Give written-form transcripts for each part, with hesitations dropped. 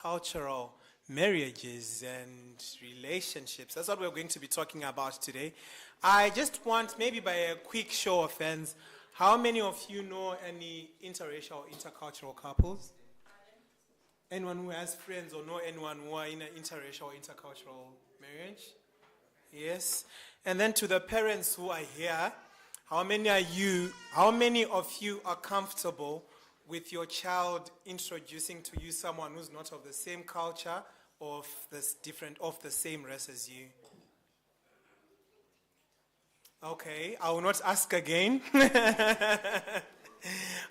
Intercultural marriages and relationships. That's what we're going to be talking about today. I just want, maybe by a quick show of hands, how many of you know any interracial intercultural couples? Anyone who has friends or know anyone who are in an interracial intercultural marriage? Yes. And then to the parents who are here, how many of you are comfortable with your child introducing to you someone who's not of the same culture or of the same race as you? Okay, I will not ask again.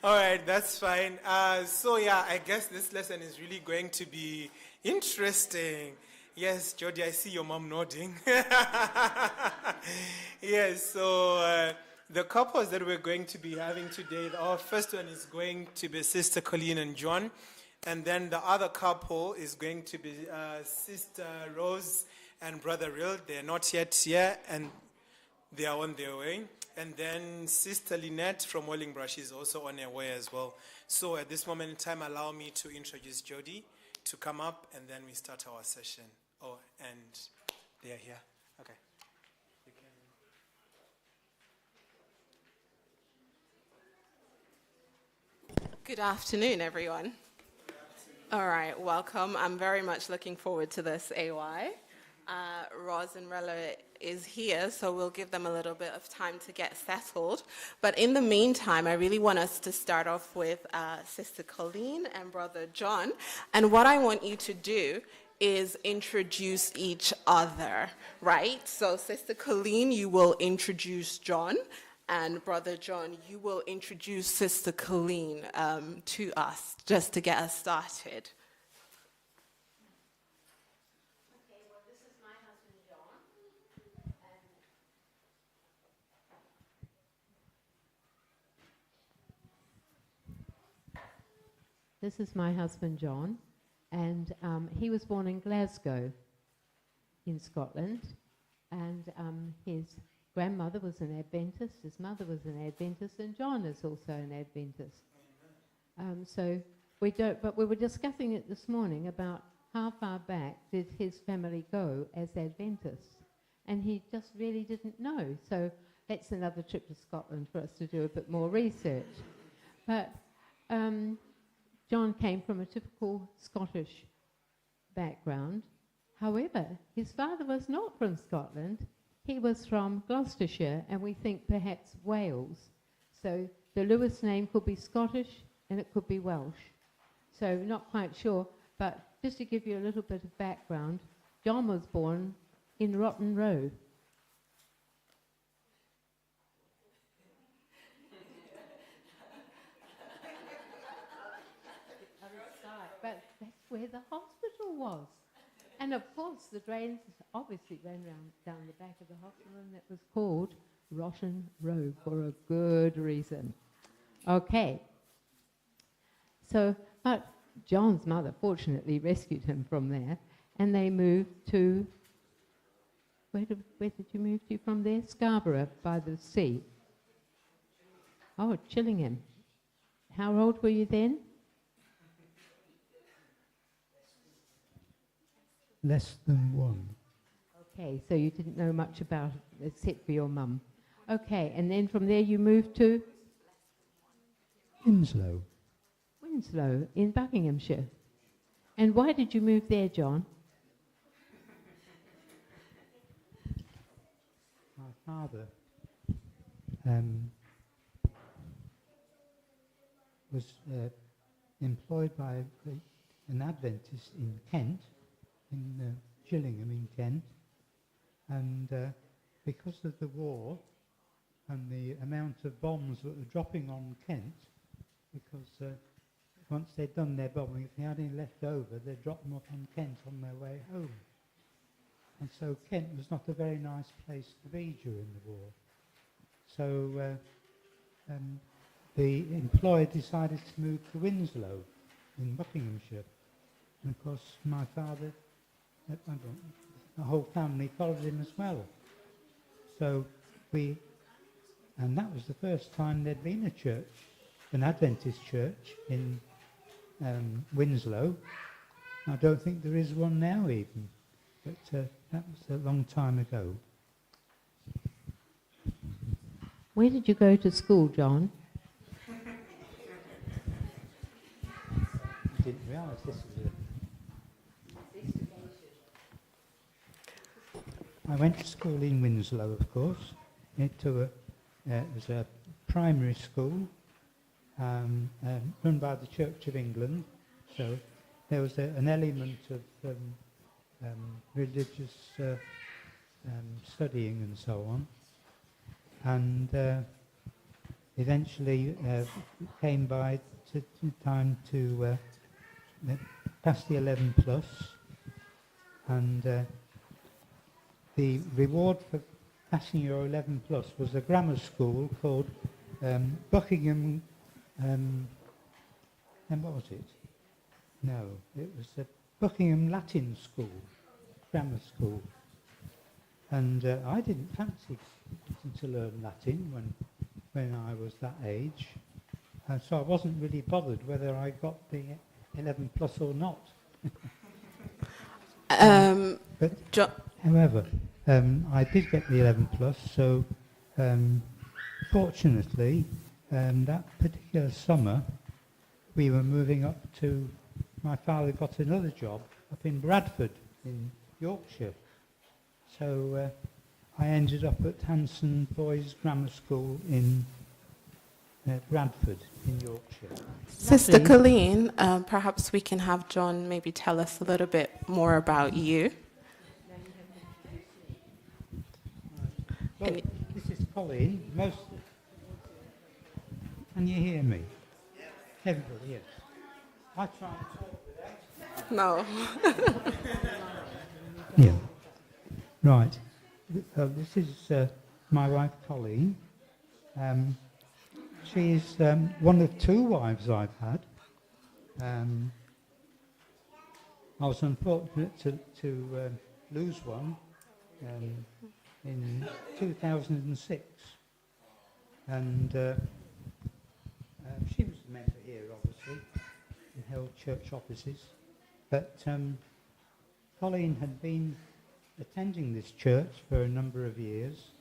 All right, that's fine. I guess this lesson is really going to be interesting. Yes, Jody, I see your mom nodding. Yes, so the couples that we're going to be having today, our first one is going to be Sister Colleen and John, and then the other couple is going to be Sister Rose and Brother Real. They're not yet here, and they are on their way. And then Sister Lynette from Wallingbrush is also on her way as well. So at this moment in time, allow me to introduce Jody to come up, and then we start our session. Oh, and they are here. Okay. You can... Good afternoon, everyone. All right, welcome. I'm very much looking forward to this AY. Roz and Rella is here, so we'll give them a little bit of time to get settled. But in the meantime, I really want us to start off with Sister Colleen and Brother John. And what I want you to do is introduce each other, right? So Sister Colleen, you will introduce John, and Brother John, you will introduce Sister Colleen to us, just to get us started. This is my husband, John, and he was born in Glasgow, in Scotland, and his grandmother was an Adventist, his mother was an Adventist, and John is also an Adventist. But we were discussing it this morning about how far back did his family go as Adventists, and he just really didn't know. So that's another trip to Scotland for us to do a bit more research. But John came from a typical Scottish background. However, his father was not from Scotland. He was from Gloucestershire, and we think perhaps Wales. So the Lewis name could be Scottish, and it could be Welsh. So not quite sure, but just to give you a little bit of background, John was born in Rotten Row. But that's where the hospital was. And of course, the drains obviously ran down the back of the hospital, and it was called Rotten Row for a good reason. Okay. So, but John's mother fortunately rescued him from there, and they moved to, where did you move to from there? Scarborough by the sea. Oh, Chillingham. How old were you then? Less than one. Okay, so you didn't know much about it, except for your mum. Okay, and then from there you moved to? Winslow. Winslow, in Buckinghamshire. And why did you move there, John? My father was employed by an Adventist in Kent, in Gillingham in Kent, and because of the war and the amount of bombs that were dropping on Kent, because once they'd done their bombing, if they had any left over, they'd drop them off on Kent on their way home. And so Kent was not a very nice place to be during the war. So the employer decided to move to Winslow in Buckinghamshire. And of course, my father, the whole family followed him as well. So and that was the first time there'd been a church, an Adventist church in Winslow. I don't think there is one now even, but that was a long time ago. Where did you go to school, John? I didn't realise this was I went to school in Winslow, of course. It was a primary school run by the Church of England. So there was an element of religious studying and so on. And eventually came by to time to pass the 11 plus, and the reward for passing your 11 plus was a grammar school called Buckingham. And what was it? No, it was the Buckingham Latin School, grammar school. And I didn't fancy to learn Latin when I was that age, and so I wasn't really bothered whether I got the 11 plus or not. But however, I did get the 11 plus, so fortunately, that particular summer, we were moving up to, my father got another job up in Bradford in Yorkshire. So I ended up at Hanson Boys Grammar School in Bradford in Yorkshire. Sister Colleen, perhaps we can have John maybe tell us a little bit more about you. Well, this is Colleen. Can you hear me? Everybody, yes. I try and talk without. No. Yeah. Right. This is my wife, Colleen. She's one of two wives I've had. I was unfortunate to lose one in 2006. And she was a member here, obviously, and held church offices. But Colleen had been attending this church for a number of years,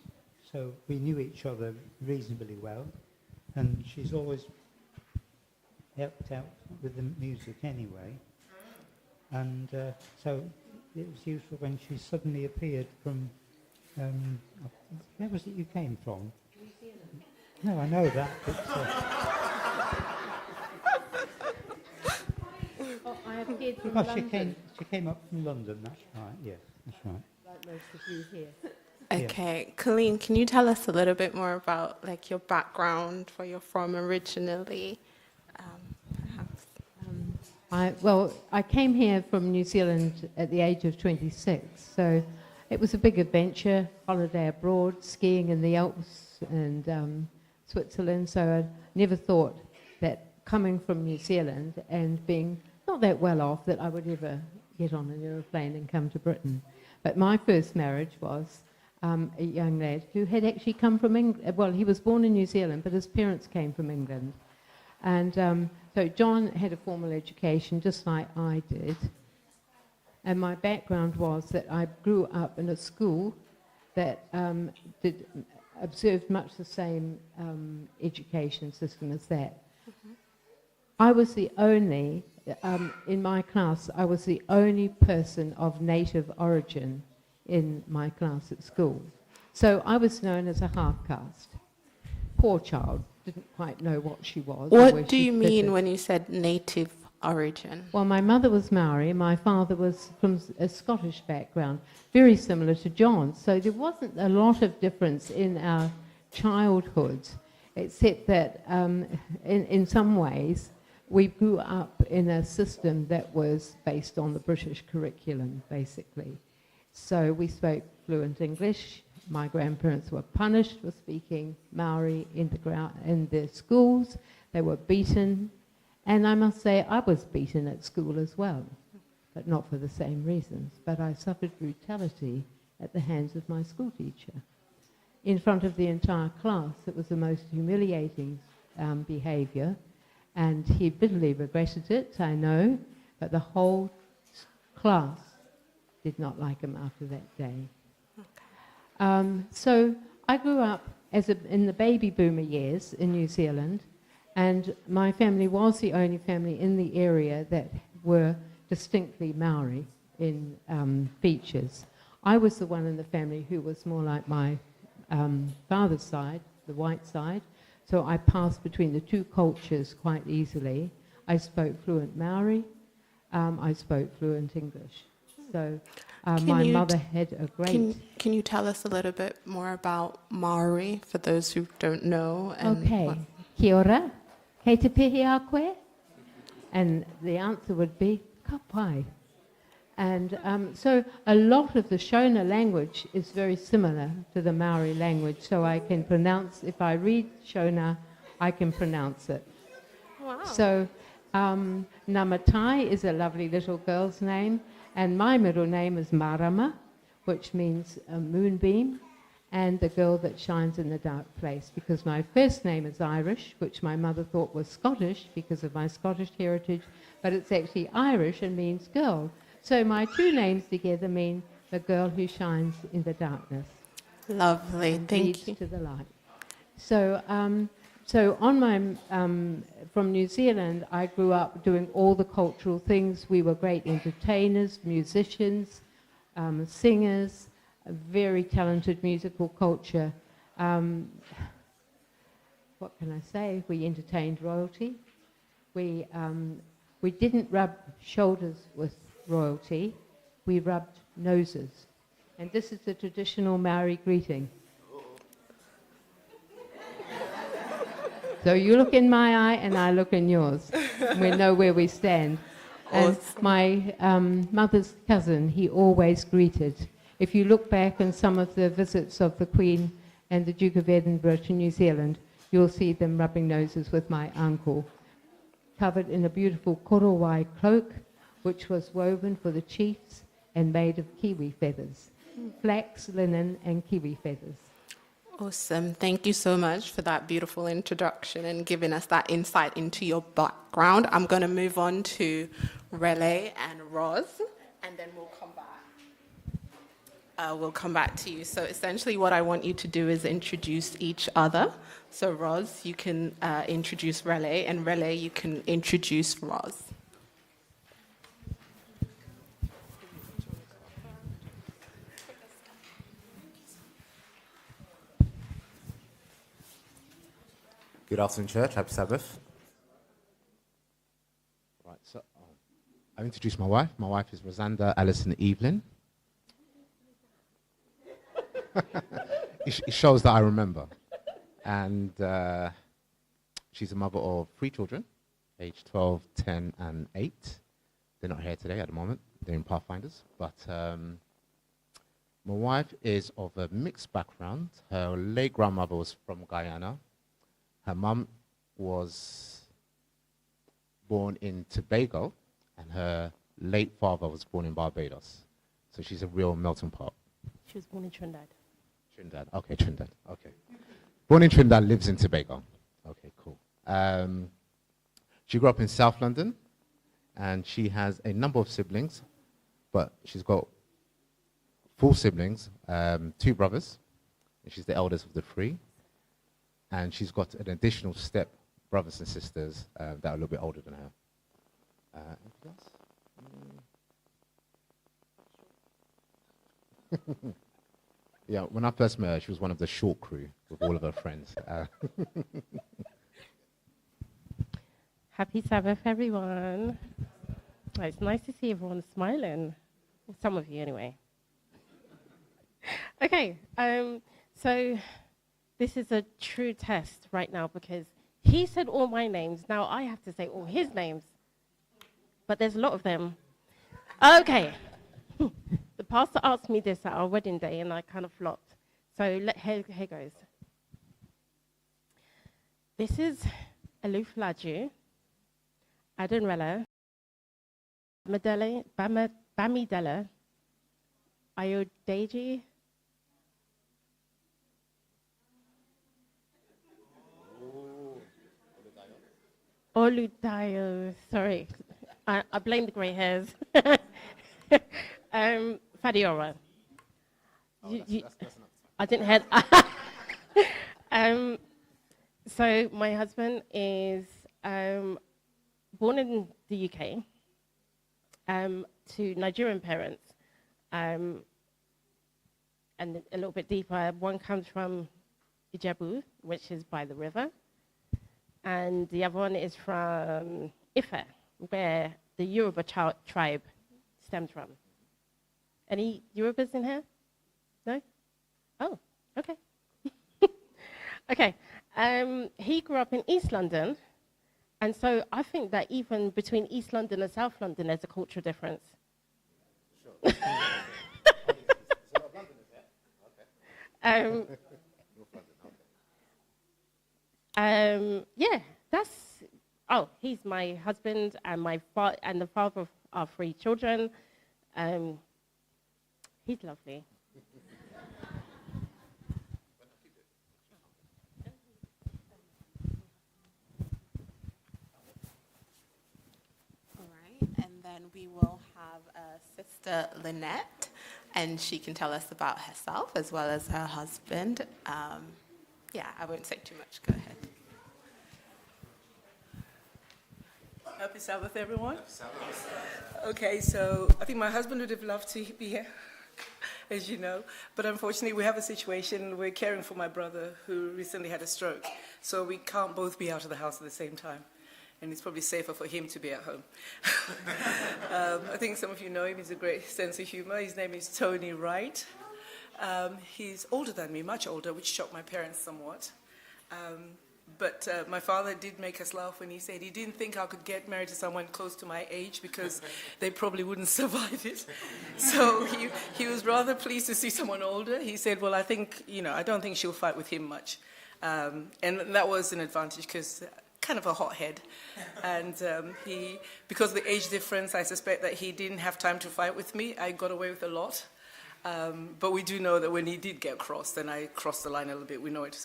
so we knew each other reasonably well, and she's always helped out with the music anyway. And so it was useful when she suddenly appeared from, where was it you came from? New Zealand. No, I know that, but... I appeared from because London. she came up from London, that's right, yes, that's right. Like most of you here. Okay, Colleen, can you tell us a little bit more about like your background, where you're from originally, perhaps? I came here from New Zealand at the age of 26, so it was a big adventure, holiday abroad, skiing in the Alps and Switzerland, so I never thought that coming from New Zealand and being not that well off that I would ever get on an aeroplane and come to Britain. But my first marriage was a young lad who had actually come from England. Well, he was born in New Zealand, but his parents came from England. And so John had a formal education just like I did. And my background was that I grew up in a school that observed much the same education system as that. Mm-hmm. I was the only, in my class, I was the only person of native origin in my class at school. So I was known as a half-caste. Poor child, didn't quite know what she was. What do you mean when you said native origin? Well, my mother was Maori, my father was from a Scottish background, very similar to John's. So there wasn't a lot of difference in our childhoods, except that in some ways, we grew up in a system that was based on the British curriculum, basically. So we spoke fluent English. My grandparents were punished for speaking Maori in the schools. They were beaten. And I must say, I was beaten at school as well, but not for the same reasons. But I suffered brutality at the hands of my school teacher. In front of the entire class, it was the most humiliating behavior. And he bitterly regretted it, I know, but the whole class did not like him after that day. So I grew up in the baby boomer years in New Zealand, and my family was the only family in the area that were distinctly Maori in features. I was the one in the family who was more like my father's side, the white side, so I passed between the two cultures quite easily. I spoke fluent Maori, I spoke fluent English. So my mother had a great... Can you tell us a little bit more about Maori, for those who don't know? Okay. Kia ora, kei te pihi a koe? And the answer would be ka pai. And so a lot of the Shona language is very similar to the Maori language, so I can pronounce, if I read Shona, I can pronounce it. Wow. So Namatai is a lovely little girl's name, and my middle name is Marama, which means a moonbeam, and the girl that shines in the dark place, because my first name is Irish, which my mother thought was Scottish because of my Scottish heritage, but it's actually Irish and means girl. So my two names together mean the girl who shines in the darkness. Lovely, thank you. To the light. So, on my from New Zealand, I grew up doing all the cultural things. We were great entertainers, musicians, singers, a very talented musical culture. What can I say? We entertained royalty. We didn't rub shoulders with royalty. We rubbed noses. And this is the traditional Maori greeting. So you look in my eye and I look in yours. And we know where we stand. And my mother's cousin, he always greeted. If you look back on some of the visits of the Queen and the Duke of Edinburgh to New Zealand, you'll see them rubbing noses with my uncle, covered in a beautiful korowai cloak, which was woven for the chiefs and made of kiwi feathers, flax, linen, and kiwi feathers. Awesome. Thank you so much for that beautiful introduction and giving us that insight into your background. I'm going to move on to Rele and Roz, and then we'll come back. We'll come back to you. So essentially what I want you to do is introduce each other. So Roz, you can introduce Rele, and Rele, you can introduce Roz. Good afternoon, church. Happy Sabbath. Right, so I've introduced my wife. My wife is Rosanda Alison Evelyn. It shows that I remember. And she's a mother of 3 children, aged 12, 10, and 8. They're not here today at the moment. They're in Pathfinders. But my wife is of a mixed background. Her late grandmother was from Guyana. Her mum was born in Tobago, and her late father was born in Barbados. So she's a real melting pot. She was born in Trinidad. Trinidad, okay, Trinidad, okay. Born in Trinidad, lives in Tobago. Okay, cool. She grew up in South London, and she has a number of siblings, but she's got 4 siblings, 2 brothers, and she's the eldest of the 3. And she's got an additional step brothers and sisters that are a little bit older than her. Anything else? Yeah, when I first met her, she was one of the short crew with all of her friends. Happy Sabbath, everyone. It's nice to see everyone smiling. Well, some of you, anyway. Okay, so this is a true test right now because he said all my names. Now I have to say all his names. But there's a lot of them. Okay. The pastor asked me this at our wedding day, and I kind of flopped. So here goes. This is Aluf Laju, Adonrella, Bamidele, Ayodeji, Oludayo, sorry, I blame the grey hairs. Fadiora. Oh, that's enough. I didn't hear. So my husband is born in the UK to Nigerian parents, and a little bit deeper. One comes from Ijebu, which is by the river, and the other one is from Ife, where the Yoruba tribe stems from. Any Yorubas in here? No? Oh, okay. Okay. He grew up in East London, and so I think that even between East London and South London, there's a cultural difference. Sure. Yeah, that's. Oh, he's my husband and and the father of our 3 children. He's lovely. All right, and then we will have Sister Lynette, and she can tell us about herself as well as her husband. Yeah, I won't say too much. Go ahead. Happy Sabbath, everyone. Happy Sabbath. Okay, so I think my husband would have loved to be here, as you know, but unfortunately we have a situation. We're caring for my brother who recently had a stroke, so we can't both be out of the house at the same time, and it's probably safer for him to be at home. I think some of you know him. He's a great sense of humor. His name is Tony Wright. He's older than me, much older, which shocked my parents somewhat. But my father did make us laugh when he said he didn't think I could get married to someone close to my age because they probably wouldn't survive it. So he was rather pleased to see someone older. He said, well, I think, I don't think she'll fight with him much. And that was an advantage because kind of a hothead. And because of the age difference, I suspect that he didn't have time to fight with me. I got away with a lot. But we do know that when he did get crossed, then I crossed the line a little bit.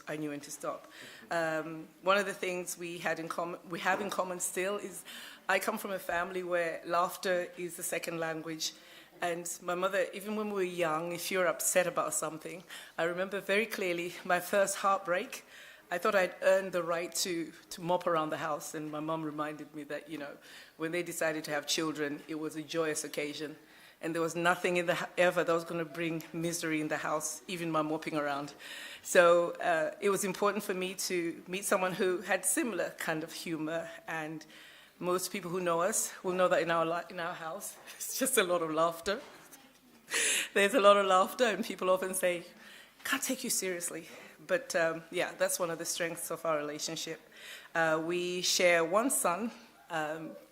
I knew when to stop. One of the things we have in common still is I come from a family where laughter is the second language. And my mother, even when we were young, if you're upset about something, I remember very clearly my first heartbreak. I thought I'd earned the right to mop around the house. And my mom reminded me that, when they decided to have children, it was a joyous occasion. And there was nothing ever that was going to bring misery in the house, even my mopping around. So it was important for me to meet someone who had similar kind of humor. And most people who know us will know that in our house, it's just a lot of laughter. There's a lot of laughter, and people often say, "Can't take you seriously." But yeah, that's one of the strengths of our relationship. We share one son.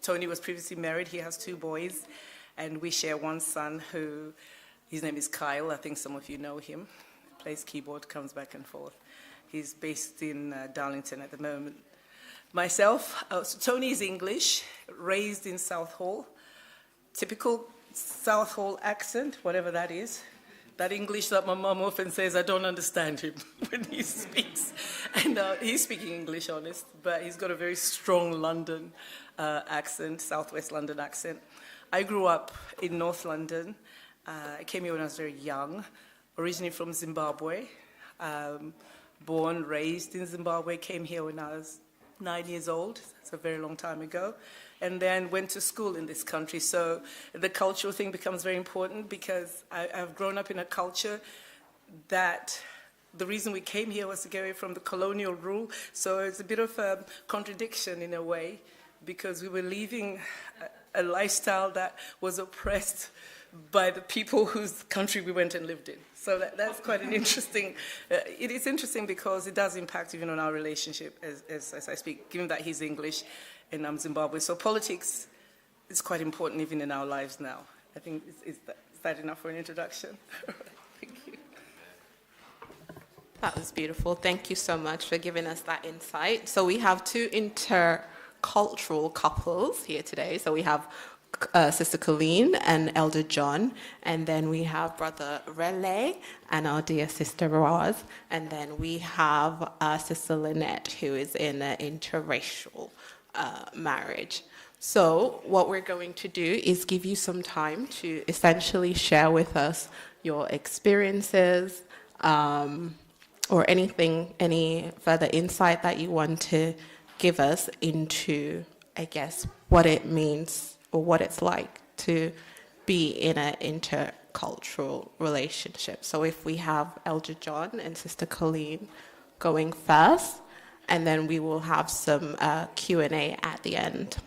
Tony was previously married. He has 2 boys. And we share one son his name is Kyle. I think some of you know him. Plays keyboard, comes back and forth. He's based in Darlington at the moment. Myself, so Tony is English, raised in South Hall. Typical South Hall accent, whatever that is. That English that my mom often says, I don't understand him when he speaks. And he's speaking English, honest, but he's got a very strong London accent, Southwest London accent. I grew up in North London. I came here when I was very young, originally from Zimbabwe. Born, raised in Zimbabwe, came here when I was 9 years old. It's a very long time ago. And then went to school in this country. So the cultural thing becomes very important because I've grown up in a culture that the reason we came here was to get away from the colonial rule. So it's a bit of a contradiction in a way because we were leaving a lifestyle that was oppressed by the people whose country we went and lived in. So that's quite an interesting, it is interesting because it does impact even on our relationship as I speak, given that he's English and I'm Zimbabwe. So politics is quite important even in our lives now. I think, is that enough for an introduction? Thank you. That was beautiful. Thank you so much for giving us that insight. So we have 2 intercultural couples here today. So we have Sister Colleen and Elder John, and then we have Brother Rele and our dear Sister Roz, and then we have Sister Lynette, who is in an interracial marriage. So what we're going to do is give you some time to essentially share with us your experiences, or anything, any further insight that you want to give us into, I guess, what it means or what it's like to be in an intercultural relationship. So if we have Elder John and Sister Colleen going first, and then we will have some Q&A at the end.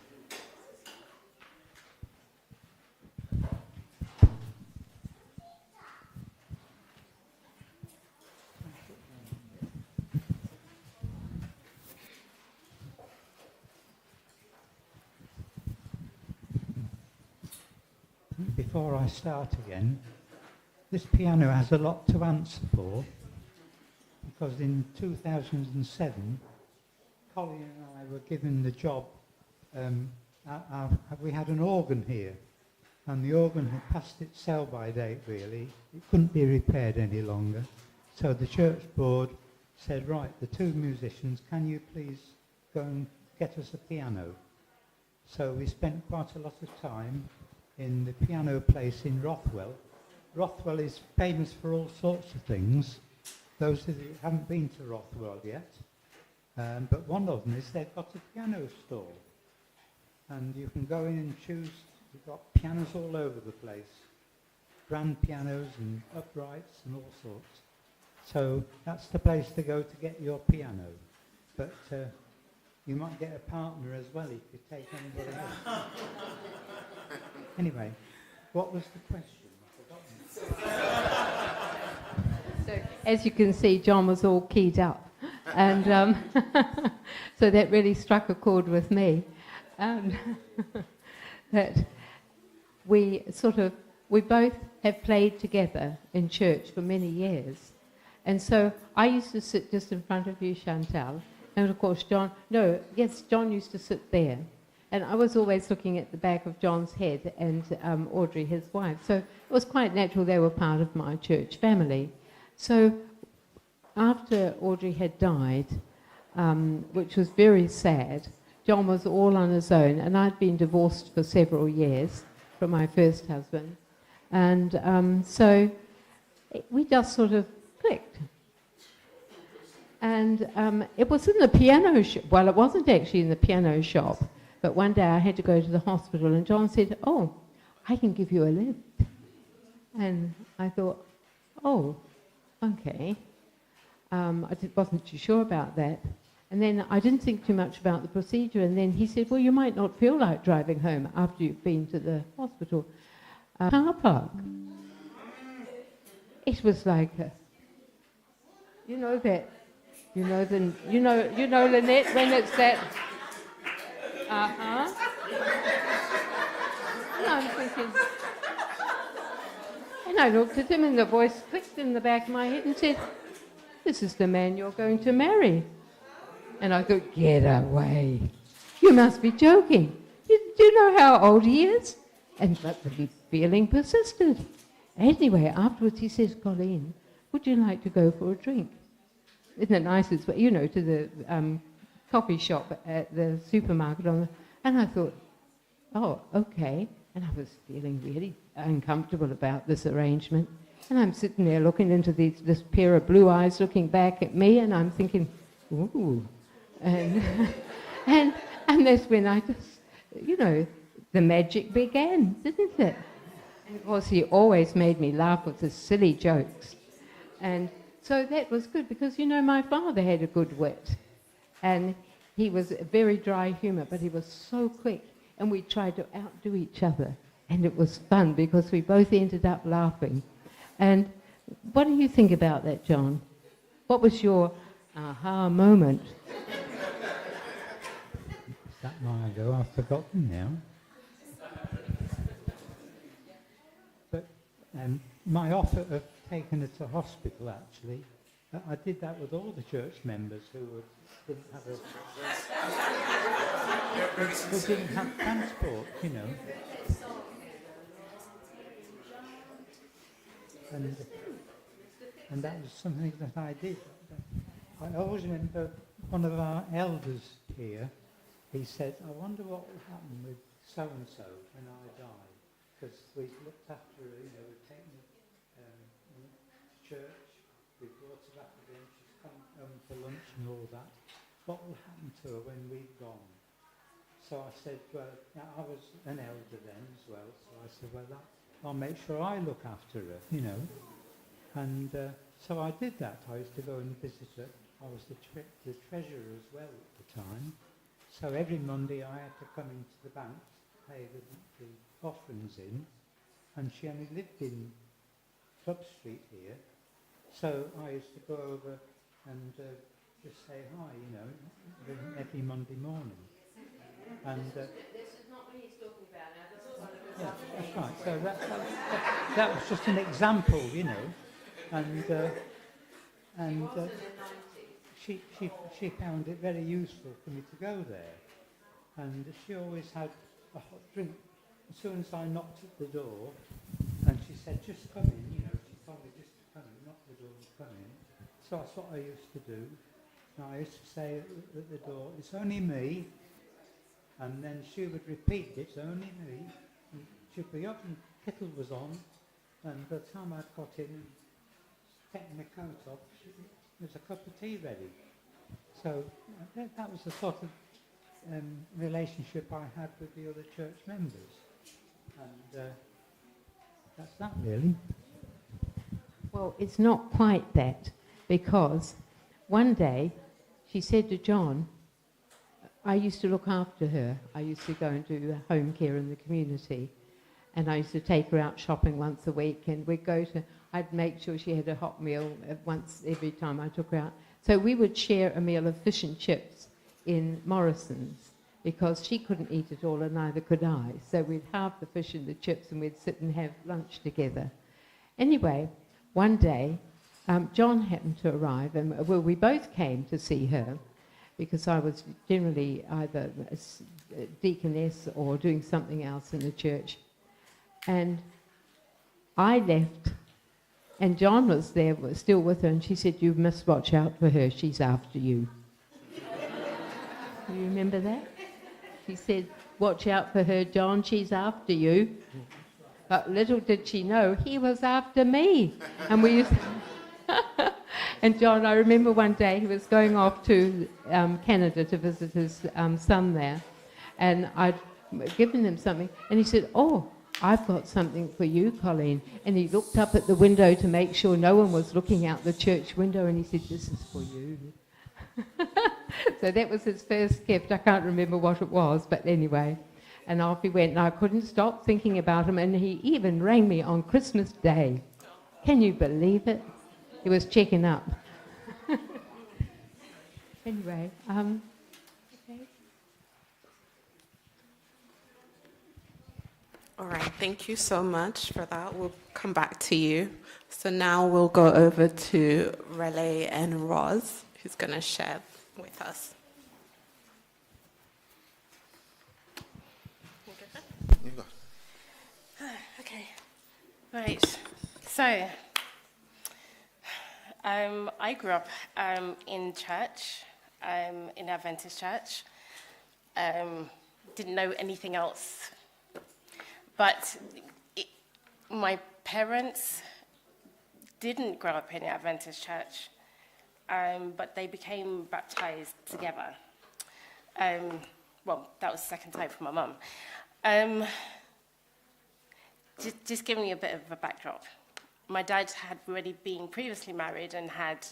Before I start again, this piano has a lot to answer for, because in 2007, Colin and I were given the job. We had an organ here, and the organ had passed its sell-by date, really. It couldn't be repaired any longer. So the church board said, right, the two musicians, can you please go and get us a piano? So we spent quite a lot of time in the piano place in Rothwell. Rothwell is famous for all sorts of things. Those of you who haven't been to Rothwell yet, but one of them is they've got a piano stall. And you can go in and choose. You've got pianos all over the place. Grand pianos and uprights and all sorts. So that's the place to go to get your piano. But you might get a partner as well if you take anybody else. Anyway, what was the question? So, as you can see, John was all keyed up. And so that really struck a chord with me. That we both have played together in church for many years. And so I used to sit just in front of you, Chantal. And of course, John used to sit there. And I was always looking at the back of John's head and Audrey, his wife. So it was quite natural they were part of my church family. So after Audrey had died, which was very sad, John was all on his own. And I'd been divorced for several years from my first husband. And so we just sort of clicked. And it was in the piano shop. Well, it wasn't actually in the piano shop. But one day I had to go to the hospital, and John said, "Oh, I can give you a lift." And I thought, "Oh, okay." I wasn't too sure about that. And then I didn't think too much about the procedure. And then he said, "Well, you might not feel like driving home after you've been to the hospital." Car park. It was like, Lynette, when it's that. And I'm thinking, and I looked at him and the voice clicked in the back of my head and said, "This is the man you're going to marry." And I thought, get away. You must be joking. Do you know how old he is? But the feeling persisted. Anyway, afterwards he says, "Colleen, would you like to go for a drink?" In the nicest way, to the coffee shop at the supermarket. And I thought, oh, okay. And I was feeling really uncomfortable about this arrangement. And I'm sitting there looking into this pair of blue eyes looking back at me, and I'm thinking, ooh. And, and that's when I just, the magic began, didn't it? And of course, he always made me laugh with his silly jokes. And so that was good because, my father had a good wit. And he was a very dry humour, but he was so quick. And we tried to outdo each other. And it was fun because we both ended up laughing. And what do you think about that, John? What was your aha moment? That long ago, I've forgotten now. But my offer of taking her to hospital, actually, I did that with all the church members who didn't have transport, And that was something that I did. I always remember one of our elders here he said, I wonder what will happen with so-and-so when I die. Because we've looked after her, we've taken her to church, we've brought her back again, she's come home for lunch and all that. What will happen to her when we've gone? So I said, well, I was an elder then as well, so I said, well, I'll make sure I look after her, And so I did that. I used to go and visit her. I was the treasurer as well at the time. So every Monday I had to come into the bank to pay the offerings in. And she only lived in Club Street here. So I used to go over and just say hi, every Monday morning. And this is not what he's talking about now. Yeah, that's right. So that was just an example, And she found it very useful for me to go there. And she always had a hot drink. As soon as I knocked at the door, and she said, just come in, she told me just to come in, knock the door and come in. So that's what I used to do. And I used to say at the door, it's only me. And then she would repeat, it's only me. And she'd be up and kettle was on. And by the time I'd got in and taken my coat off, there was a cup of tea ready. So that was the sort of relationship I had with the other church members. And that's that really. Well, it's not quite that, because one day she said to John, I used to look after her. I used to go and do home care in the community. And I used to take her out shopping once a week, and I'd make sure she had a hot meal once every time I took her out. So we would share a meal of fish and chips in Morrison's, because she couldn't eat it all and neither could I. So we'd have the fish and the chips and we'd sit and have lunch together. Anyway, one day, John happened to arrive, and we both came to see her, because I was generally either a deaconess or doing something else in the church. And I left, and John was there, was still with her, and she said, you must watch out for her, she's after you. You remember that? She said, watch out for her, John, she's after you. But little did she know, he was after me. And we used and John, I remember one day he was going off to Canada to visit his son there, and I'd given him something, and he said, oh, I've got something for you, Colleen. And he looked up at the window to make sure no one was looking out the church window, and he said, this is for you. So that was his first gift. I can't remember what it was, but anyway. And off he went, and I couldn't stop thinking about him, and he even rang me on Christmas Day. Can you believe it? He was checking up. Anyway, okay. All right, thank you so much for that. We'll come back to you. So now we'll go over to Relay and Roz, who's going to share with us. You go. Okay. Right. So, I grew up in church, in Adventist church. Didn't know anything else. But my parents didn't grow up in the Adventist church, but they became baptized together. Well, that was the second time for my mum. Just giving you a bit of a backdrop. My dad had already been previously married and had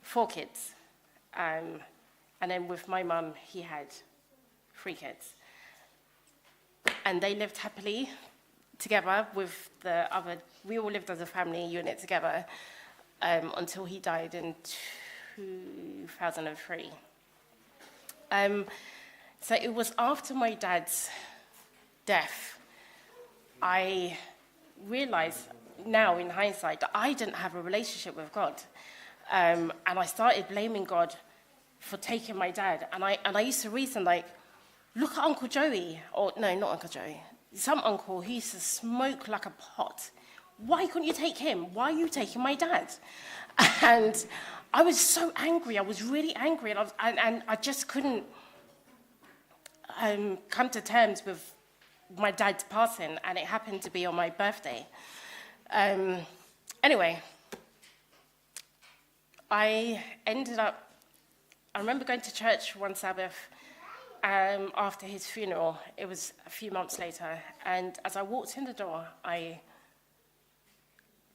4 kids. And then with my mum, he had 3 kids. And they lived happily together with the other, we all lived as a family unit together until he died in 2003. So it was after my dad's death, I realized now in hindsight that I didn't have a relationship with God. And I started blaming God for taking my dad. And I used to reason like, look at Uncle Joey, or no, not Uncle Joey, some uncle who used to smoke like a pot. Why couldn't you take him? Why are you taking my dad? And I was so angry. I was really angry, and I just couldn't come to terms with my dad's passing, and it happened to be on my birthday. Anyway, I remember going to church one Sabbath after his funeral. It was a few months later, and as I walked in the door, I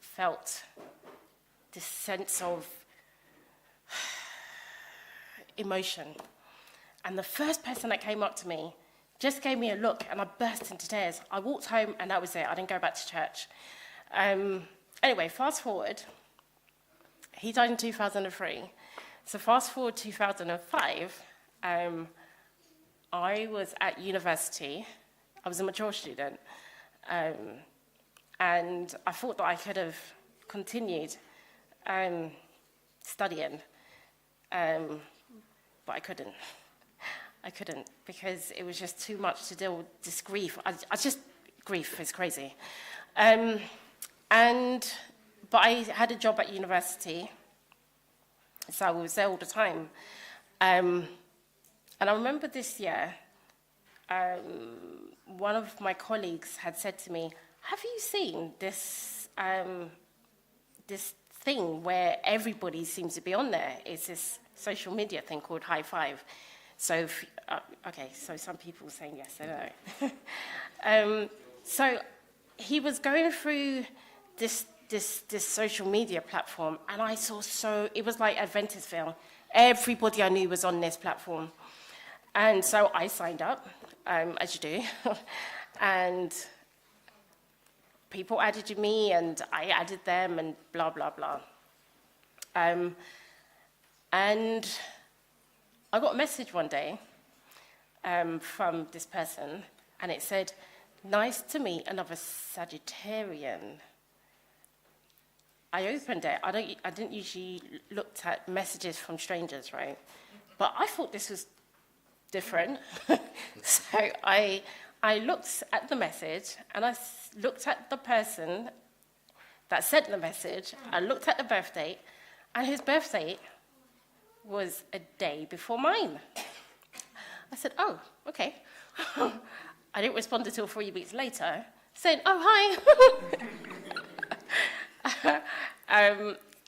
felt this sense of emotion. And the first person that came up to me just gave me a look, and I burst into tears. I walked home, and that was it. I didn't go back to church. Anyway, fast forward. He died in 2003. So fast forward 2005, I was at university. I was a mature student. And I thought that I could have continued studying, but I couldn't. I couldn't, because it was just too much to deal with this grief. Grief is crazy. But I had a job at university, so I was there all the time. And I remember this year, one of my colleagues had said to me, have you seen this thing where everybody seems to be on there? It's this social media thing called High Five. So, so some people saying yes, I don't know. So he was going through this social media platform, and I saw it was like Adventistville. Everybody I knew was on this platform. And so I signed up, as you do, and people added me, and I added them, and blah, blah, blah. And I got a message one day from this person, and it said, nice to meet another Sagittarian. I opened it. I didn't usually look at messages from strangers, right? But I thought this was different. So I looked at the message, and I looked at the person that sent the message. I looked at the birth date, and his birth date was a day before mine. I said, oh, okay. I didn't respond until 3 weeks later, saying, oh, hi.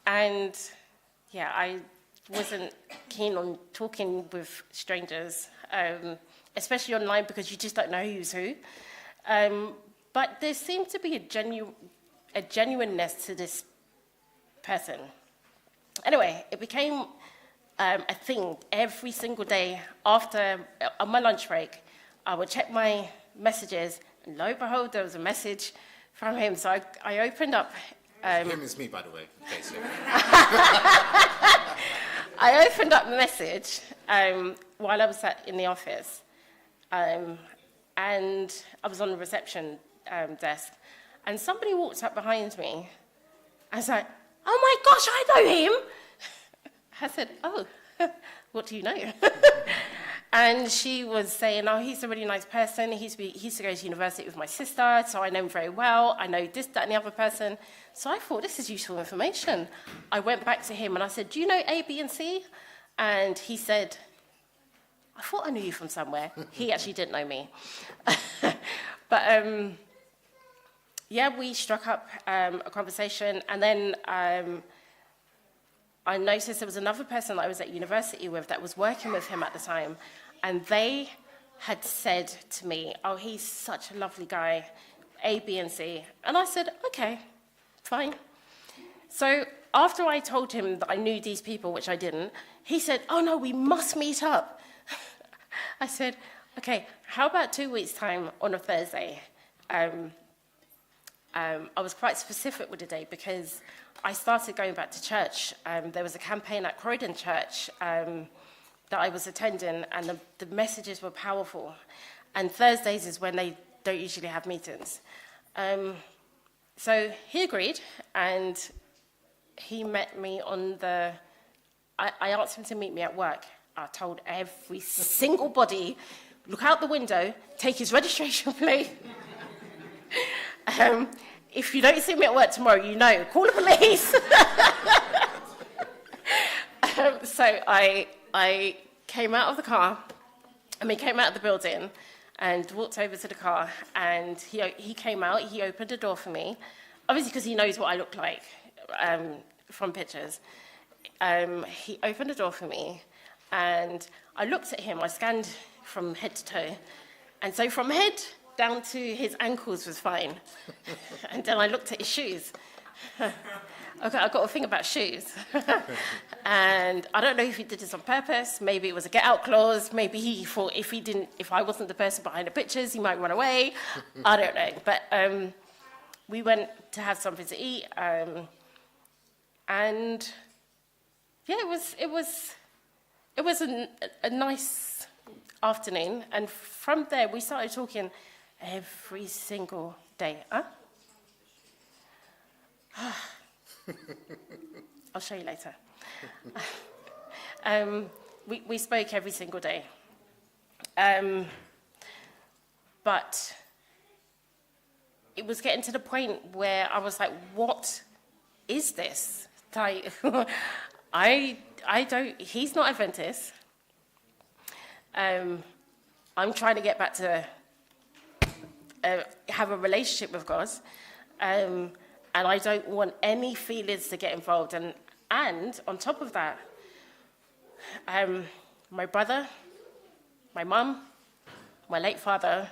And yeah, I wasn't keen on talking with strangers, especially online, because you just don't know who's who. But there seemed to be a genuineness to this person. Anyway, it became a thing every single day on my lunch break. I would check my messages, and lo and behold, there was a message from him. So I opened up. Him is me, by the way. Okay, so. I opened up the message while I was in the office, and I was on the reception desk, and somebody walked up behind me. I was like, oh my gosh, I know him. I said, oh, what do you know? And she was saying, oh, he's a really nice person. He used to go to university with my sister, so I know him very well. I know this, that, and the other person. So I thought, this is useful information. I went back to him and I said, do you know A, B, and C? And he said, I thought I knew you from somewhere. He actually didn't know me. But yeah, we struck up a conversation, and then I noticed there was another person that I was at university with that was working with him at the time, and they had said to me, oh, he's such a lovely guy, A, B, and C. And I said, okay, fine. So after I told him that I knew these people, which I didn't, he said, oh, no, we must meet up. I said, okay, how about 2 weeks' time on a Thursday? I was quite specific with the day because I started going back to church. There was a campaign at Croydon Church that I was attending, and the messages were powerful. And Thursdays is when they don't usually have meetings. So he agreed, and he met me on I asked him to meet me at work. I told every single body, look out the window, take his registration plate. If you don't see me at work tomorrow, you know, call the police. So I came out of the car, And we came out of the building and walked over to the car, and he came out, he opened the door for me, obviously because he knows what I look like from pictures. He opened the door for me, and I looked at him, I scanned from head to toe, and so from head down to his ankles was fine. And then I looked at his shoes. Okay, I've got a thing about shoes. And I don't know if he did this on purpose. Maybe it was a get-out clause. Maybe he thought if I wasn't the person behind the pictures, he might run away. I don't know. But we went to have something to eat. And yeah, it was a nice afternoon. And from there, we started talking every single day. Huh? I'll show you later. We spoke every single day. But it was getting to the point where I was like, what is this? Like, he's not Adventist. I'm trying to get back to have a relationship with God. And I don't want any feelings to get involved. And on top of that, my brother, my mum, my late father,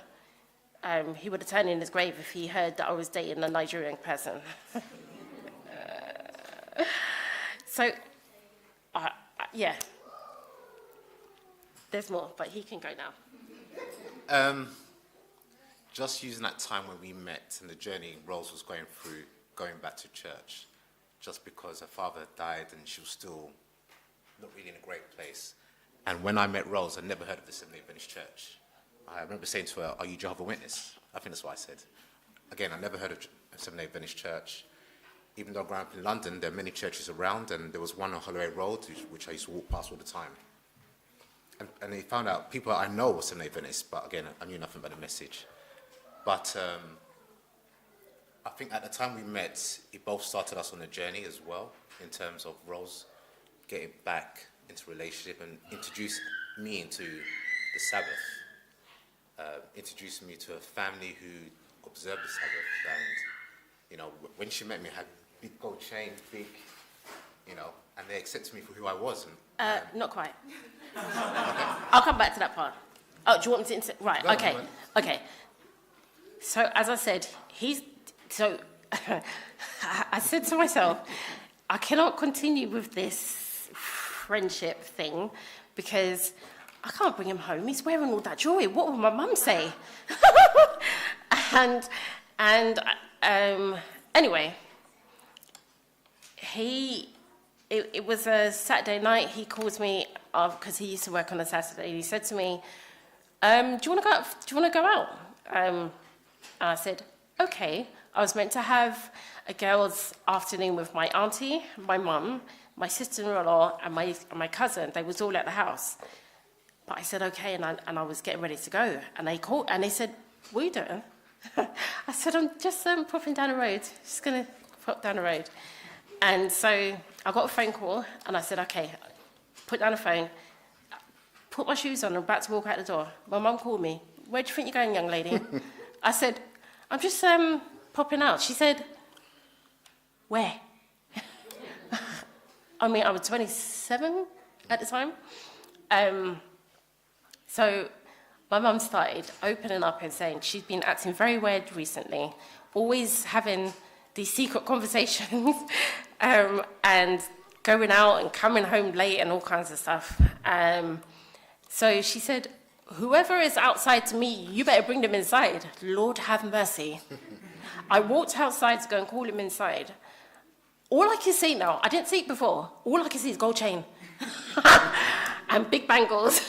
he would have turned in his grave if he heard that I was dating a Nigerian person. So, yeah. There's more, but he can go now. Just using that time when we met and the journey Rose was going through, going back to church, just because her father died and she was still not really in a great place. And when I met Rose, I'd never heard of the Seventh-day Adventist Church. I remember saying to her, "Are you Jehovah's Witness?" I think that's what I said. Again, I never heard of a Seventh-day Adventist Church. Even though I grew up in London, there are many churches around, and there was one on Holloway Road, which I used to walk past all the time. And they found out people I know were Seventh-day Adventists, but again, I knew nothing about the message. But I think at the time we met, it both started us on a journey as well, in terms of Rose getting back into relationship and introduced me into the Sabbath, introduced me to a family who observed the Sabbath. And, you know, when she met me, I had big gold chain, big, you know, and they accepted me for who I was. And, not quite. I'll come back to that part. Oh, do you want me to... Right, No, okay, no, no. okay. So, as I said, I said to myself, I cannot continue with this friendship thing because I can't bring him home. He's wearing all that jewelry. What will my mum say? Anyway, it was a Saturday night. He calls me because he used to work on a Saturday. He said to me, "Do you want to go out?" And I said, "Okay." I was meant to have a girls' afternoon with my auntie, my mum, my sister-in-law, and my cousin. They was all at the house. But I said, okay, and I was getting ready to go. And they called, and they said, "What are you doing?" I said, "I'm just popping down the road. Just going to pop down the road." And so I got a phone call, and I said, okay, put down the phone, put my shoes on, I'm about to walk out the door. My mum called me. "Where do you think you're going, young lady?" I said, "I'm just popping out." She said, "Where?" I mean, I was 27 at the time. So my mum started opening up and saying she's been acting very weird recently, always having these secret conversations and going out and coming home late and all kinds of stuff. So she said, "Whoever is outside to me, you better bring them inside. Lord have mercy." I walked outside to go and call him inside. All I can see now, I didn't see it before, all I can see is gold chain and big bangles.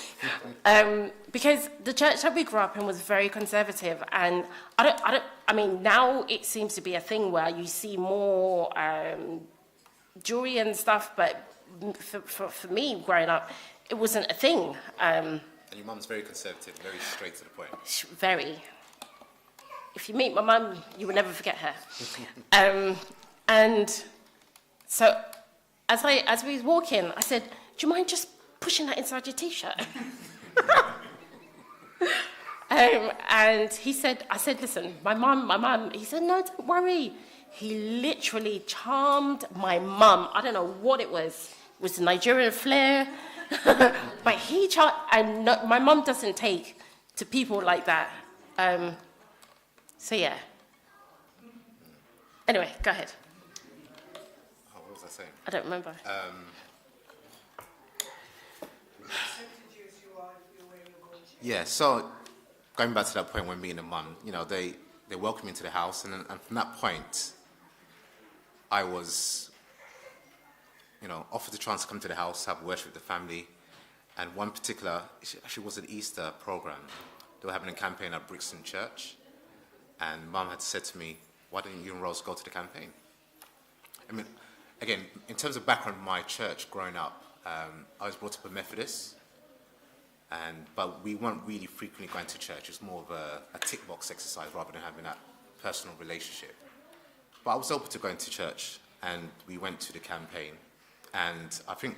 Because the church that we grew up in was very conservative, and I mean, now it seems to be a thing where you see more jewelry and stuff, but for me growing up, it wasn't a thing. And your mum's very conservative, very straight to the point. Very. If you meet my mum, you will never forget her. And so, as we was walking, I said, "Do you mind just pushing that inside your t-shirt?" And I said, listen, my mum, he said, no, don't worry. He literally charmed my mum. I don't know what it was. It was the Nigerian flair. But he charmed, and no, my mum doesn't take to people like that. So yeah. Anyway, go ahead. Oh, what was I saying? I don't remember. Yeah, so going back to that point when me and the mum, you know, they welcomed me into the house, and from that point, I was, you know, offered the chance to come to the house, have worship with the family, and one particular, actually was an Easter program. They were having a campaign at Brixton Church, and Mum had said to me, why didn't you and Rose go to the campaign? I mean, again, in terms of background of my church growing up, I was brought up a Methodist, but we weren't really frequently going to church. It was more of a tick box exercise rather than having that personal relationship. But I was open to going to church, and we went to the campaign. And I think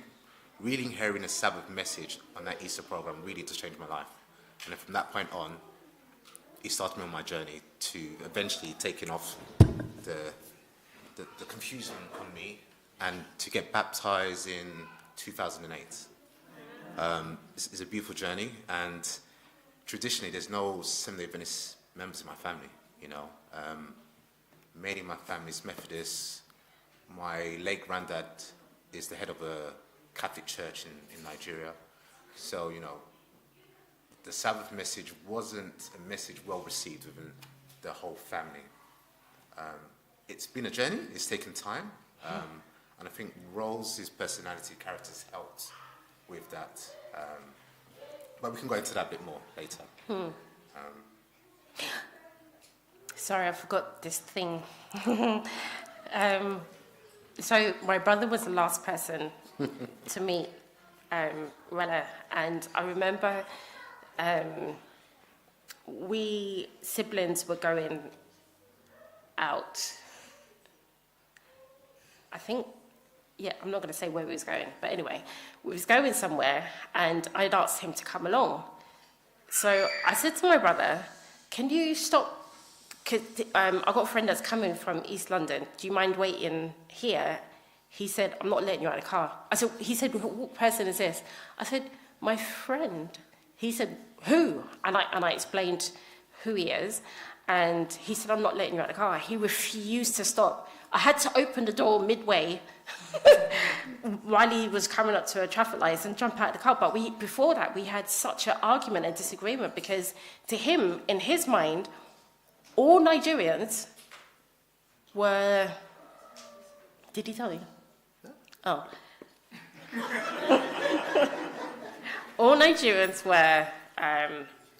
really hearing a Sabbath message on that Easter program really just changed my life. And then from that point on, it started me on my journey to eventually taking off the confusion on me and to get baptized in 2008. It's a beautiful journey, and traditionally there's no Seventh-day Adventist members in my family, you know. Mainly my family is Methodist. My late granddad is the head of a Catholic church in Nigeria. So, you know, the Sabbath message wasn't a message well received within the whole family. It's been a journey, it's taken time, and I think Rose's personality, characters helped with that. But we can go into that a bit more later. Sorry, I forgot this thing. So my brother was the last person to meet Rella, and I remember we siblings were going out. I think, yeah, I'm not going to say where we was going, but anyway, we was going somewhere, and I'd asked him to come along. So I said to my brother, can you stop? Because I've got a friend that's coming from East London. Do you mind waiting here? He said, I'm not letting you out of the car. He said, what person is this? I said, my friend. He said, who? And I explained who he is. And he said, I'm not letting you out of the car. He refused to stop. I had to open the door midway while he was coming up to a traffic light and jump out of the car. But before that, we had such an argument and disagreement because to him, in his mind, all Nigerians were... Did he tell you? No. Oh. All Nigerians were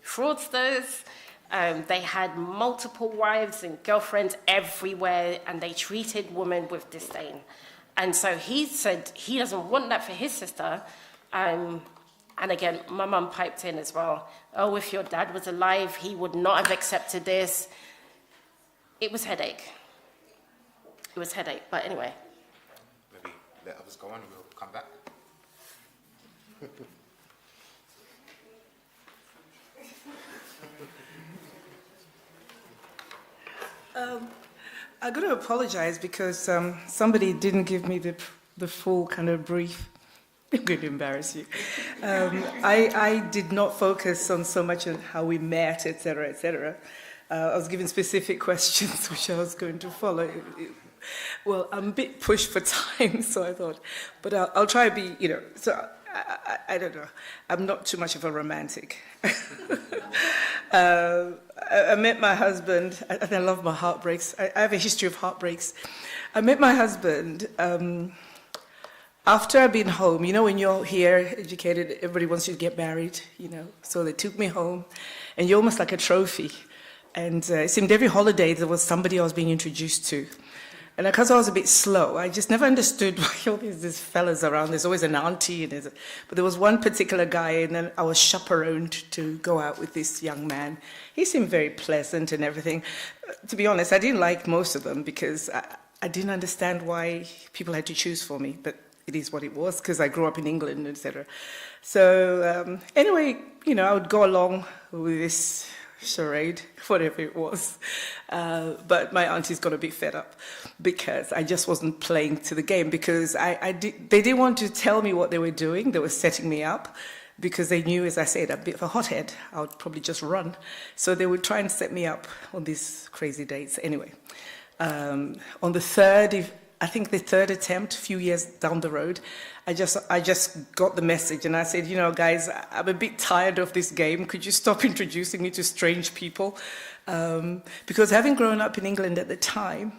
fraudsters. They had multiple wives and girlfriends everywhere, and they treated women with disdain. And so he said he doesn't want that for his sister. And again, my mum piped in as well. Oh, if your dad was alive, he would not have accepted this. It was headache. It was headache, but anyway. Maybe let others go on and we'll come back. I'm going to apologize because somebody didn't give me the full kind of brief. I'm going to embarrass you. I did not focus on so much on how we met, etc., etc. I was given specific questions which I was going to follow. Well, I'm a bit pushed for time, so I thought, but I'll try to be, you know, so I don't know. I'm not too much of a romantic. I met my husband, and I love my heartbreaks. I have a history of heartbreaks. I met my husband after I've been home. You know, when you're here, educated, everybody wants you to get married, you know. So they took me home, and you're almost like a trophy. And it seemed every holiday there was somebody I was being introduced to. And because I was a bit slow, I just never understood why all these fellas around. There's always an auntie. But there was one particular guy, and then I was chaperoned to go out with this young man. He seemed very pleasant and everything. To be honest, I didn't like most of them because I didn't understand why people had to choose for me. But it is what it was because I grew up in England, etc. So anyway, you know, I would go along with this charade, whatever it was. But my aunties got a bit fed up because I just wasn't playing to the game, because they didn't want to tell me what they were doing. They were setting me up because they knew, as I said, I'm a bit of a hothead. I would probably just run. So they would try and set me up on these crazy dates. Anyway, on the third, I think the third attempt, a few years down the road, I just got the message, and I said, you know, guys, I'm a bit tired of this game. Could you stop introducing me to strange people? Because having grown up in England at the time,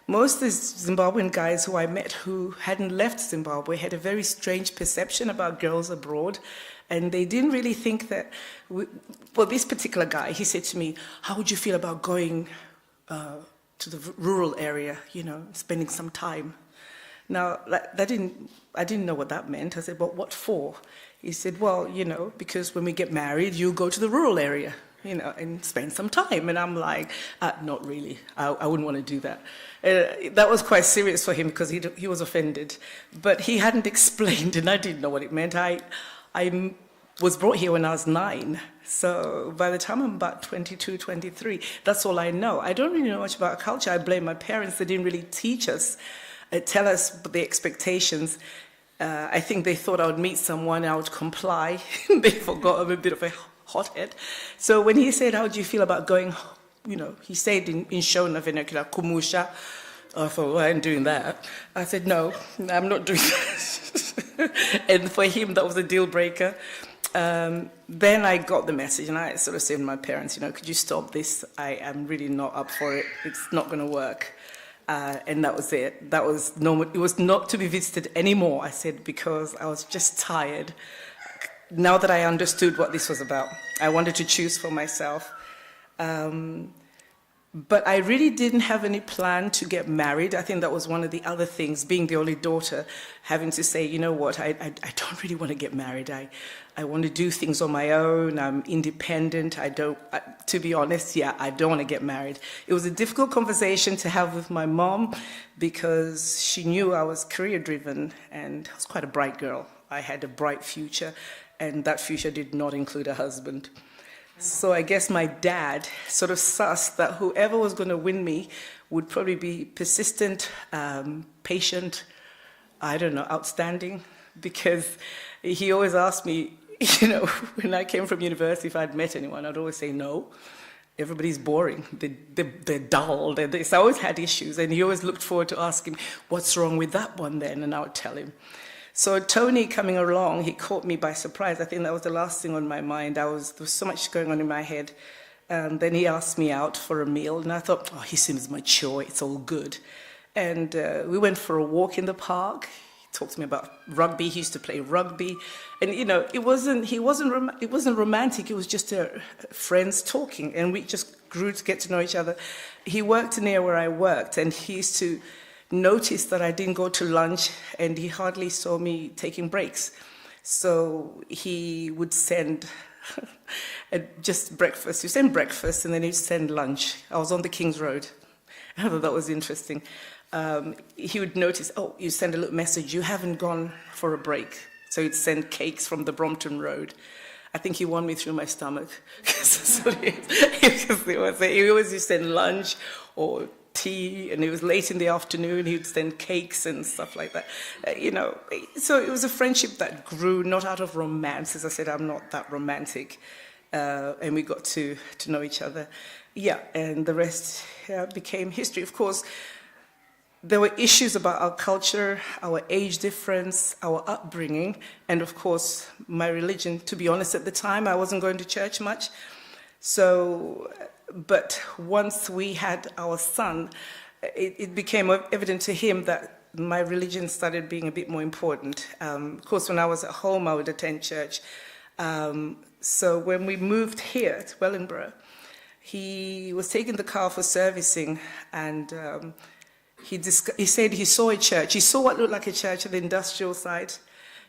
most of the Zimbabwean guys who I met who hadn't left Zimbabwe had a very strange perception about girls abroad, and they didn't really think that, well, this particular guy, he said to me, how would you feel about going to the rural area, you know, spending some time? Now, I didn't know what that meant. I said, well, what for? He said, well, you know, because when we get married, you go to the rural area, you know, and spend some time. And I'm like, not really. I wouldn't want to do that. That was quite serious for him because he was offended. But he hadn't explained, and I didn't know what it meant. I was brought here when I was 9. So by the time I'm about 22, 23, that's all I know. I don't really know much about culture. I blame my parents. They didn't really teach us, tell us the expectations. I think they thought I would meet someone, I would comply. They forgot I'm a bit of a hothead. So when he said, how do you feel about going, you know, he said in Shona vernacular, kumusha. I thought, well, I ain't doing that. I said, no, I'm not doing that. And for him, that was a deal breaker. Then I got the message, and I sort of said to my parents, you know, could you stop this? I am really not up for it. It's not going to work. And that was it. That was normal. It was not to be visited anymore, I said, because I was just tired. Now that I understood what this was about, I wanted to choose for myself. But I really didn't have any plan to get married. I think that was one of the other things, being the only daughter, having to say, you know what, I don't really want to get married. I want to do things on my own. I'm independent. To be honest, I don't want to get married. It was a difficult conversation to have with my mom because she knew I was career-driven and I was quite a bright girl. I had a bright future, and that future did not include a husband. So I guess my dad sort of sussed that whoever was going to win me would probably be persistent, patient, I don't know, outstanding, because he always asked me, you know, when I came from university, if I'd met anyone, I'd always say no. Everybody's boring. They're dull. So I always had issues, and he always looked forward to asking, what's wrong with that one then? And I would tell him. So Tony coming along, he caught me by surprise. I think that was the last thing on my mind. There was so much going on in my head. And then he asked me out for a meal, and I thought, oh, he seems mature, it's all good. And we went for a walk in the park. He talked to me about rugby. He used to play rugby. And, you know, it wasn't romantic. It was just friends talking, and we just grew to get to know each other. He worked near where I worked, and he used to noticed that I didn't go to lunch, and he hardly saw me taking breaks. So he would send just breakfast. He'd send breakfast, and then he'd send lunch. I was on the King's Road. I thought that was interesting. He would notice, oh, you send a little message, you haven't gone for a break. So he'd send cakes from the Brompton Road. I think he won me through my stomach. He always used to send lunch or tea, and it was late in the afternoon. He would send cakes and stuff like that. You know, so it was a friendship that grew not out of romance. As I said, I'm not that romantic. And we got to know each other. Yeah, and the rest became history. Of course, there were issues about our culture, our age difference, our upbringing, and of course, my religion. To be honest, at the time, I wasn't going to church much. So, but once we had our son, it became evident to him that my religion started being a bit more important. Of course, when I was at home, I would attend church. So when we moved here to Wellingborough, he was taking the car for servicing, and he said he saw a church. He saw what looked like a church on the industrial side.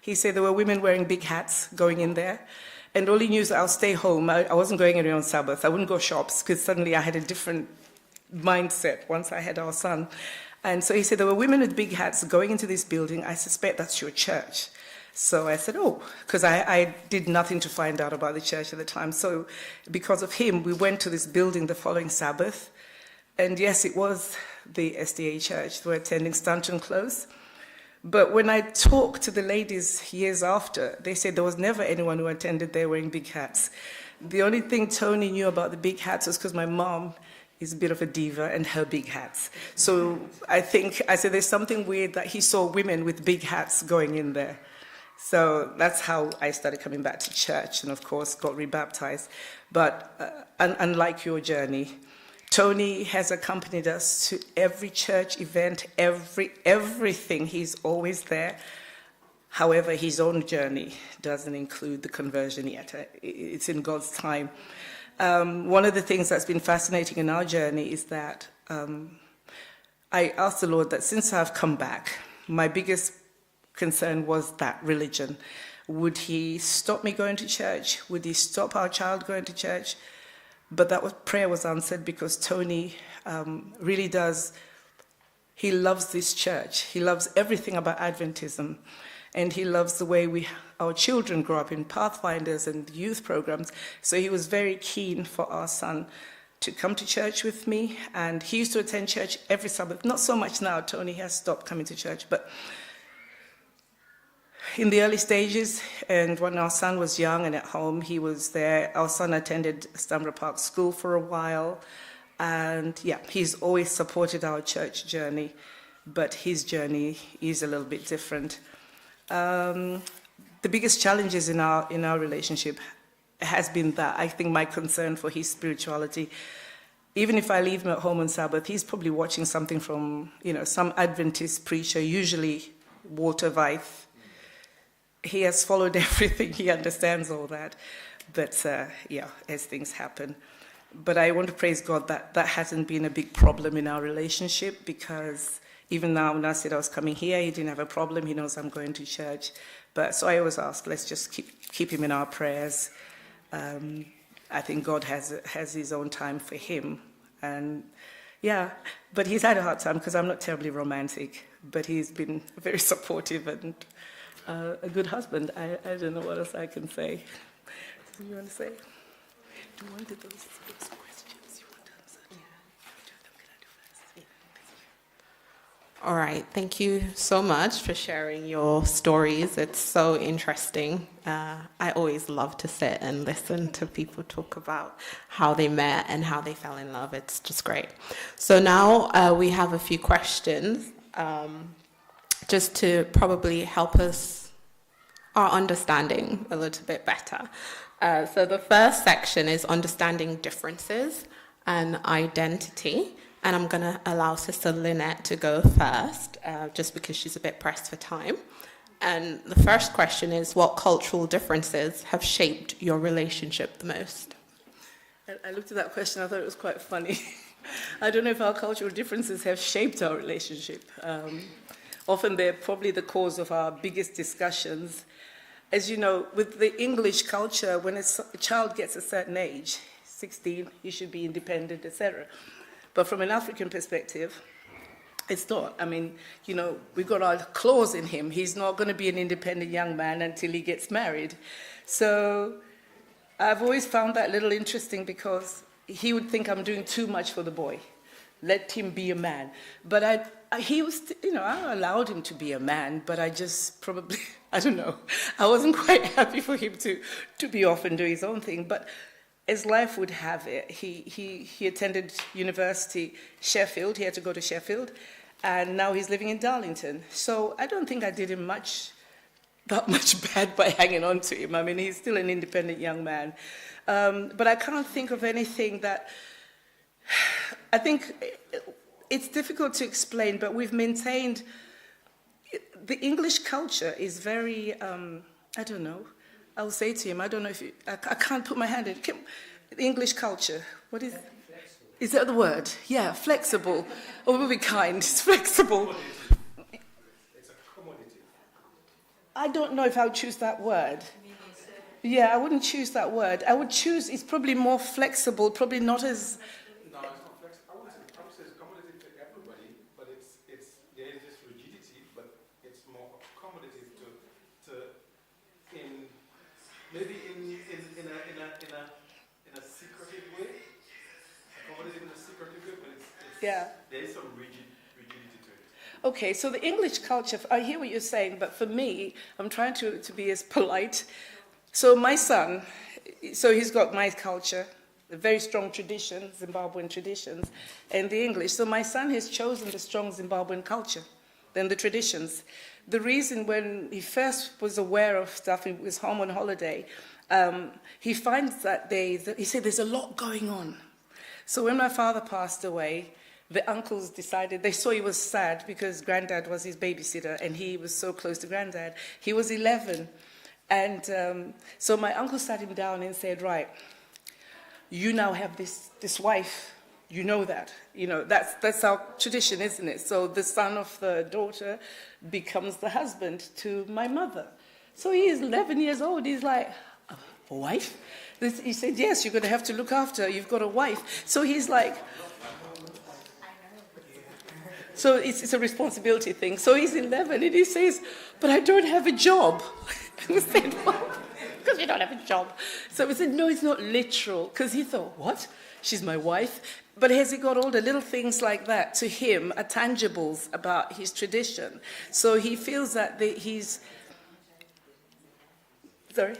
He said there were women wearing big hats going in there. And all he knew is that I'll stay home. I wasn't going anywhere on Sabbath. I wouldn't go shops, because suddenly I had a different mindset once I had our son. And so he said there were women with big hats going into this building. I suspect that's your church. So I said, oh, because I did nothing to find out about the church at the time. So because of him, we went to this building the following Sabbath. And yes, it was the SDA church. They were attending Stanton Close. But when I talked to the ladies years after, they said there was never anyone who attended there wearing big hats. The only thing Tony knew about the big hats was because my mom is a bit of a diva and her big hats. So I said there's something weird that he saw women with big hats going in there. So that's how I started coming back to church and, of course, got rebaptized. But unlike your journey, Tony has accompanied us to every church event, everything. He's always there. However, his own journey doesn't include the conversion yet. It's in God's time. One of the things that's been fascinating in our journey is that I asked the Lord that since I've come back, my biggest concern was that religion. Would he stop me going to church? Would he stop our child going to church? But prayer was answered because Tony really does, he loves this church. He loves everything about Adventism. And he loves the way our children grow up in Pathfinders and youth programs. So he was very keen for our son to come to church with me. And he used to attend church every Sabbath. Not so much now. Tony has stopped coming to church. But in the early stages, and when our son was young and at home, he was there. Our son attended Stanborough Park School for a while. And yeah, he's always supported our church journey. But his journey is a little bit different. The biggest challenges in our relationship has been that. I think my concern for his spirituality, even if I leave him at home on Sabbath, he's probably watching something from, some Adventist preacher, usually Walter Veith. He has followed everything. He understands all that. But, as things happen. But I want to praise God that hasn't been a big problem in our relationship, because even now, when I said I was coming here, he didn't have a problem. He knows I'm going to church. But so I always ask, let's just keep him in our prayers. I think God has his own time for him. And yeah, but he's had a hard time because I'm not terribly romantic. But he's been very supportive and a good husband. I don't know what else I can say. Do you want to say? Do you want those questions you want to answer? All right, thank you so much for sharing your stories. It's so interesting. I always love to sit and listen to people talk about how they met and how they fell in love. It's just great. So now we have a few questions just to probably help us, our understanding a little bit better. So the first section is understanding differences and identity. And I'm going to allow Sister Lynette to go first, just because she's a bit pressed for time. And the first question is, what cultural differences have shaped your relationship the most? I looked at that question, I thought it was quite funny. I don't know if our cultural differences have shaped our relationship. Often they're probably the cause of our biggest discussions. As you know, with the English culture, when a child gets a certain age, 16, he should be independent, etc. But from an African perspective, it's not. I mean, we've got our clause in him. He's not going to be an independent young man until he gets married. So I've always found that a little interesting, because he would think I'm doing too much for the boy. Let him be a man. But I allowed him to be a man, but I just probably, I don't know. I wasn't quite happy for him to be off and do his own thing. But as life would have it, he attended university, Sheffield. He had to go to Sheffield, and now he's living in Darlington. So I don't think I did him that much bad by hanging on to him. I mean, he's still an independent young man. But I can't think of anything that... I think it's difficult to explain, but we've maintained... The English culture is very, I don't know... I'll say to him, I don't know if I can't put my hand in. The English culture, what is... Flexible. Is that the word? Yeah, flexible. Or we'll be kind, it's flexible. It's accommodative. I don't know if I would choose that word. Yeah, I wouldn't choose that word. I would choose, it's probably more flexible, probably not as... No, it's not flexible. I would say it's accommodative to everybody, but there is this rigidity, but it's more accommodative to Yeah. There is some rigidity to it. Okay, so the English culture, I hear what you're saying, but for me, I'm trying to be as polite. So my son, so he's got my culture, a very strong tradition, Zimbabwean traditions, and the English. So my son has chosen the strong Zimbabwean culture than the traditions. The reason when he first was aware of stuff, he was home on holiday, he finds that he said there's a lot going on. So when my father passed away, the uncles decided, they saw he was sad because granddad was his babysitter and he was so close to granddad. He was 11. And so my uncle sat him down and said, right, you now have this wife. You know that. You know, that's our tradition, isn't it? So the son of the daughter becomes the husband to my mother. So he's 11 years old. He's like, a wife? He said, yes, you're going to have to look after her. You've got a wife. So he's like, so it's a responsibility thing. So he's 11 and he says, but I don't have a job. And we said, well, because you don't have a job. So we said, no, it's not literal. Because he thought, what? She's my wife. But as he got older, little things like that to him are tangibles about his tradition. So he feels that he's... Sorry?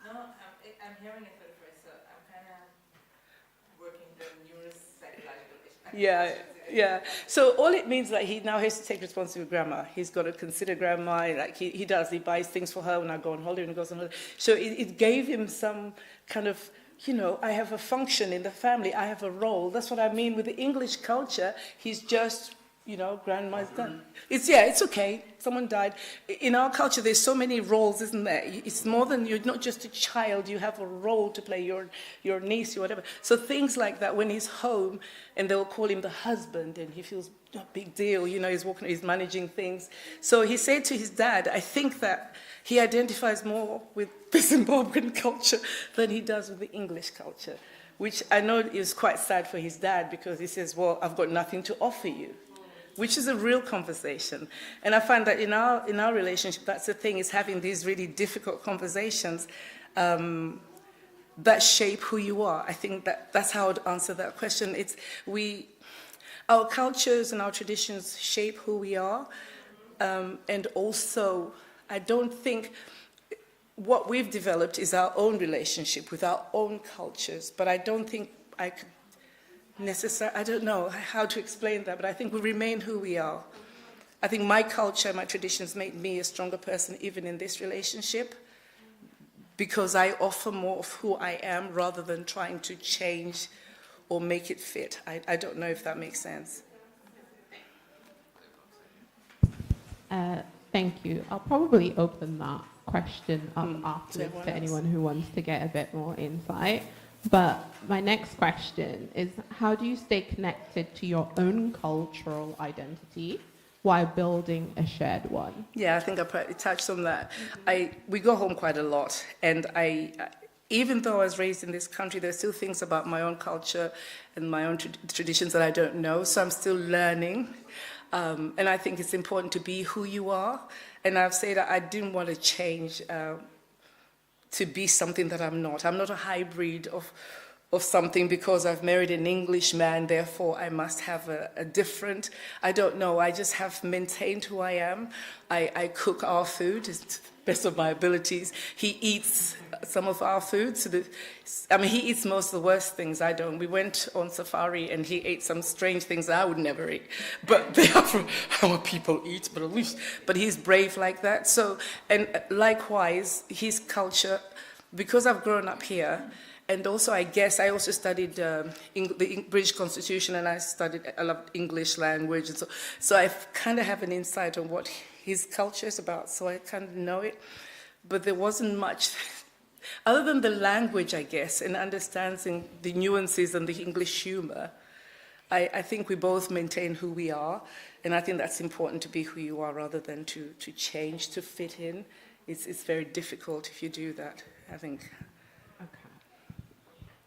No, I'm hearing it for the first, so I'm kind of working the neuropsychological issue. Yeah. So all it means that he now has to take responsibility for grandma. He's got to consider grandma, like he does. He buys things for her when I go on holiday and he goes on holiday. So it gave him some kind of, you know, I have a function in the family. I have a role. That's what I mean with the English culture. He's just, you know, grandma's done. It's okay. Someone died. In our culture, there's so many roles, isn't there? It's more than, you're not just a child. You have a role to play, your niece or whatever. So things like that, when he's home and they'll call him the husband and he feels a big deal, you know, he's managing things. So he said to his dad, I think that he identifies more with the Zimbabwean culture than he does with the English culture, which I know is quite sad for his dad because he says, well, I've got nothing to offer you, which is a real conversation. And I find that in our relationship, that's the thing, is having these really difficult conversations that shape who you are. I think that's how I'd answer that question. Our cultures and our traditions shape who we are, and also I don't think what we've developed is our own relationship with our own cultures, but I don't think I could necessarily, I don't know how to explain that, but I think we remain who we are. I think my culture, my traditions make me a stronger person even in this relationship because I offer more of who I am rather than trying to change or make it fit. I don't know if that makes sense. Thank you. I'll probably open that question up afterwards to anyone who wants to get a bit more insight. But my next question is, how do you stay connected to your own cultural identity while building a shared one? Yeah, I think I probably touched on that. We go home quite a lot, and even though I was raised in this country, there's still things about my own culture and my own traditions that I don't know, so I'm still learning. And I think it's important to be who you are. And I've said that I didn't want to change to be something that I'm not. I'm not a hybrid of something because I've married an English man, therefore I must have a different, I don't know, I just have maintained who I am. I cook our food to the best of my abilities. He eats some of our food. He eats most of the worst things, I don't. We went on safari and he ate some strange things that I would never eat. But they are from how people eat, but he's brave like that. So, and likewise, his culture, because I've grown up here, and also, I guess, I also studied the British Constitution, and I love English language, and so I kind of have an insight on what his culture is about, so I kind of know it. But there wasn't much, other than the language, I guess, and understanding the nuances and the English humor. I think we both maintain who we are, and I think that's important to be who you are rather than to change, to fit in. It's very difficult if you do that, I think.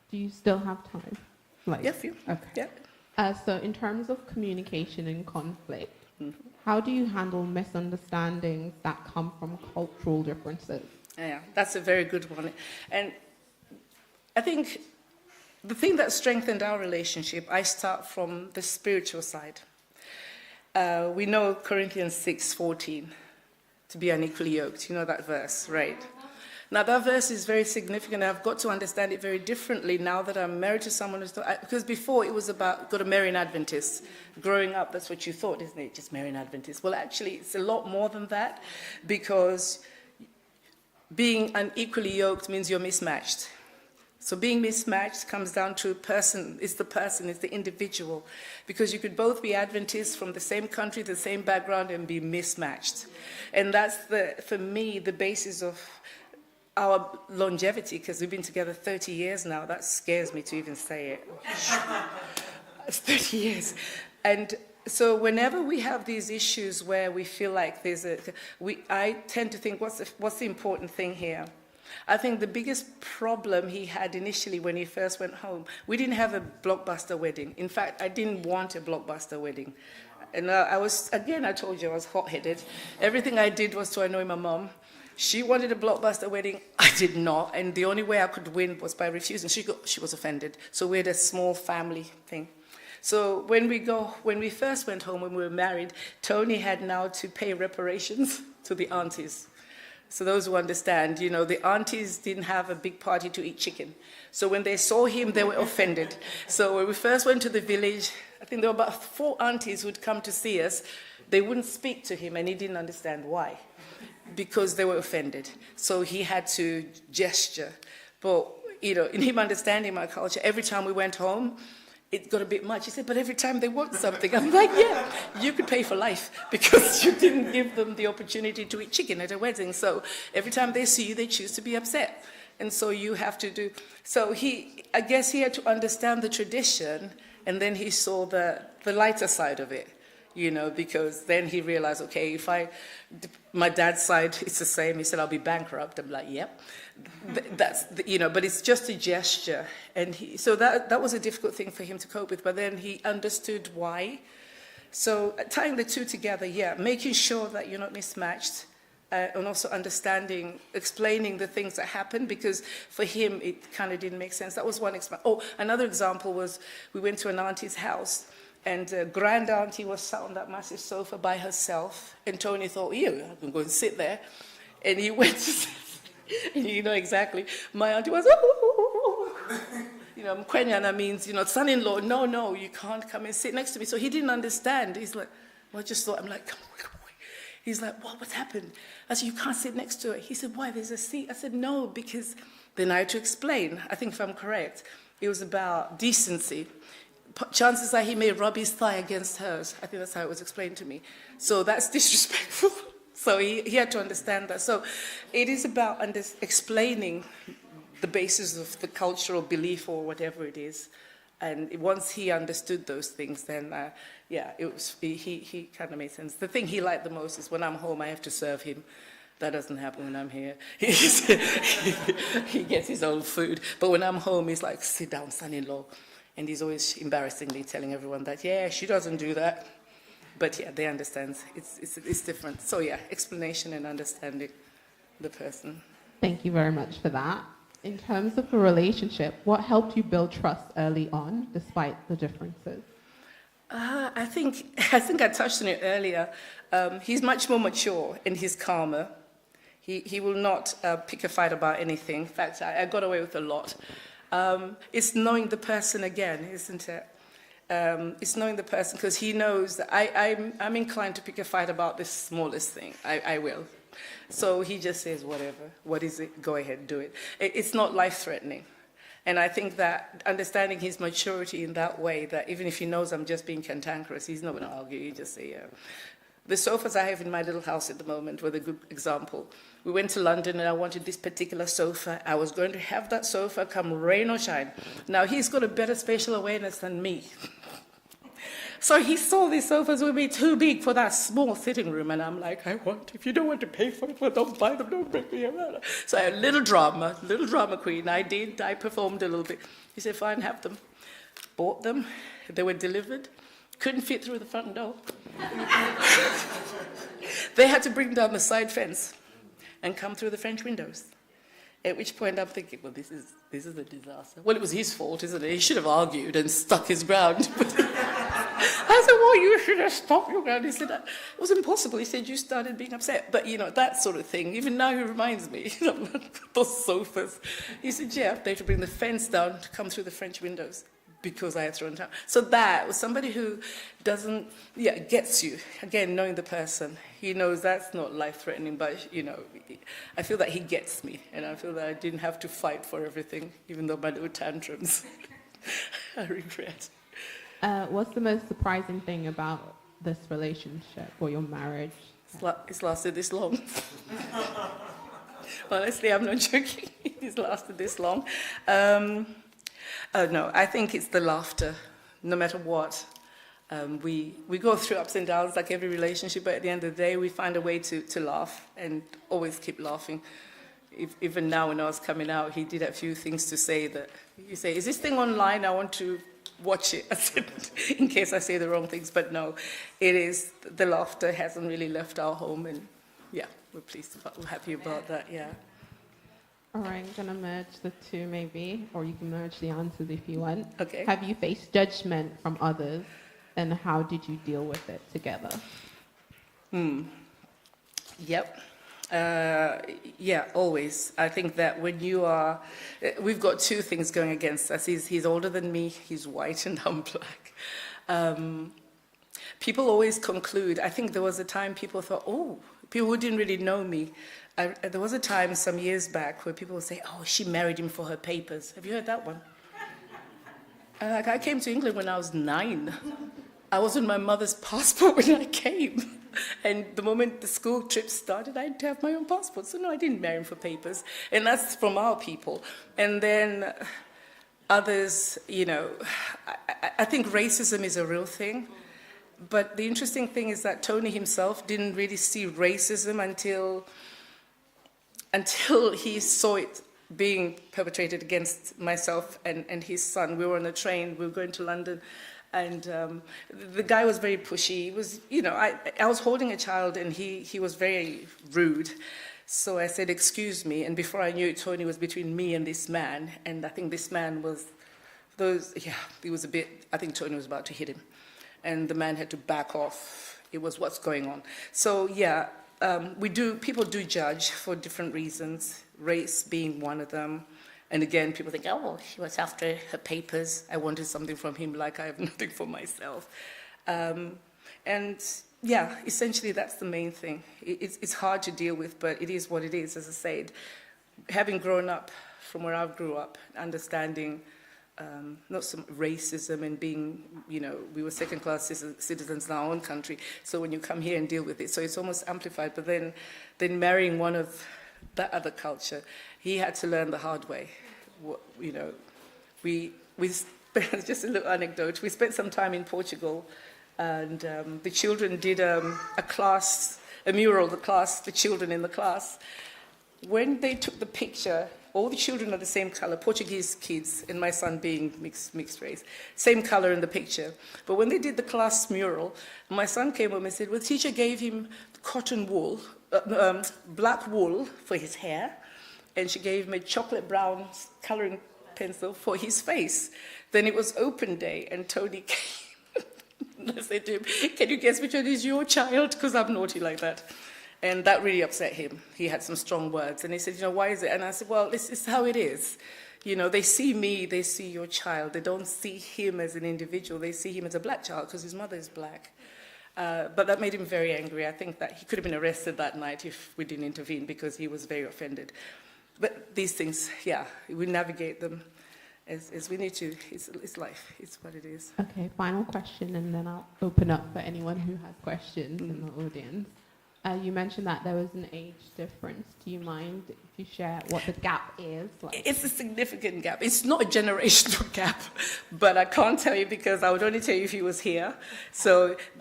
Do you still have time? Yeah, few. Okay. Yeah. So in terms of communication and conflict, how do you handle misunderstandings that come from cultural differences? Yeah, that's a very good one. And I think the thing that strengthened our relationship, I start from the spiritual side. We know Corinthians 6:14, to be unequally yoked. You know that verse, right? Now, that verse is very significant. I've got to understand it very differently now that I'm married to someone who's not, because before it was about got to marry an Adventist. Growing up, that's what you thought, isn't it? Just marry an Adventist. Well, actually, it's a lot more than that, because being unequally yoked means you're mismatched. So being mismatched comes down to it's the individual. Because you could both be Adventists from the same country, the same background, and be mismatched. And that's, for me, the basis of our longevity, because we've been together 30 years now. That scares me to even say it. It's 30 years. And so whenever we have these issues where we feel like I tend to think, what's the important thing here? I think the biggest problem he had initially when he first went home, we didn't have a blockbuster wedding. In fact, I didn't want a blockbuster wedding. And I told you I was hot-headed. Everything I did was to annoy my mom. She wanted a blockbuster wedding. I did not. And the only way I could win was by refusing. She was offended. So we had a small family thing. So when we first went home, when we were married, Tony had now to pay reparations to the aunties. So those who understand, the aunties didn't have a big party to eat chicken. So when they saw him, they were offended. So when we first went to the village, I think there were about 4 aunties who'd come to see us. They wouldn't speak to him, and he didn't understand why. Because they were offended. So he had to gesture. But, in him understanding my culture, every time we went home, it got a bit much. He said, but every time they want something, I'm like, yeah, you could pay for life because you didn't give them the opportunity to eat chicken at a wedding. So every time they see you, they choose to be upset. And so you have to do. So I guess he had to understand the tradition, and then he saw the lighter side of it. Because then he realized, okay, my dad's side, it's the same. He said, I'll be bankrupt. I'm like, yep. But it's just a gesture. And so that was a difficult thing for him to cope with. But then he understood why. So tying the two together, making sure that you're not mismatched, and also explaining the things that happened, because for him, it kind of didn't make sense. That was one example. Another example was we went to an auntie's house. And grand auntie was sat on that massive sofa by herself. And Tony thought, I can go and sit there. And he went to sit. And exactly. My auntie was, Mkwenyana means, son-in-law. No, you can't come and sit next to me. So he didn't understand. He's like, I just thought, I'm like, come on. He's like, what's happened? I said, you can't sit next to her. He said, why? There's a seat. I said, no, because then I had to explain. I think if I'm correct, it was about decency. Chances are he may rub his thigh against hers. I think that's how it was explained to me. So that's disrespectful. So he had to understand that. So it is about explaining the basis of the cultural belief or whatever it is. And once he understood those things, then, he kind of made sense. The thing he liked the most is when I'm home, I have to serve him. That doesn't happen when I'm here. He gets his own food. But when I'm home, he's like, sit down, son-in-law. And he's always embarrassingly telling everyone that, she doesn't do that. But they understand. It's different. So explanation and understanding the person. Thank you very much for that. In terms of the relationship, what helped you build trust early on, despite the differences? I think I touched on it earlier. He's much more mature and he's calmer. He will not pick a fight about anything. In fact, I got away with a lot. It's knowing the person again, isn't it? It's knowing the person, because he knows that I'm inclined to pick a fight about the smallest thing. I will. So he just says, whatever. What is it? Go ahead, do it. It's not life-threatening. And I think that understanding his maturity in that way, that even if he knows I'm just being cantankerous, he's not going to argue. He just say, The sofas I have in my little house at the moment were a good example. We went to London and I wanted this particular sofa. I was going to have that sofa come rain or shine. Now, he's got a better spatial awareness than me. So he saw these sofas would be too big for that small sitting room. And I'm like, if you don't want to pay for it, well, don't buy them, don't break me around. So I had a little drama queen. I performed a little bit. He said, fine, have them. Bought them. They were delivered. Couldn't fit through the front door. They had to bring down the side fence and come through the French windows. At which point I'm thinking, well, this is a disaster. Well, it was his fault, isn't it? He should have argued and stuck his ground. I said, well, you should have stuck your ground. He said, it was impossible. He said, you started being upset. But, that sort of thing. Even now he reminds me, those sofas. He said, yeah, they had to bring the fence down to come through the French windows because I had thrown it out. So that was somebody who gets you. Again, knowing the person. He knows that's not life-threatening, but, I feel that he gets me. And I feel that I didn't have to fight for everything, even though my little tantrums, I regret. What's the most surprising thing about this relationship or your marriage? It's lasted this long. Honestly, I'm not joking. It's lasted this long. No, I think it's the laughter, no matter what. We go through ups and downs like every relationship, but at the end of the day, we find a way to laugh and always keep laughing. Even now when I was coming out, he did a few things to say that, you say, is this thing online? I want to watch it. I said, in case I say the wrong things, but no, it is, the laughter hasn't really left our home, and we're pleased about, we're happy about that, All right, I'm going to merge the two maybe, or you can merge the answers if you want. Okay. Have you faced judgment from others, and how did you deal with it together? Yep. Always. I think that when you are, we've got two things going against us. He's older than me, he's white and I'm black. People always conclude, I think there was a time people thought, people who didn't really know me, there was a time some years back where people would say, she married him for her papers. Have you heard that one? I came to England when I was 9. I was on my mother's passport when I came. And the moment the school trip started, I had to have my own passport. So no, I didn't marry him for papers. And that's from our people. And then others, I think racism is a real thing. But the interesting thing is that Tony himself didn't really see racism until he saw it being perpetrated against myself and his son. We were on a train, we were going to London. And the guy was very pushy. He was, I was holding a child and he was very rude. So I said, excuse me. And before I knew it, Tony was between me and this man. And I think this man was, he was a bit, I think Tony was about to hit him. And the man had to back off. It was what's going on. So people do judge for different reasons, race being one of them. And again, people think, she was after her papers. I wanted something from him like I have nothing for myself. Essentially that's the main thing. It's hard to deal with, but it is what it is, as I said. Having grown up from where I grew up, understanding not some racism and being, we were second-class citizens in our own country. So when you come here and deal with it, so it's almost amplified. But then marrying one of that other culture, he had to learn the hard way. We spent, just a little anecdote, we spent some time in Portugal, and the children did a mural, the children in the class. When they took the picture, all the children are the same color, Portuguese kids, and my son being mixed race, same color in the picture. But when they did the class mural, my son came home and said, well, the teacher gave him cotton wool, black wool for his hair, and she gave him a chocolate brown coloring pencil for his face. Then it was open day, and Tony came. And I said to him, can you guess which one is your child? Because I'm naughty like that. And that really upset him. He had some strong words. And he said, why is it? And I said, well, this is how it is. They see me, they see your child. They don't see him as an individual. They see him as a black child because his mother is black. But that made him very angry. I think that he could have been arrested that night if we didn't intervene because he was very offended. But these things, we navigate them as we need to. It's life. It's what it is. Okay, final question, and then I'll open up for anyone who has questions in the audience. You mentioned that there was an age difference. Do you mind if you share what the gap is? It's a significant gap. It's not a generational gap, but I can't tell you because I would only tell you if he was here.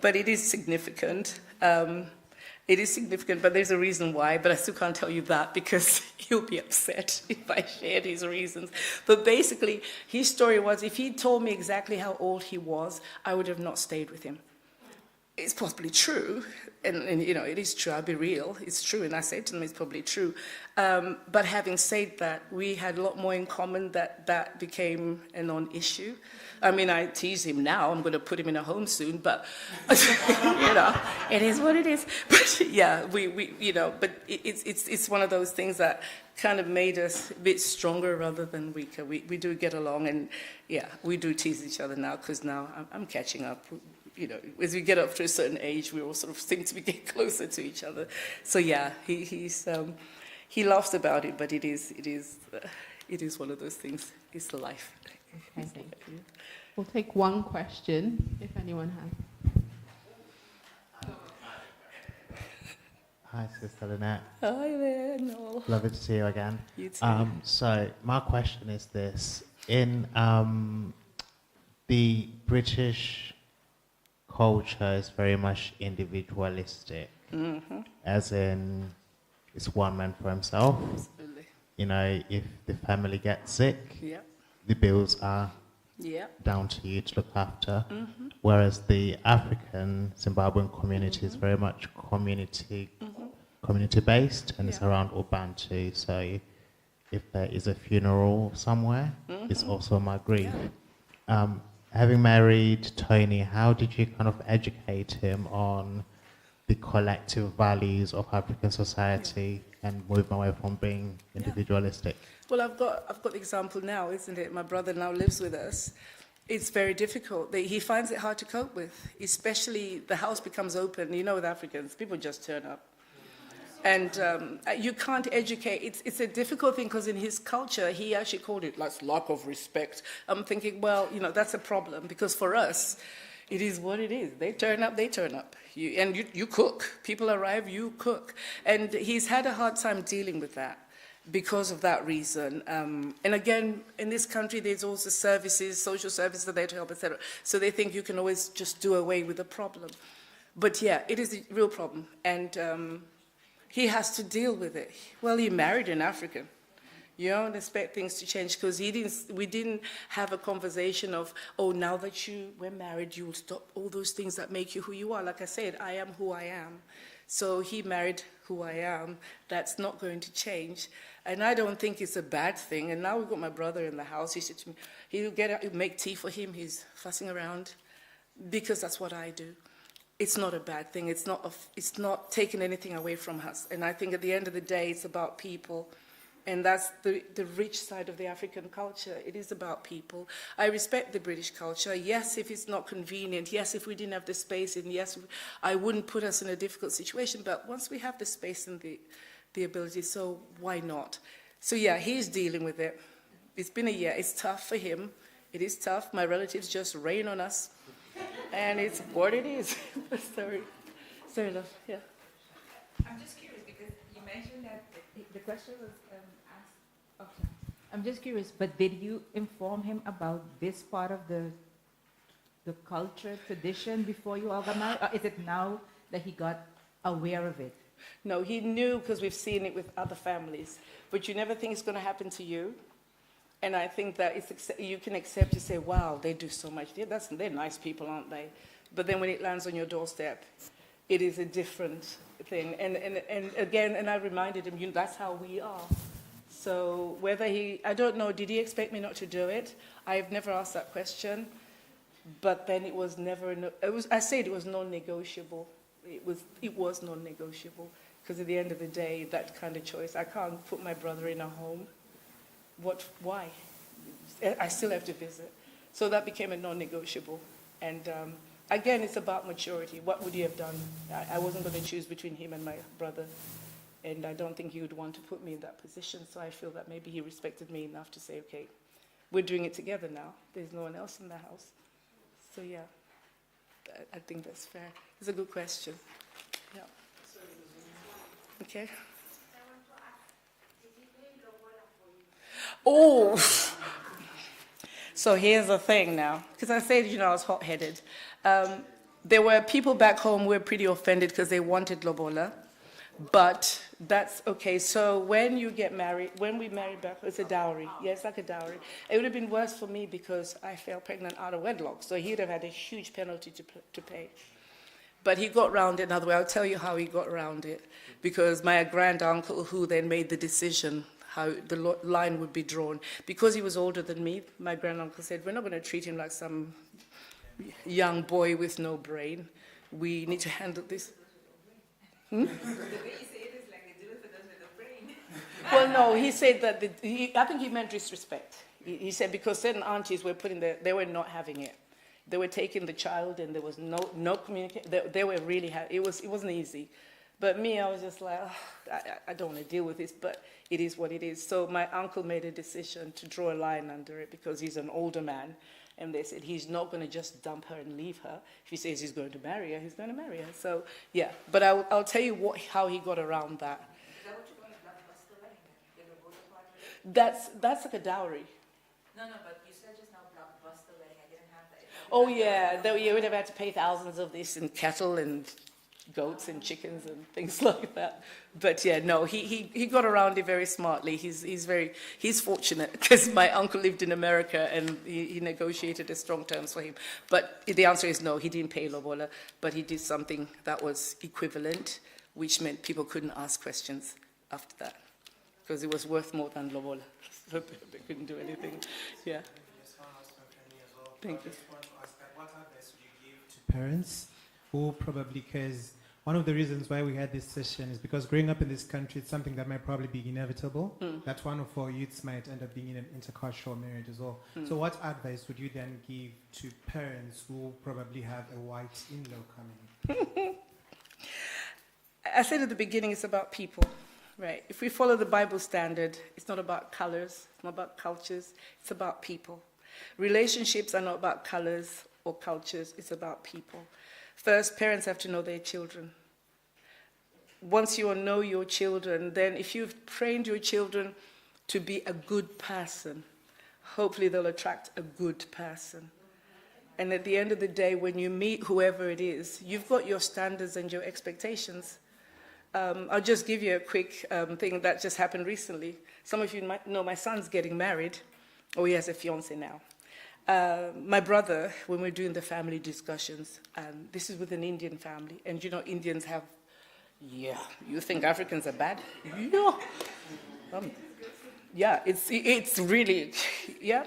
But it is significant. It is significant, but there's a reason why, but I still can't tell you that because he'll be upset if I shared his reasons. But basically, his story was if he told me exactly how old he was, I would have not stayed with him. it's possibly true, and you know, it is true, I'll be real, it's true, and I said to them, it's probably true. But having said that, we had a lot more in common that became a non-issue. I mean, I tease him now, I'm going to put him in a home soon, but, you know, it is what it is. But yeah, we you know, but it's one of those things that kind of made us a bit stronger rather than weaker. We do get along, and yeah, we do tease each other now, because now I'm catching up. You know, as we get up to a certain age, we all sort of seem to be getting closer to each other. So yeah, he laughs about it, but it is one of those things. It's the life. Okay, thank you. We'll take one question, if anyone has. Hi, Sister Lynette. Hi there, Noel. Lovely to see you again. You too. So my question is this: in the British culture is very much individualistic, as in it's one man for himself. Absolutely. You know, if the family gets sick, Yeah. the bills are Yeah. down to you to look after. Whereas the African Zimbabwean community is very much community based, and it's Yeah. around Ubuntu. So if there is a funeral somewhere, it's also my grief. Having married Tony, how did you kind of educate him on the collective values of African society and move away from being individualistic? Well, I've got the example now, isn't it? My brother now lives with us. It's very difficult. He finds it hard to cope with, especially the house becomes open. You know, with Africans, people just turn up. And you can't educate. It's a difficult thing, because in his culture, he actually called it like lack of respect. I'm thinking, well, you know, that's a problem, because for us, it is what it is. They turn up, they turn up. You cook. People arrive, you cook. And he's had a hard time dealing with that because of that reason. And again, in this country, there's also services, social services that are there to help, etc. So they think you can always just do away with the problem. But yeah, it is a real problem. And he has to deal with it. Well, he married an African. You don't expect things to change, because we didn't have a conversation of, oh, now that we're married, you'll stop all those things that make you who you are. Like I said, I am who I am. So he married who I am. That's not going to change. And I don't think it's a bad thing. And now we've got my brother in the house. He said to me, he'll get out, he'll make tea for him. He's fussing around, because that's what I do. It's not a bad thing. It's not taking anything away from us. And I think at the end of the day, it's about people. And that's the rich side of the African culture. It is about people. I respect the British culture. Yes, if it's not convenient. Yes, if we didn't have the space. And yes, I wouldn't put us in a difficult situation. But once we have the space and the ability, so why not? So yeah, he's dealing with it. It's been a year. It's tough for him. It is tough. My relatives just rain on us. And it's what it is. Sorry, love. Yeah. I'm just curious, because you mentioned that the question was asked. Okay. I'm just curious, but did you inform him about this part of the culture, tradition before you all got married? Or is it now that he got aware of it? No, he knew, because we've seen it with other families. But you never think it's going to happen to you. And I think that you can accept, you say, wow, they do so much. Yeah, they're nice people, aren't they? But then when it lands on your doorstep, it is a different thing. And again, and I reminded him, that's how we are. So whether I don't know, did he expect me not to do it? I've never asked that question. But then it was never, I said it was non-negotiable. It was non-negotiable. Because at the end of the day, that kind of choice, I can't put my brother in a home. Why? I still have to visit. So that became a non-negotiable. And again, it's about maturity. What would he have done? I wasn't going to choose between him and my brother. And I don't think he would want to put me in that position. So I feel that maybe he respected me enough to say, okay, we're doing it together now. There's no one else in the house. So yeah, I think that's fair. It's a good question. Yeah. Okay. Oh, so here's the thing now, because I said, I was hot-headed. There were people back home who were pretty offended because they wanted lobola, but that's okay. So when you get married, when we married back, it's a dowry. Yeah, it's like a dowry. It would have been worse for me because I fell pregnant out of wedlock, so he'd have had a huge penalty to pay. But he got around it another way. I'll tell you how he got around it. Because my granduncle, who then made the decision how the line would be drawn, because he was older than me, my granduncle said, we're not going to treat him like some young boy with no brain. We need to handle this. The way you say it is like they do it for those with no brain. Well, no, he said that, I think he meant disrespect. He said because certain aunties were they were not having it. They were taking the child and there was no communication. They were really, it wasn't easy. But me, I was just like, oh, I don't want to deal with this, but it is what it is. So my uncle made a decision to draw a line under it because he's an older man. And they said he's not going to just dump her and leave her. If he says he's going to marry her, he's going to marry her. So, yeah. But I'll tell you how he got around that. Is that what you're going to blockbuster wedding? That's like a dowry. No, but you said just now blockbuster wedding. I didn't have that. Oh, yeah. You would have had to pay thousands of this in cattle and goats and chickens and things like that. But yeah, no, he got around it very smartly. He's fortunate because my uncle lived in America and he negotiated a strong terms for him. But the answer is no, he didn't pay lobola, but he did something that was equivalent, which meant people couldn't ask questions after that because it was worth more than lobola. So they couldn't do anything. Yeah. Thank you. What advice would you give to parents who probably, because one of the reasons why we had this session is because growing up in this country, it's something that might probably be inevitable, that one of our youths might end up being in an intercultural marriage as well. So what advice would you then give to parents who probably have a white in-law coming? I said at the beginning, it's about people, right? If we follow the Bible standard, it's not about colors, it's not about cultures, it's about people. Relationships are not about colors or cultures, it's about people. First, parents have to know their children. Once you know your children, then if you've trained your children to be a good person, hopefully they'll attract a good person. And at the end of the day, when you meet whoever it is, you've got your standards and your expectations. I'll just give you a quick thing that just happened recently. Some of you might know my son's getting married, or he has a fiance now. My brother, when we're doing the family discussions, this is with an Indian family, and you know Indians have, you think Africans are bad? Yeah, it's really, yeah.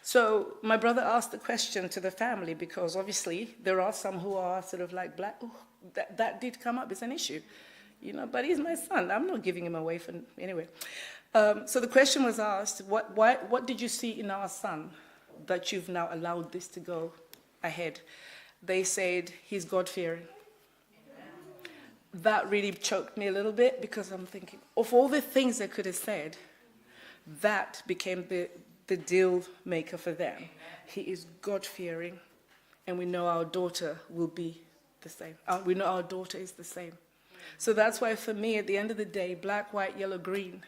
So my brother asked the question to the family because obviously there are some who are sort of like black. Oh, that did come up, it's an issue, but he's my son. I'm not giving him away for, anyway. So the question was asked, what did you see in our son that you've now allowed this to go ahead? They said, he's God-fearing. That really choked me a little bit because I'm thinking, of all the things they could have said, that became the deal maker for them. He is God-fearing, and we know our daughter will be the same. We know our daughter is the same. So that's why for me, at the end of the day, black, white, yellow, green,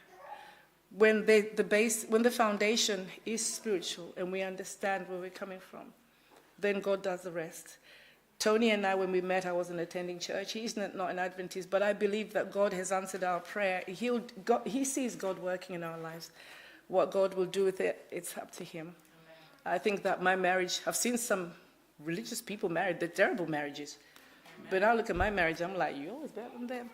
when the foundation is spiritual and we understand where we're coming from, then God does the rest. Tony and I, when we met, I wasn't attending church. He's not an Adventist, but I believe that God has answered our prayer. He sees God working in our lives. What God will do with it, it's up to him. I think that my marriage, I've seen some religious people married, they're terrible marriages. But I look at my marriage, I'm like, you're always better than them.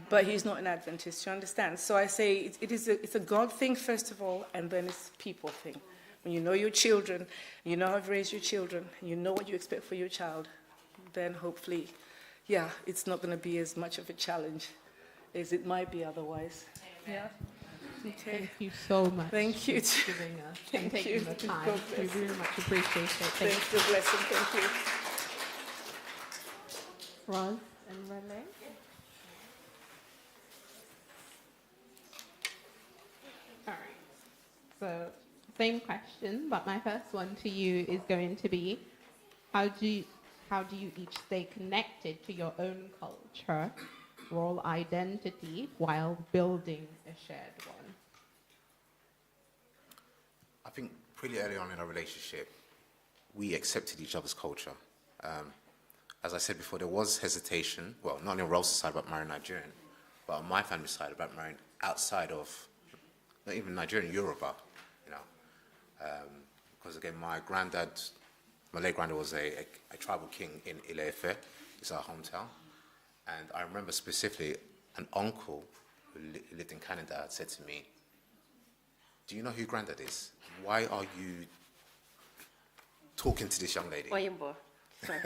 But he's not an Adventist, you understand? So I say it's a God thing, first of all, and then it's a people thing. When you know your children, you know how to raise your children, you know what you expect for your child, then hopefully, it's not going to be as much of a challenge as it might be otherwise. Amen. Yeah. Okay. Thank you so much. Thank you. For giving us and Thank taking you. the time. God We bless. really much appreciate it. Thanks for the blessing. Thank you. Roz and Renee. All right. So, same question, but my first one to you is going to be, how do you each stay connected to your own culture, role identity, while building a shared one? I think pretty early on in our relationship, we accepted each other's culture. As I said before, there was hesitation, well, not on Rose's side about marrying Nigerian, but on my family's side about marrying outside of, not even Nigerian, Yoruba, because again, my late granddad was a tribal king in Ile-Ife, is our hometown. And I remember specifically an uncle who lived in Canada had said to me, "Do you know who Grandad is? Why are you talking to this young lady?" Oyinbo. Sorry.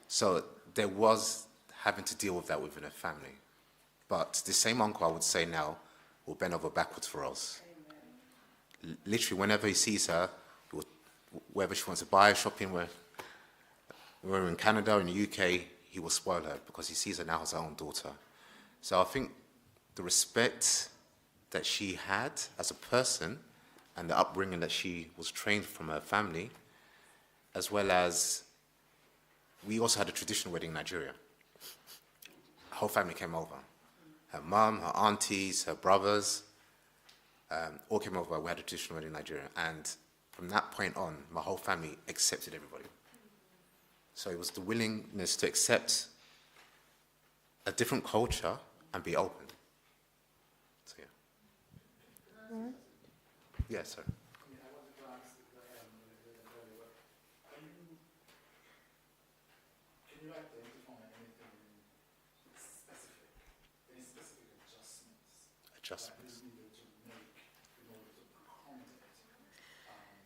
So there was having to deal with that within a family. But the same uncle, I would say now, will bend over backwards for us. Literally, whenever he sees her, wherever she wants to buy, shopping, where we're in Canada or in the UK, he will spoil her because he sees her now as her own daughter. So I think the respect that she had as a person and the upbringing that she was trained from her family, as well as we also had a traditional wedding in Nigeria. Her whole family came over. Her mum, her aunties, her brothers, all came over. We had a traditional wedding in Nigeria. And from that point on, my whole family accepted everybody. So it was the willingness to accept a different culture and be open. So, yeah. Yeah, sorry. Can you identify anything specific, any specific adjustments that you needed to make in order to accommodate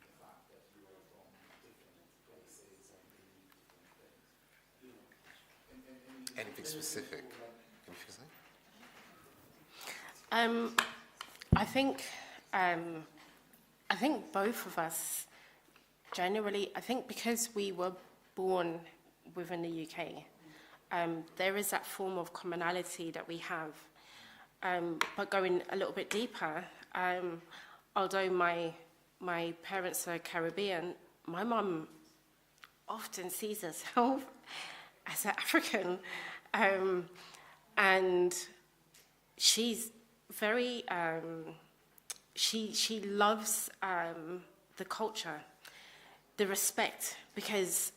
the fact that you are from different places and believe different things? You know, Anything specific? Can you fix that? I think both of us generally, I think because we were born within the UK, there is that form of commonality that we have. But going a little bit deeper, although my parents are Caribbean, my mum often sees herself as an African, and she's very, she loves the culture, the respect, because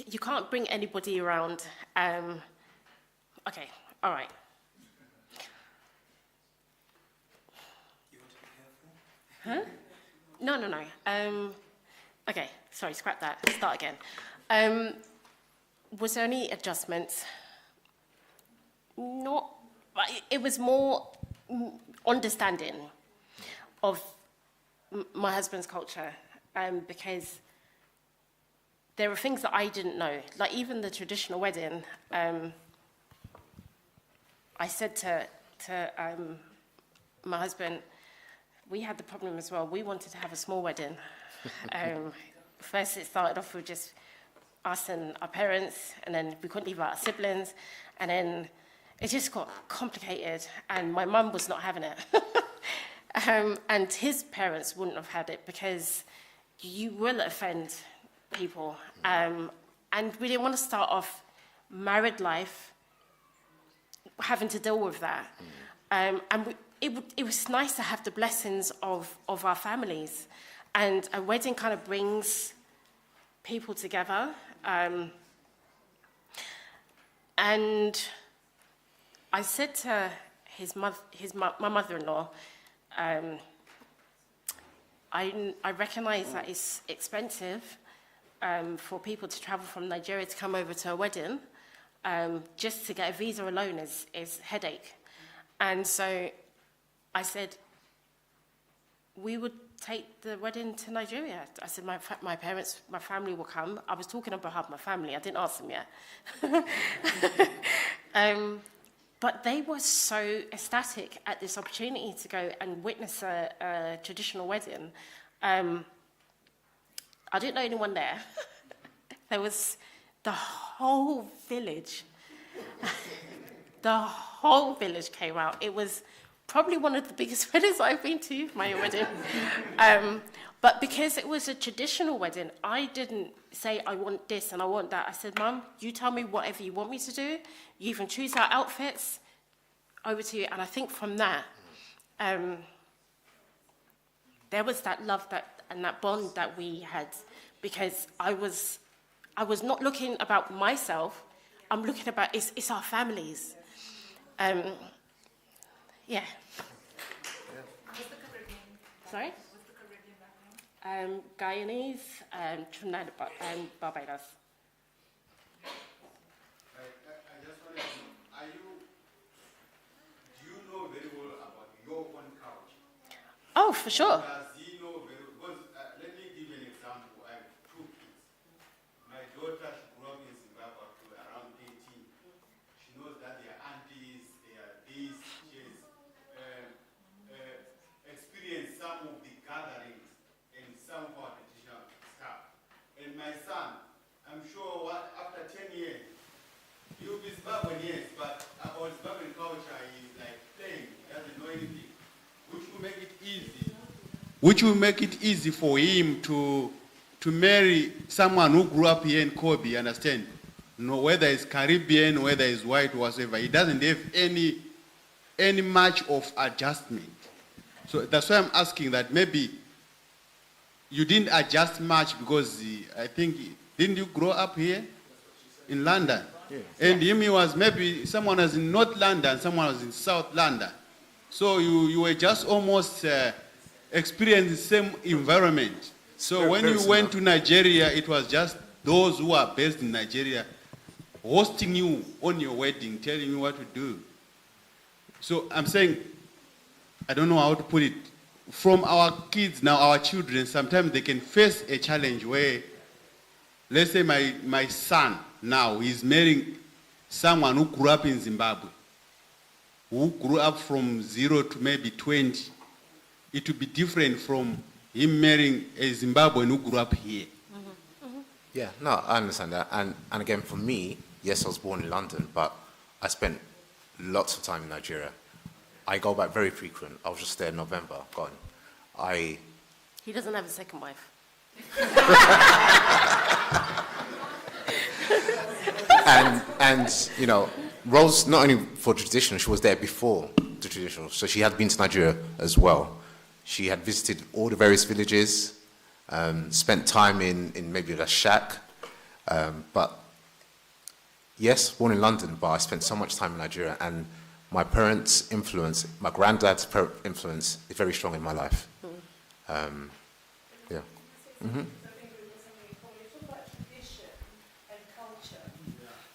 you can't bring anybody around. Okay, all right. You want to be careful? Huh? No. Okay, sorry, scrap that. Start again. Was there any adjustments? Not. It was more understanding of my husband's culture, because there were things that I didn't know, like even the traditional wedding. I said to my husband, we had the problem as well. We wanted to have a small wedding. First, it started off with just us and our parents, and then we couldn't leave out our siblings, and then it just got complicated, and my mum was not having it. And his parents wouldn't have had it because you will offend people. And we didn't want to start off married life having to deal with that. It was nice to have the blessings of our families. And a wedding kind of brings people together. And I said to my mother-in-law, I recognize that it's expensive for people to travel from Nigeria to come over to a wedding. Just to get a visa alone is headache. And so I said, we would take the wedding to Nigeria. I said, my parents, my family will come. I was talking on behalf of my family. I didn't ask them yet. But they were so ecstatic at this opportunity to go and witness a traditional wedding. I didn't know anyone there. There was the whole village. The whole village came out. It was probably one of the biggest weddings I've been to, my wedding. But because it was a traditional wedding, I didn't say, I want this and I want that. I said, Mum, you tell me whatever you want me to do. You even choose our outfits, over to you. And I think from that, there was that love and that bond that we had, because I was not looking about myself. I'm looking about, it's our families. Yeah. What's the Caribbean? Sorry? What's the Caribbean Guyanese, Trinidad, and Barbados. I just want to know, do you know very well about your own culture? Oh, for sure. Does he know very well? Because, let me give an example. I have 2 kids. My daughter, she grew up in Zimbabwe to around 18. She knows that they are aunties, they are this. She has experienced some of the gatherings and some of our traditional stuff. And my son, I'm sure after 10 years, he'll be Zimbabwean, yes, but about Zimbabwean culture, he's like playing, he doesn't know anything, which will make it easy. Which will make it easy for him to marry someone who grew up here in Kobe, understand? No, whether it's Caribbean, whether it's white, whatever, he doesn't have any much of adjustment. So that's why I'm asking that maybe you didn't adjust much because I think, didn't you grow up here in London? Yes. And him, he was maybe someone was in North London, someone was in South London. So you were just almost experiencing the same environment. So when you went to Nigeria, it was just those who are based in Nigeria hosting you on your wedding, telling you what to do. So I'm saying, I don't know how to put it. From our kids now, our children, sometimes they can face a challenge where, let's say my son now is marrying someone who grew up in Zimbabwe, who grew up from 0 to maybe 20. It would be different from him marrying a Zimbabwean who grew up here. Yeah, no, I understand that. And again, for me, yes, I was born in London, but I spent lots of time in Nigeria. I go back very frequent. I was just there in November, gone. He doesn't have a second wife. and you know, Rose, not only for traditional, she was there before the traditional. So she had been to Nigeria as well. She had visited all the various villages, spent time in maybe a shack. But yes, born in London, but I spent so much time in Nigeria, and my parents' influence, my granddad's influence is very strong in my life. Yeah. Mm-hmm.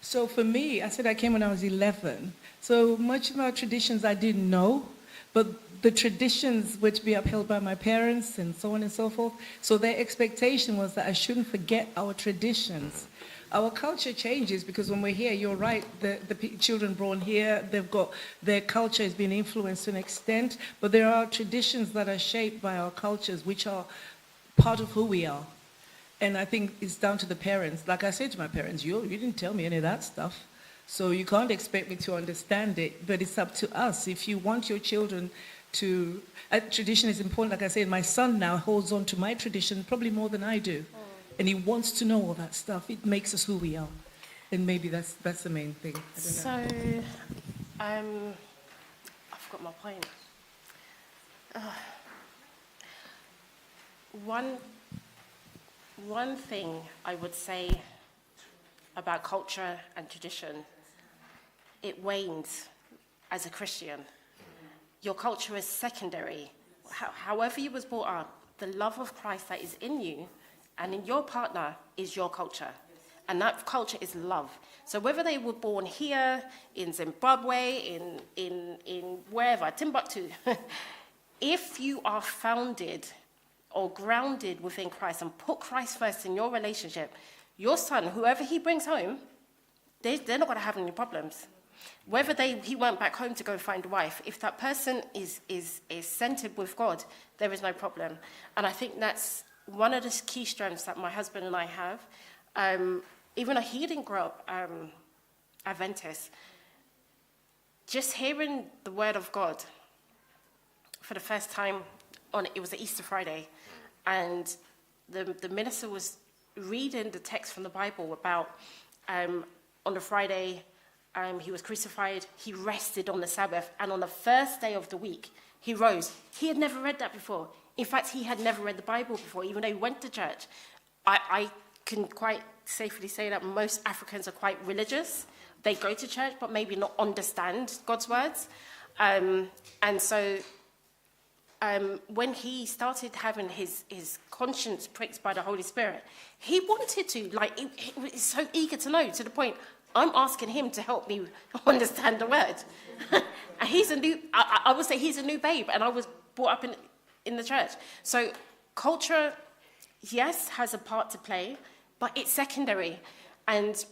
So for me, I said I came when I was 11. So much of our traditions I didn't know, but the traditions were to be upheld by my parents and so on and so forth. So their expectation was that I shouldn't forget our traditions. Our culture changes because when we're here, you're right, the children born here, their culture has been influenced to an extent, but there are traditions that are shaped by our cultures, which are part of who we are. And I think it's down to the parents. Like I said to my parents, you didn't tell me any of that stuff, so you can't expect me to understand it, but it's up to us. If you want your children to, tradition is important. Like I said, my son now holds on to my tradition probably more than I do. And he wants to know all that stuff. It makes us who we are. And maybe that's the main thing. I don't know. I forgot my point. One thing I would say about culture and tradition, it wanes as a Christian. Your culture is secondary. However you was brought up, the love of Christ that is in you and in your partner is your culture. And that culture is love. So whether they were born here, in Zimbabwe, in wherever, Timbuktu, if you are founded or grounded within Christ and put Christ first in your relationship, your son, whoever he brings home, they're not going to have any problems. Whether he went back home to go find a wife, if that person is centered with God, there is no problem. And I think that's one of the key strengths that my husband and I have. Even though he didn't grow up Adventist, just hearing the word of God for the first time it was the Easter Friday, and the minister was reading the text from the Bible about on the Friday he was crucified, he rested on the Sabbath, and on the first day of the week he rose. He had never read that before. In fact, he had never read the Bible before, even though he went to church. I can quite safely say that most Africans are quite religious. They go to church, but maybe not understand God's words. And so when he started having his conscience pricked by the Holy Spirit, he wanted to, like, he was so eager to know, to the point, I'm asking him to help me understand the word. And he's I would say he's a new babe, and I was brought up in the church. So culture, yes, has a part to play, but it's secondary. And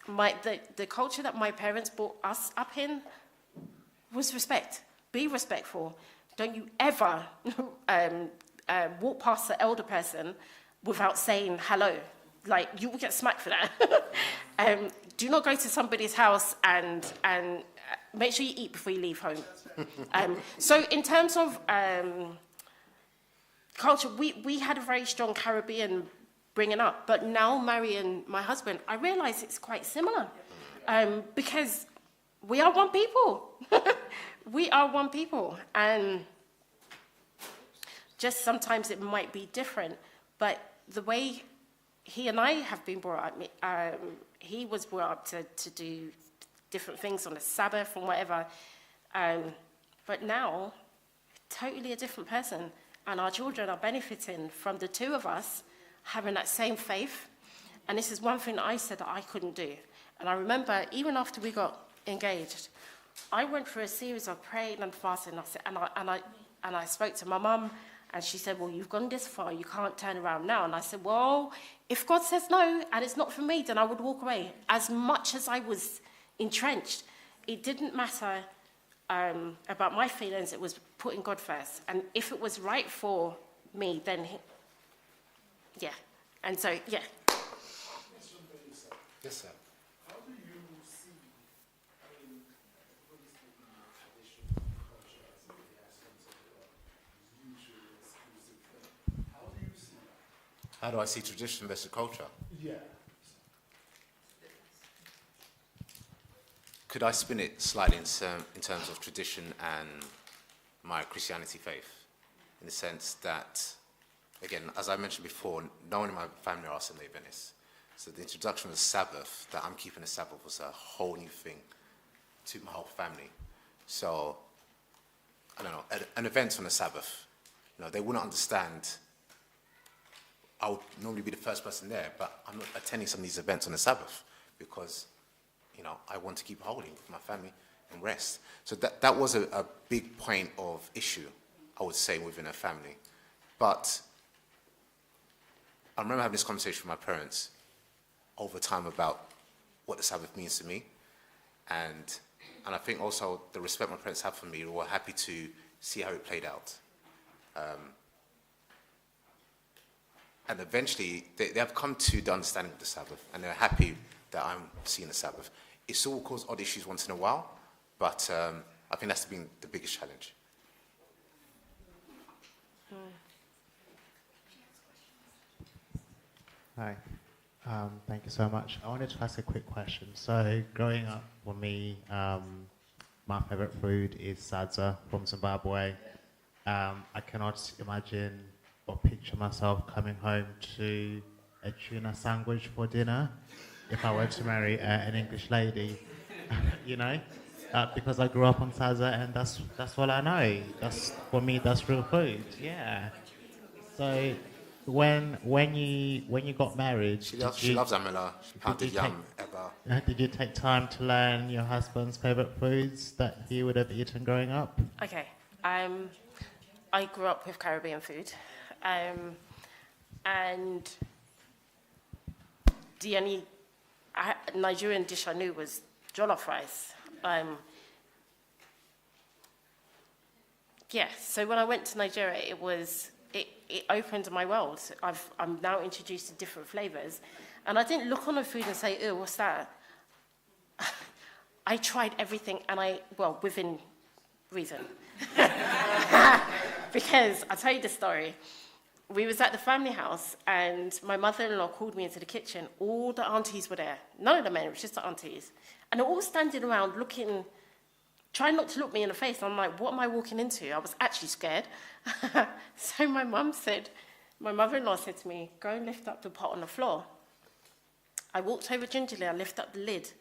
the culture that my parents brought us up in was respect. Be respectful. Don't you ever walk past the elder person without saying hello. Like, you will get smacked for that. Do not go to somebody's house and make sure you eat before you leave home. So in terms of culture, we had a very strong Caribbean bringing up, but now marrying my husband, I realize it's quite similar, because we are one people. We are one people, and just sometimes it might be different, but the way he and I have been brought up, he was brought up to do different things on the Sabbath and whatever, but now, totally a different person, and our children are benefiting from the two of us having that same faith. And this is one thing that I said that I couldn't do. And I remember, even after we got engaged, I went through a series of praying and fasting, and I spoke to my mum, and she said, well, you've gone this far, you can't turn around now. And I said, well, if God says no, and it's not for me, then I would walk away. As much as I was entrenched, it didn't matter about my feelings, it was putting God first. And if it was right for me, then yeah. And so, yeah. Yes, sir. How do you see, I mean, what is the tradition, culture, as in the essence of the usual exclusive thing? How do you see that? How do I see tradition versus culture? Yeah. Could I spin it slightly in terms of tradition and my Christianity faith? In the sense that, again, as I mentioned before, no one in my family are Seventh-day Adventists. So the introduction of the Sabbath, that I'm keeping the Sabbath, was a whole new thing to my whole family. So, I don't know, an event on the Sabbath, they wouldn't understand. I would normally be the first person there, but I'm not attending some of these events on the Sabbath because, I want to keep holy with my family and rest. So that was a big point of issue, I would say, within a family. But I remember having this conversation with my parents over time about what the Sabbath means to me. And I think also the respect my parents have for me, were happy to see how it played out. And eventually, they have come to the understanding of the Sabbath, and they're happy that I'm seeing the Sabbath. It still will cause odd issues once in a while, but I think that's been the biggest challenge. Hi. Thank you so much. I wanted to ask a quick question. So, growing up for me, my favorite food is sadza from Zimbabwe. I cannot imagine or picture myself coming home to a tuna sandwich for dinner if I were to marry an English lady, because I grew up on sadza, and that's all I know. For me, that's real food. Yeah. So, when you got married, she loves amala. She pounded yam ever. Did you take time to learn your husband's favorite foods that he would have eaten growing up? Okay. I grew up with Caribbean food, and the only Nigerian dish I knew was jollof rice. So when I went to Nigeria, it opened my world. I'm now introduced to different flavors, and I didn't look on the food and say, "Ew, what's that?" I tried everything, and within reason, because I'll tell you the story. We was at the family house, and my mother-in-law called me into the kitchen. All the aunties were there. None of the men, it was just the aunties. And they're all standing around looking, trying not to look me in the face. I'm like, what am I walking into? I was actually scared. So my mother-in-law said to me, go and lift up the pot on the floor. I walked over gingerly, I lift up the lid.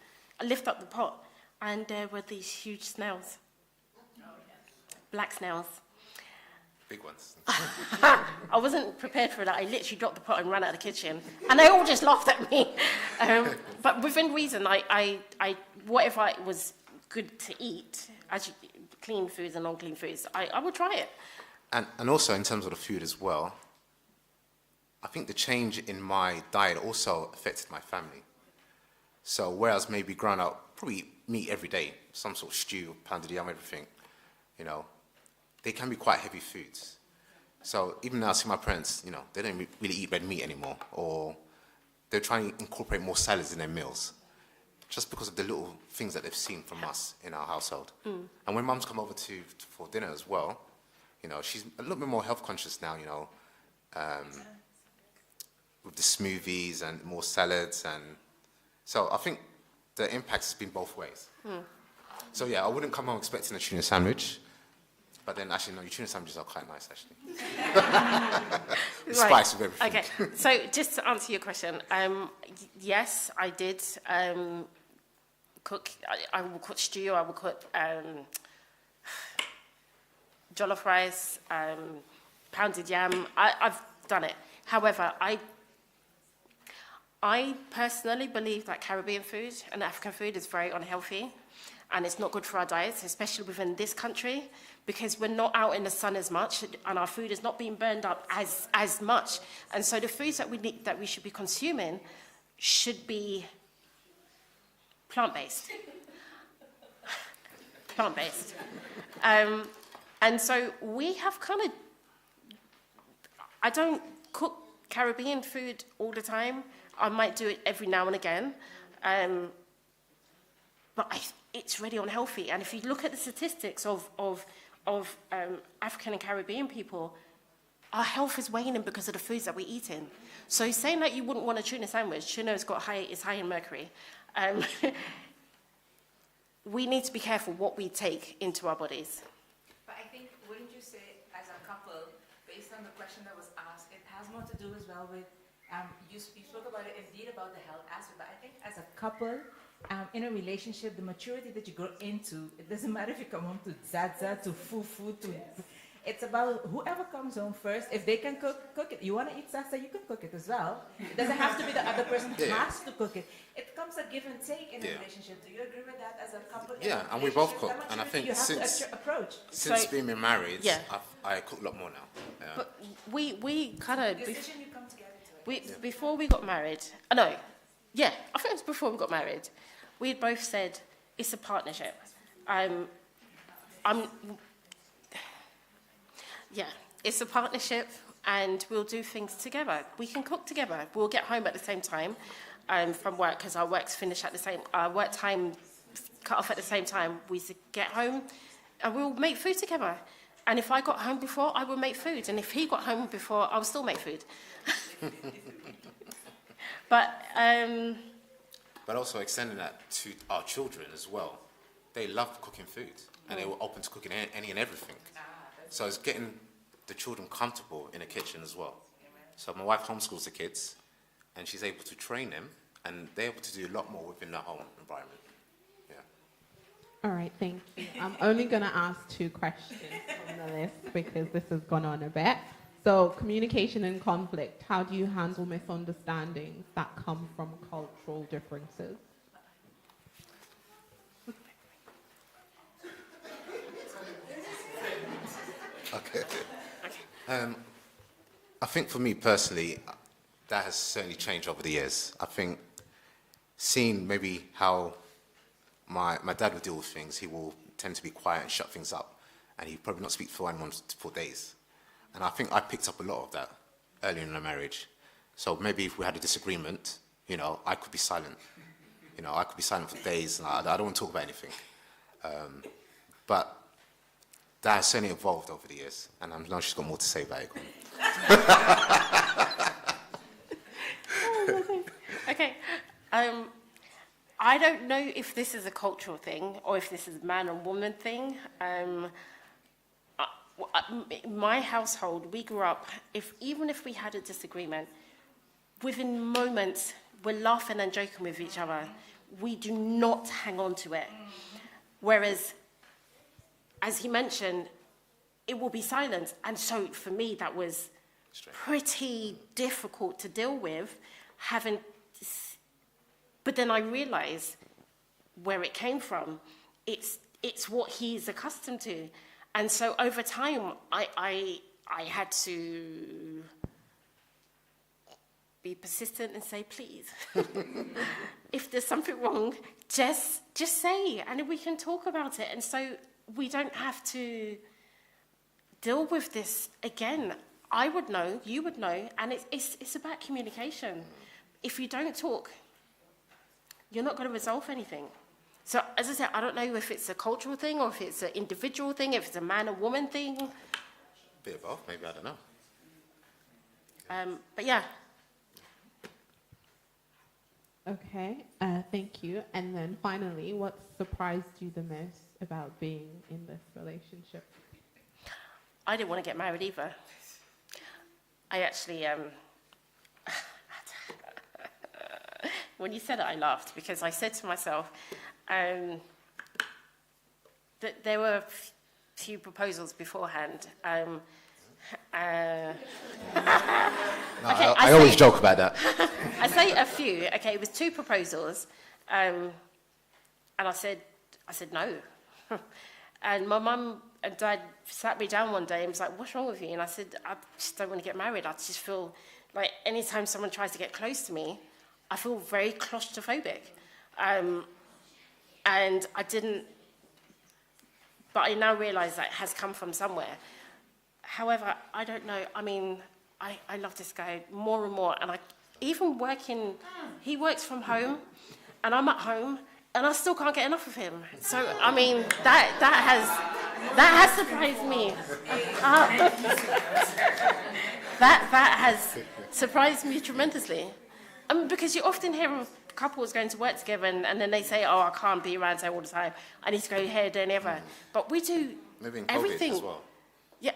I lift up the pot, and there were these huge snails. Black snails. Big ones. I wasn't prepared for that. I literally dropped the pot and ran out of the kitchen, and they all just laughed at me. But within reason, I whatever it was good to eat, clean foods and non-clean foods, I would try it. And also in terms of the food as well, I think the change in my diet also affected my family. So whereas maybe growing up, probably eat meat every day, some sort of stew, pounded yam, everything, you know, they can be quite heavy foods. So even now I see my parents, you know, they don't really eat red meat anymore, or they're trying to incorporate more salads in their meals, just because of the little things that they've seen from us in our household. And when mum's come over for dinner as well, you know, she's a little bit more health conscious now, you know, with the smoothies and more salads. And so I think the impact has been both ways. So yeah, I wouldn't come home expecting a tuna sandwich, but then actually, no, your tuna sandwiches are quite nice, actually. Spice with everything. Okay, so just to answer your question, yes, I did cook. I will cook stew, I will cook jollof rice, pounded yam. I've done it. However, I personally believe that Caribbean food and African food is very unhealthy, and it's not good for our diets, especially within this country, because we're not out in the sun as much, and our food is not being burned up as much. And so the foods that we should be consuming should be plant-based. Plant-based. And so we have kind of, I don't cook Caribbean food all the time. I might do it every now and again. But it's really unhealthy. And if you look at the statistics of African and Caribbean people, our health is waning because of the foods that we're eating. So saying that you wouldn't want a tuna sandwich, tuna is high in mercury. We need to be careful what we take into our bodies. But I think, wouldn't you say, as a couple, based on the question that was asked, it has more to do as well with, you spoke about it indeed about the health aspect, but I think as a couple, in a relationship, the maturity that you grow into, it doesn't matter if you come home to zaza, to fufu, it's about whoever comes home first. If they can cook it. You want to eat salsa, you can cook it as well. It doesn't have to be the other person has to cook it. It comes a give and take in a relationship. Do you agree with that as a couple? Yeah, and we both cook. And I think since being married, I cook a lot more now. But we kind of... Decision you come together to it. Before we got married... I think it was before we got married. We had both said, it's a partnership. It's a partnership, and we'll do things together. We can cook together. We'll get home at the same time from work, because our works finish at the same... Our work time cut off at the same time. We get home, and we'll make food together. And if I got home before, I would make food. And if he got home before, I would still make food. But also extending that to our children as well. They love cooking food, and they were open to cooking any and everything. So it's getting the children comfortable in the kitchen as well. So my wife homeschools the kids, and she's able to train them, and they're able to do a lot more within the home environment. Yeah. All right, thank you. I'm only going to ask 2 questions on the list because this has gone on a bit. So communication and conflict, how do you handle misunderstandings that come from cultural differences? Okay. I think for me personally, that has certainly changed over the years. I think seeing maybe how my dad would deal with things, he will tend to be quiet and shut things up, and he'd probably not speak for anyone for days. And I think I picked up a lot of that early in the marriage. So maybe if we had a disagreement, you know, I could be silent. You know, I could be silent for days, and I don't want to talk about anything. But that has certainly evolved over the years, and I know she's got more to say about it. Okay. I don't know if this is a cultural thing or if this is a man and woman thing. In my household, we grew up, even if we had a disagreement, within moments, we're laughing and joking with each other. We do not hang on to it. Whereas, as he mentioned, it will be silence. And so for me, that was pretty difficult to deal with, but then I realized where it came from. It's what he's accustomed to. And so over time, I had to be persistent and say, please, if there's something wrong, just say, and we can talk about it. And so we don't have to deal with this again. I would know, you would know, and it's about communication. If you don't talk, you're not going to resolve anything. So, as I said, I don't know if it's a cultural thing or if it's an individual thing, if it's a man or woman thing. Bit of both, maybe, I don't know. But yeah. Okay, thank you. And then finally, what surprised you the most about being in this relationship? I didn't want to get married either. I actually, when you said it, I laughed because I said to myself that there were a few proposals beforehand. No, Okay, I always joke about that. I say a few. Okay, it was 2 proposals, and I said no. And my mum and dad sat me down one day and was like, "What's wrong with you?" And I said, "I just don't want to get married. I just feel like anytime someone tries to get close to me, I feel very claustrophobic." And I didn't, but I now realise that it has come from somewhere. However, I don't know. I mean, I love this guy more and more, and even working, he works from home, and I'm at home, and I still can't get enough of him. So I mean, that has surprised me. That has surprised me tremendously, because you often hear of couples going to work together, and then they say, "Oh, I can't be around her all the time. I need to go here, there, and ever." But we do Maybe in COVID everything as well. Yeah,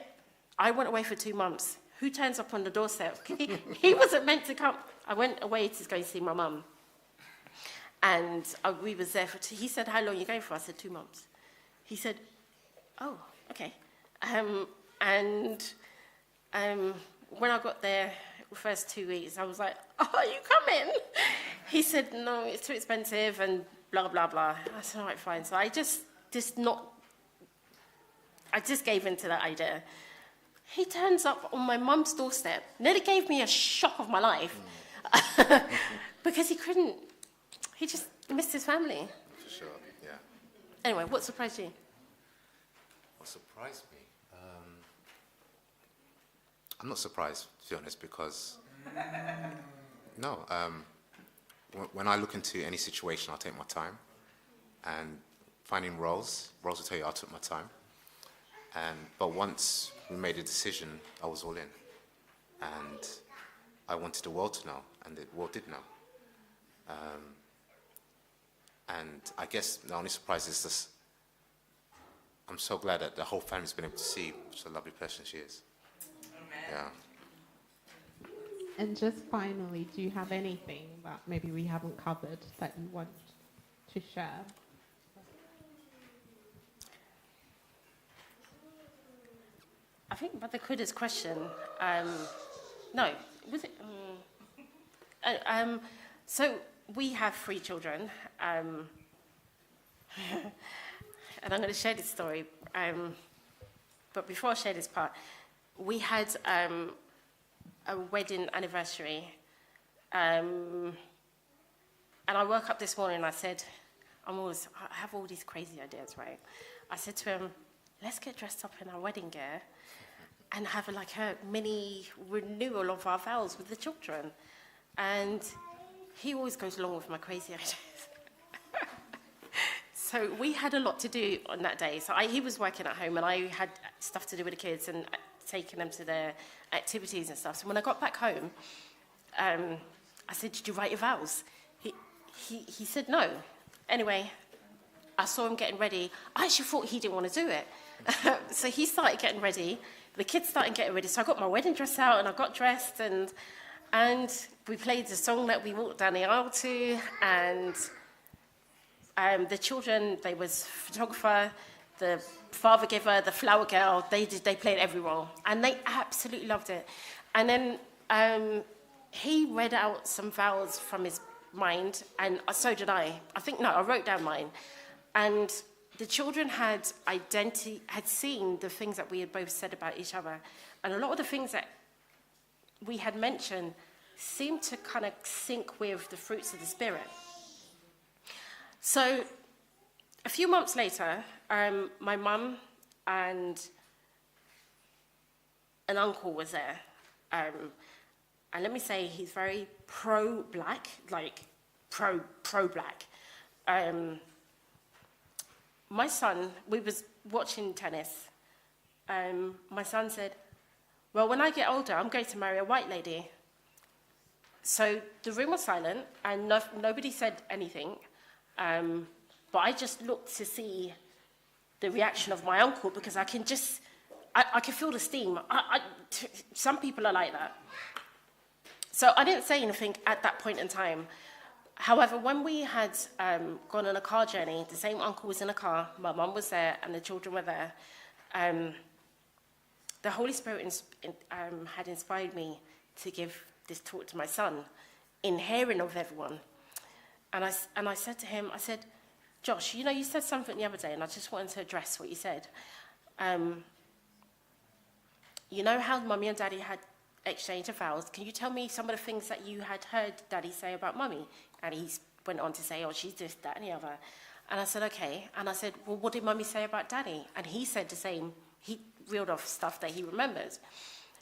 I went away for 2 months. Who turns up on the doorstep? He wasn't meant to come. I went away to go see my mum. And we was there for he said, "How long are you going for?" I said, 2 months. He said, "Oh, okay." When I got there, the first 2 weeks, I was like, "Oh, are you coming?" He said, "No, it's too expensive," and blah, blah, blah. I said, "All right, fine." So I just gave in to that idea. He turns up on my mum's doorstep. Nearly gave me a shock of my life. Because he just missed his family. For sure, yeah. Anyway, what surprised you? What surprised me? I'm not surprised, to be honest, because when I look into any situation, I'll take my time. And finding roles will tell you I took my time. But once we made a decision, I was all in. And I wanted the world to know, and the world did know. And I guess the only surprise is this. I'm so glad that the whole family's been able to see such a lovely person she is. Yeah. And just finally, do you have anything that maybe we haven't covered that you want to share? I think Brother Kuda's question, no, was it? So we have 3 children, and I'm going to share this story. But before I share this part, we had a wedding anniversary, and I woke up this morning and I said, I have all these crazy ideas, right? I said to him, let's get dressed up in our wedding gear and have a mini renewal of our vows with the children. And he always goes along with my crazy ideas. So we had a lot to do on that day. So he was working at home and I had stuff to do with the kids and taking them to their activities and stuff. So when I got back home, I said, did you write your vows? He said no. Anyway, I saw him getting ready. I actually thought he didn't want to do it. So he started getting ready. The kids started getting ready. So I got my wedding dress out and I got dressed and we played the song that we walked down the aisle to. And the children, there was a photographer, the father giver, the flower girl, they played every role. And they absolutely loved it. And then he read out some vows from his mind, and so did I. I wrote down mine. And the children had seen the things that we had both said about each other. And a lot of the things that we had mentioned seemed to kind of sync with the fruits of the Spirit. So a few months later, my mum and an uncle was there. And let me say, he's very pro-black, like pro-black. My son, we was watching tennis. My son said, well, when I get older, I'm going to marry a white lady. So the room was silent, and nobody said anything. But I just looked to see the reaction of my uncle, because I can feel the steam. Some people are like that. So I didn't say anything at that point in time. However, when we had gone on a car journey, the same uncle was in a car, my mum was there, and the children were there. The Holy Spirit had inspired me to give this talk to my son in hearing of everyone. And I said to him, I said, Josh, you said something the other day, and I just wanted to address what you said. You know how Mummy and Daddy had exchanged of vows? Can you tell me some of the things that you had heard Daddy say about Mummy? And he went on to say, oh, she's this, that, and the other. And I said, okay. And I said, well, what did Mummy say about Daddy? And he said the same. He reeled off stuff that he remembers.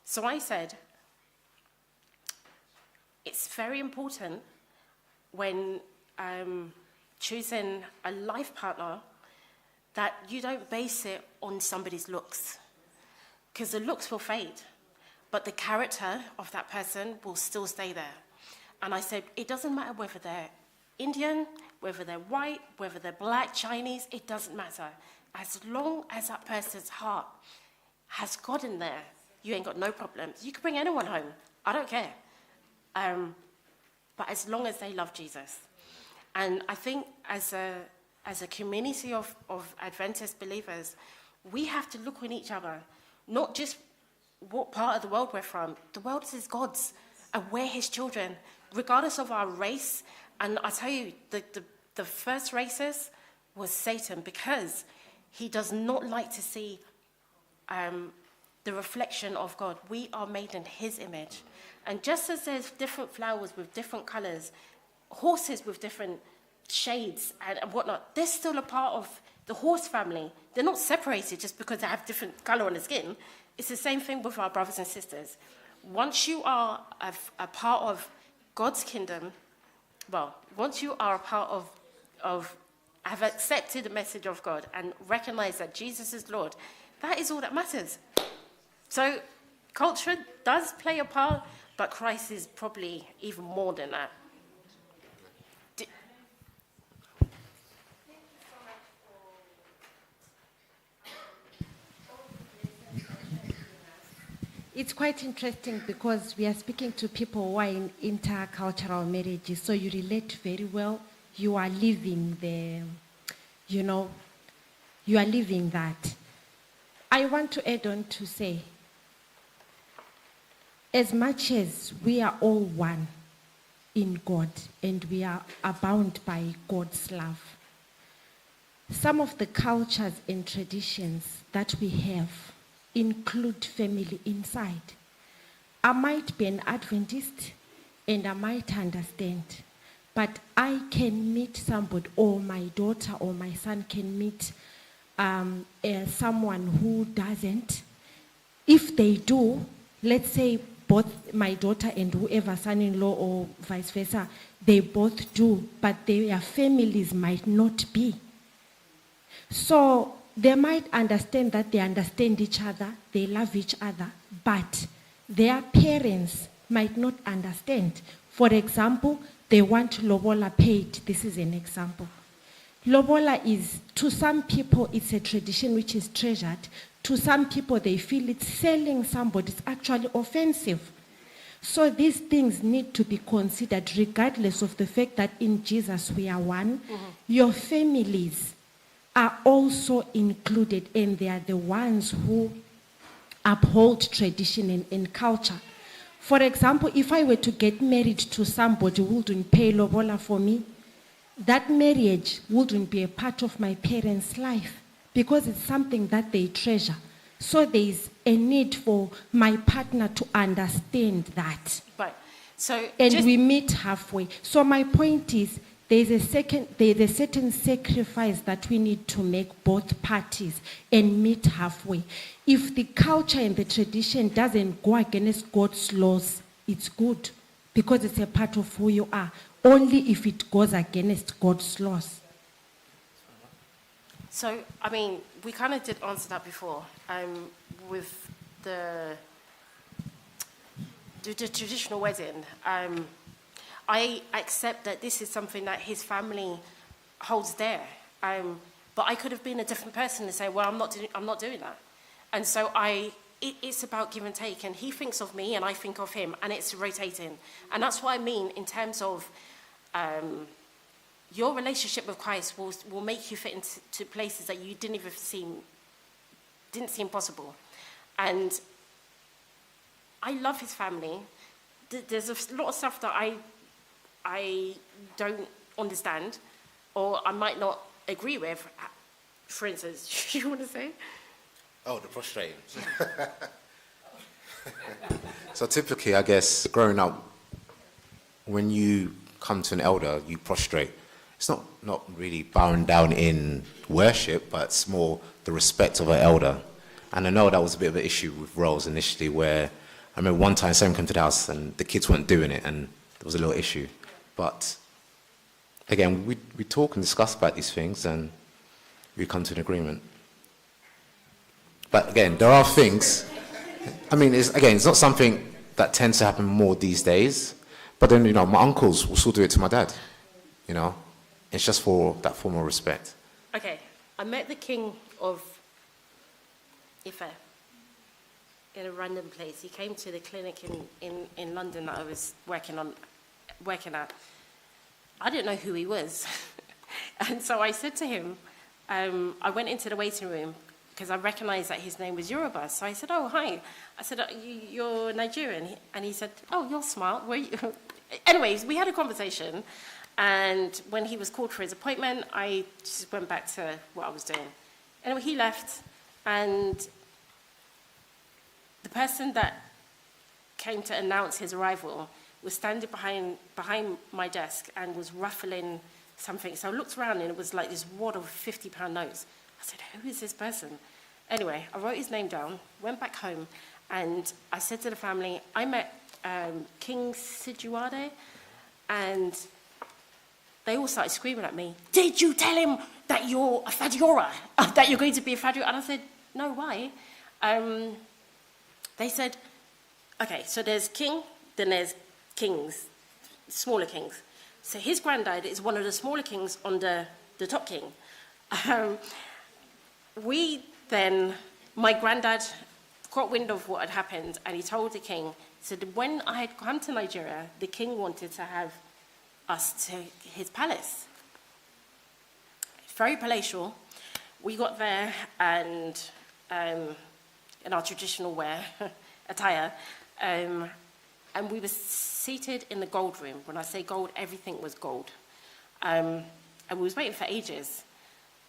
So I said, it's very important when choosing a life partner that you don't base it on somebody's looks, because the looks will fade, but the character of that person will still stay there. And I said, it doesn't matter whether they're Indian, whether they're white, whether they're black, Chinese, it doesn't matter. As long as that person's heart has God in there, you ain't got no problems. You can bring anyone home. I don't care. But as long as they love Jesus. And I think as a community of Adventist believers, we have to look on each other, not just what part of the world we're from. The world is God's, and we're his children, regardless of our race. And I tell you, the first racist was Satan, because he does not like to see the reflection of God. We are made in his image. And just as there's different flowers with different colors, horses with different shades and whatnot, they're still a part of the horse family. They're not separated just because they have different color on the skin. It's the same thing with our brothers and sisters. Once you are a part of God's kingdom, well, once you are a part of have accepted the message of God and recognize that Jesus is Lord, that is all that matters. So culture does play a part, but Christ is probably even more than that. It's quite interesting because we are speaking to people who are in intercultural marriages, so you relate very well. You are living you are living that. I want to add on to say, as much as we are all one in God and we are bound by God's love, some of the cultures and traditions that we have include family inside. I might be an Adventist and I might understand, but I can meet somebody, or my daughter or my son can meet someone who doesn't. If they do, let's say both my daughter and whoever, son-in-law or vice versa, they both do, but their families might not be. So they might understand that they understand each other, they love each other, but their parents might not understand. For example, they want lobola paid. This is an example. Lobola is, to some people, it's a tradition which is treasured. To some people, they feel it's selling somebody. It's actually offensive. So these things need to be considered regardless of the fact that in Jesus we are one. Mm-hmm. Your families are also included, and they are the ones who uphold tradition and culture. For example, if I were to get married to somebody who wouldn't pay lobola for me, that marriage wouldn't be a part of my parents' life because it's something that they treasure. So there is a need for my partner to understand that. Right. So and we meet halfway. So my point is, there's a certain sacrifice that we need to make both parties and meet halfway. If the culture and the tradition doesn't go against God's laws, it's good because it's a part of who you are. Only if it goes against God's laws. So, I mean, we kind of did answer that before with the traditional wedding. I accept that this is something that his family holds dear. But I could have been a different person and say, well, I'm not doing that. And so it's about give and take. And he thinks of me and I think of him, and it's rotating. And that's what I mean in terms of your relationship with Christ will make you fit into places that you didn't seem possible. And I love his family. There's a lot of stuff that I don't understand, or I might not agree with. For instance, you want to say? Oh, the prostrating. So typically, I guess, growing up, when you come to an elder, you prostrate. It's not really bowing down in worship, but it's more the respect of an elder. And I know that was a bit of an issue with roles initially, where I remember one time someone came to the house and the kids weren't doing it, and there was a little issue. But again, we talk and discuss about these things, and we come to an agreement. But again, there are things. I mean, it's not something that tends to happen more these days. But then, my uncles will still do it to my dad. It's just for that form of respect. Okay, I met the king of Ife in a random place. He came to the clinic in London that I was working at. I didn't know who he was. And so I said to him, I went into the waiting room because I recognized that his name was Yoruba. So I said, oh, hi. I said, you're Nigerian? And he said, oh, you're smart. Where you? Anyways, we had a conversation. And when he was called for his appointment, I just went back to what I was doing. Anyway, he left. And the person that came to announce his arrival was standing behind my desk and was ruffling something. So I looked around and it was like this wad of £50 notes. I said, who is this person? Anyway, I wrote his name down, went back home, and I said to the family, I met King Sijuade, and they all started screaming at me, did you tell him that you're a Fadiora, that you're going to be a Fadiora? And I said, no, why? They said, okay, so there's king, then there's kings, smaller kings. So his granddad is one of the smaller kings under the top king. My granddad caught wind of what had happened, and he told the king, he said, when I had come to Nigeria, the king wanted to have us to his palace. Very palatial. We got there, and in our traditional wear, attire, and we were seated in the gold room. When I say gold, everything was gold. And we was waiting for ages.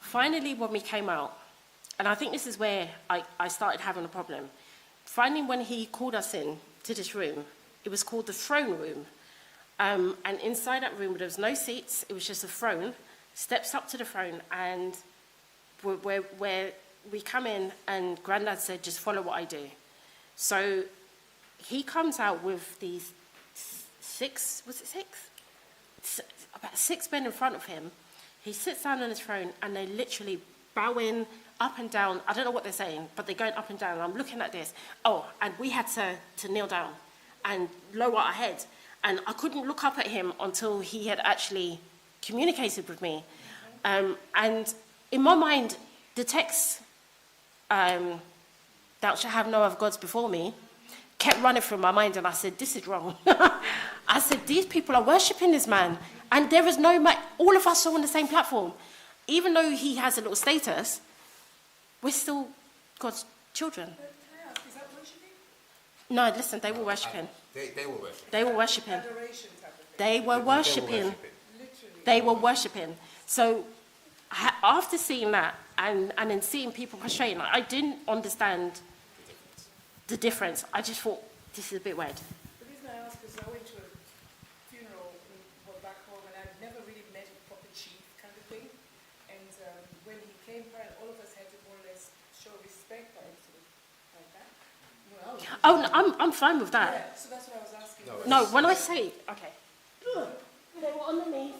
Finally, when we came out, and I think this is where I started having a problem. Finally, when he called us in to this room, it was called the throne room. And inside that room, there was no seats. It was just a throne, steps up to the throne, and where we come in, and Granddad said, just follow what I do. So he comes out with these about 6 men in front of him. He sits down on his throne, and they literally bowing up and down. I don't know what they're saying, but they're going up and down. And I'm looking at this. Oh, and we had to kneel down and lower our head. And I couldn't look up at him until he had actually communicated with me. And in my mind, the text, thou shalt have no other gods before me, kept running through my mind, and I said, this is wrong. I said, these people are worshipping this man, and there is no man. All of us are on the same platform. even though he has a little status, we're still God's children. Can I ask, is that worshiping? No, listen, they were worshipping. They were worshipping. They were worshipping. Adoration type of thing. They were worshipping. Literally. They were worshipping. So after seeing that and then seeing people prostrating, like, I didn't understand the difference. I just thought, this is a bit weird. The reason I ask is I went to a funeral back home and I'd never really met a proper chief kind of thing. And when he came by, all of us had to more or less show respect by sort of like that. Oh, no, I'm fine with that. Yeah, so that's what I was asking. No, when I say, okay, they were on the knees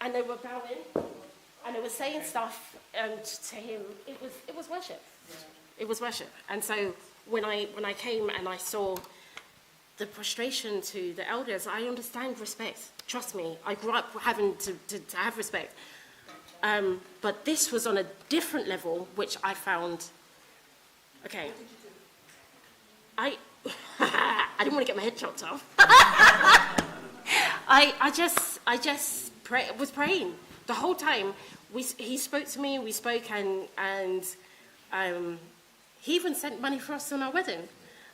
and they were bowing and they were saying stuff to him. It was worship. It was worship. And so when I came and I saw the prostration to the elders, I understand respect. Trust me, I grew up having to have respect. But this was on a different level, which I found, okay. I didn't want to get my head chopped off. I just was praying the whole time. He spoke to me, we spoke, and he even sent money for us on our wedding.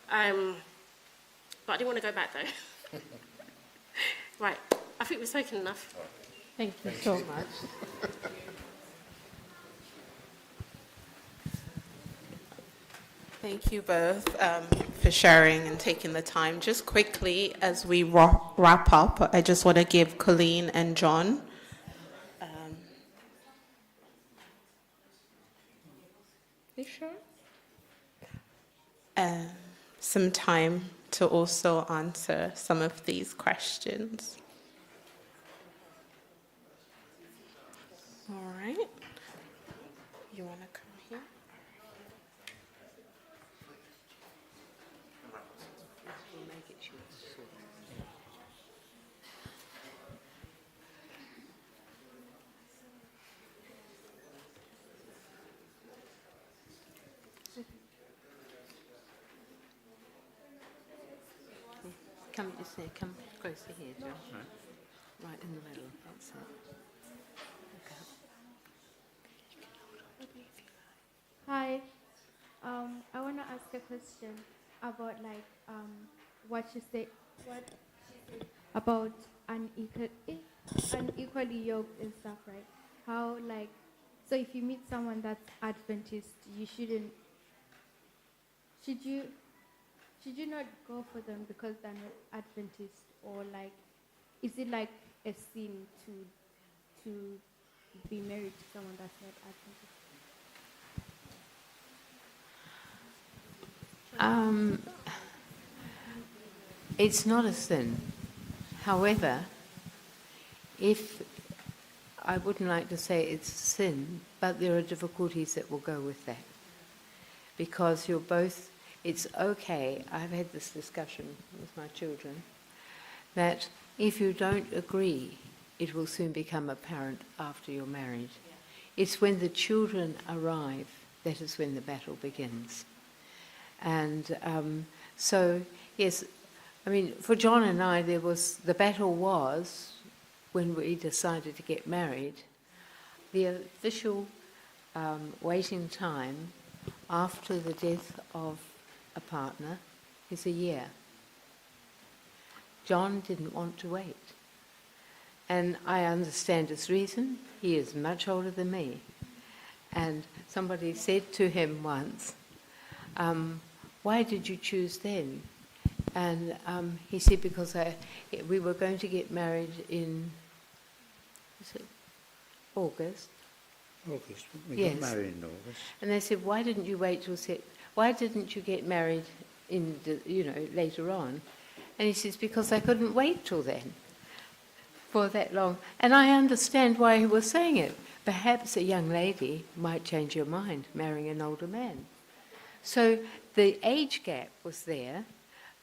But I didn't want to go back though. Right, I think we've spoken enough. Thank you so much. Thank you both for sharing and taking the time. Just quickly, as we wrap up, I just want to give Colleen and John you sure? Some time to also answer some of these questions. All right. You want to come here? Come, just there, come closer here, John. Right in the middle, that's it. Hi, I want to ask a question about what she said about unequally yoked and stuff, right? How so if you meet someone that's Adventist, should you not go for them because they're not Adventist, or is it like a sin to be married to someone that's not Adventist? It's not a sin. However, I wouldn't like to say it's a sin, but there are difficulties that will go with that. Because it's okay, I've had this discussion with my children, that if you don't agree, it will soon become apparent after you're married. It's when the children arrive that is when the battle begins. And so, yes, I mean, for John and I, the battle was when we decided to get married. The official waiting time after the death of a partner is a year. John didn't want to wait. And I understand his reason. He is much older than me. And somebody said to him once, why did you choose then? And he said, because we were going to get married in August. August. We Yes. got married in August. And they said, why didn't you wait till why didn't you get married later on? And he says, because I couldn't wait till then for that long. And I understand why he was saying it. Perhaps a young lady might change her mind, marrying an older man. So the age gap was there,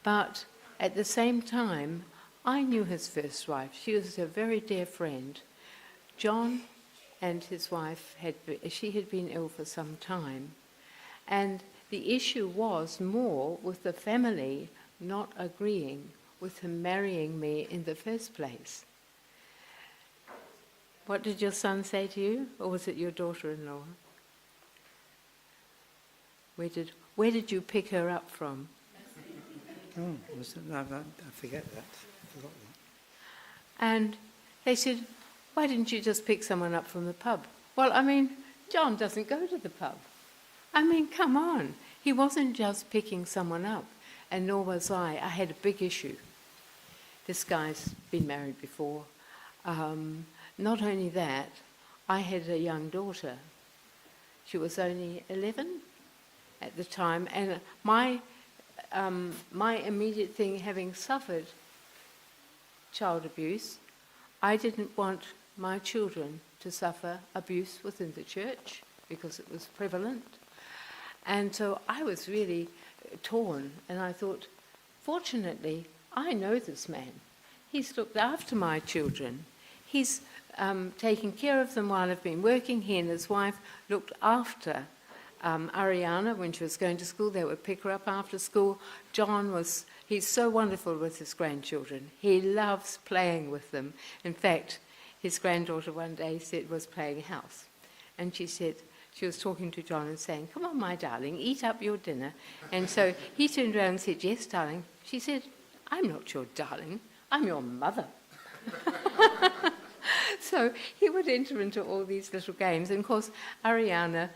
but at the same time, I knew his first wife. She was a very dear friend. John and his wife she had been ill for some time. And the issue was more with the family not agreeing with him marrying me in the first place. What did your son say to you? Or was it your daughter-in-law? Where did you pick her up from? Oh, I forget that. I forgot that. And they said, why didn't you just pick someone up from the pub? Well, I mean, John doesn't go to the pub. I mean, come on. He wasn't just picking someone up, and nor was I. I had a big issue. This guy's been married before. Not only that, I had a young daughter. She was only 11 at the time, and my immediate thing, having suffered child abuse, I didn't want my children to suffer abuse within the church because it was prevalent. And so I was really torn, and I thought, fortunately, I know this man. He's looked after my children. He's taken care of them while I've been working. He and his wife looked after Ariana when she was going to school. They would pick her up after school. He's so wonderful with his grandchildren. He loves playing with them. In fact, his granddaughter one day was playing house. And she was talking to John and saying, come on, my darling, eat up your dinner. And so he turned around and said, yes, darling. She said, I'm not your darling, I'm your mother. So he would enter into all these little games. And of course, Ariana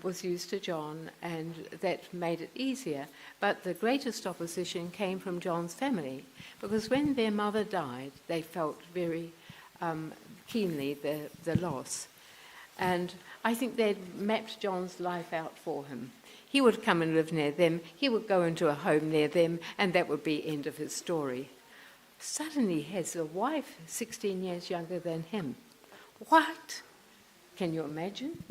was used to John, and that made it easier. But the greatest opposition came from John's family, because when their mother died, they felt very keenly the loss. And I think they'd mapped John's life out for him. He would come and live near them, he would go into a home near them, and that would be end of his story. Suddenly he has a wife 16 years younger than him. What? Can you imagine?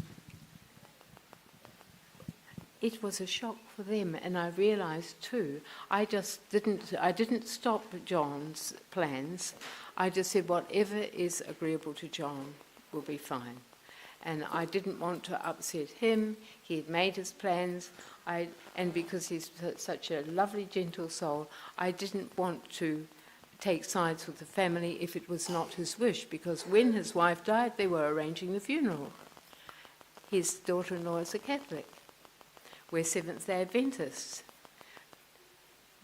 It was a shock for them, and I realized too, I didn't stop John's plans. I just said whatever is agreeable to John will be fine. And I didn't want to upset him. He had made his plans, and because he's such a lovely, gentle soul, I didn't want to take sides with the family if it was not his wish, because when his wife died, they were arranging the funeral. His daughter-in-law is a Catholic. We're Seventh-day Adventists.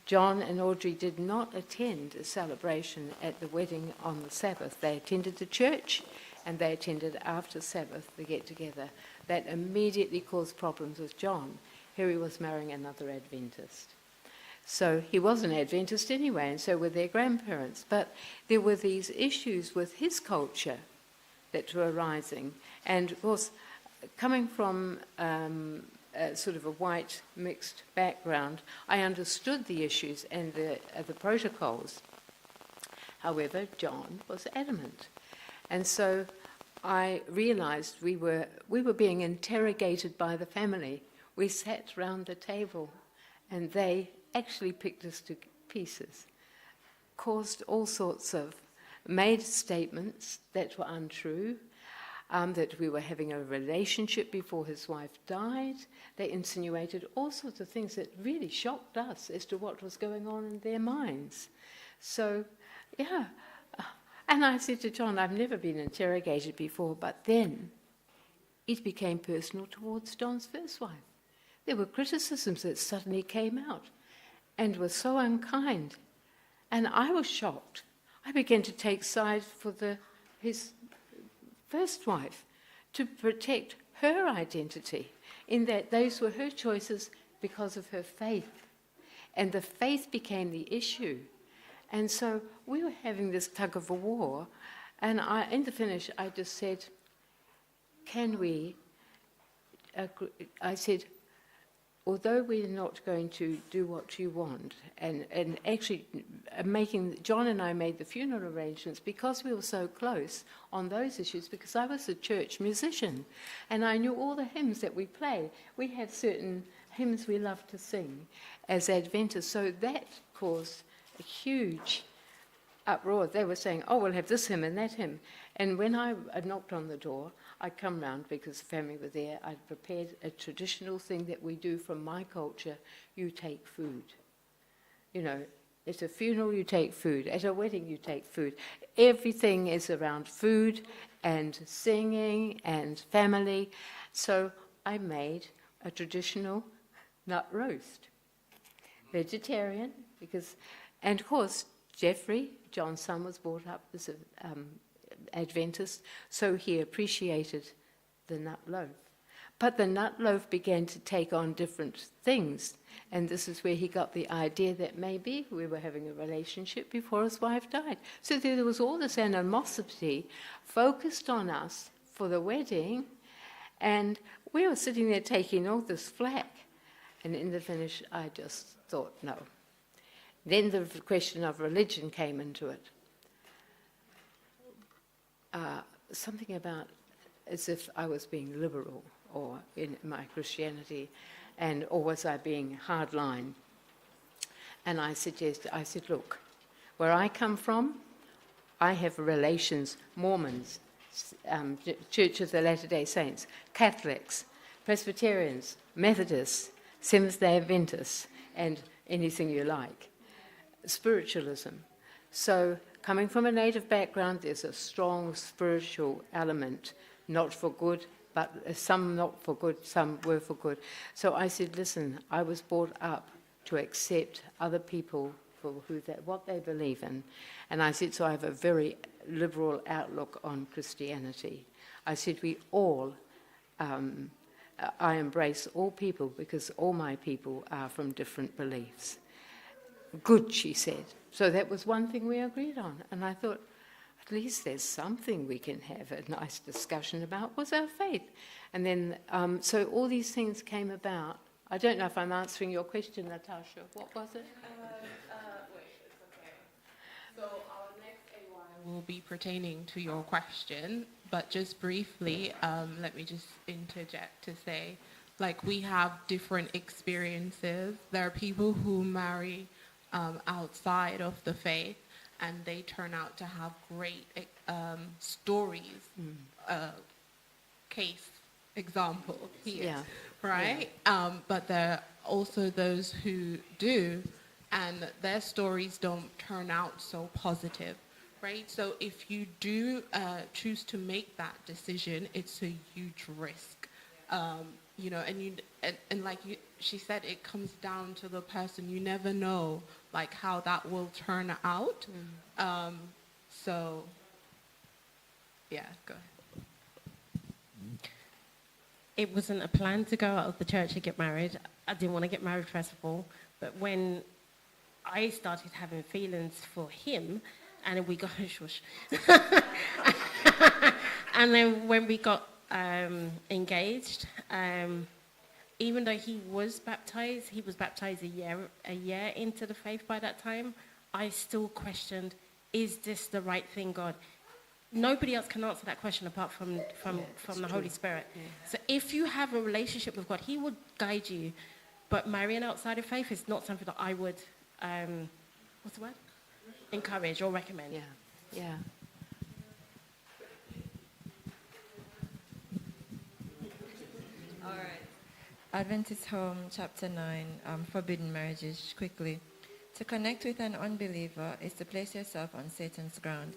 John and Audrey did not attend a celebration at the wedding on the Sabbath. They attended the church, and they attended after Sabbath the get-together. That immediately caused problems with John. Here he was marrying another Adventist. So he was an Adventist anyway, and so were their grandparents. But there were these issues with his culture that were arising. And of course, coming from sort of a white mixed background, I understood the issues and the protocols. However, John was adamant. And so I realized we were being interrogated by the family. We sat round the table, and they actually picked us to pieces, caused all sorts of, made statements that were untrue, that we were having a relationship before his wife died. They insinuated all sorts of things that really shocked us as to what was going on in their minds. So, yeah. And I said to John, I've never been interrogated before, but then it became personal towards John's first wife. There were criticisms that suddenly came out and were so unkind. And I was shocked. I began to take sides for his first wife to protect her identity, in that those were her choices because of her faith. And the faith became the issue. And so we were having this tug of war, and in the finish I just said, can we, I said, although we're not going to do what you want, and actually John and I made the funeral arrangements because we were so close on those issues, because I was a church musician and I knew all the hymns that we play. We have certain hymns we love to sing as Adventists, so that caused a huge uproar. They were saying, oh, we'll have this hymn and that hymn. And when I knocked on the door, I'd come round because the family were there. I'd prepared a traditional thing that we do from my culture. You take food. You know, at a funeral you take food. At a wedding you take food. Everything is around food and singing and family. So I made a traditional nut roast. Vegetarian, because, and of course, Jeffrey, John's son, was brought up as an Adventist, so he appreciated the nut loaf. But the nut loaf began to take on different things, and this is where he got the idea that maybe we were having a relationship before his wife died. So there was all this animosity focused on us for the wedding, and we were sitting there taking all this flack. And in the finish, I just thought, no. Then the question of religion came into it. Something about as if I was being liberal or in my Christianity, or was I being hardline? And I said, look, where I come from, I have relations, Mormons, Church of the Latter-day Saints, Catholics, Presbyterians, Methodists, Seventh-day Adventists, and anything you like. Spiritualism. So coming from a native background, there's a strong spiritual element, not for good, but some not for good, some were for good. So I said, listen, I was brought up to accept other people for what they believe in. And I said, so I have a very liberal outlook on Christianity. I said, we all, I embrace all people because all my people are from different beliefs. Good, she said. So that was one thing we agreed on. And I thought, at least there's something we can have a nice discussion about, was our faith. And then, so all these things came about. I don't know if I'm answering your question, Natasha. What was it? Wait, it's okay. So our next AY will be pertaining to your question, but just briefly, let me just interject to say, like, we have different experiences. There are people who marry outside of the faith, and they turn out to have great stories, case example here, right? Yeah. But there are also those who do, and their stories don't turn out so positive, right? So if you do choose to make that decision, it's a huge risk. You know, and like she said, it comes down to the person. You never know, like, how that will turn out. So, yeah, go ahead. It wasn't a plan to go out of the church and get married. I didn't want to get married, first of all. But when I started having feelings for him, and we got shush. And then when we got engaged, even though he was baptized a year into the faith by that time, I still questioned, is this the right thing, God? Nobody else can answer that question apart from the Holy Spirit. Yeah. So if you have a relationship with God, he would guide you. But marrying outside of faith is not something that I would, what's the word? Encourage or recommend. Yeah, yeah. All right. Adventist Home, Chapter 9, Forbidden Marriages, quickly. To connect with an unbeliever is to place yourself on Satan's ground.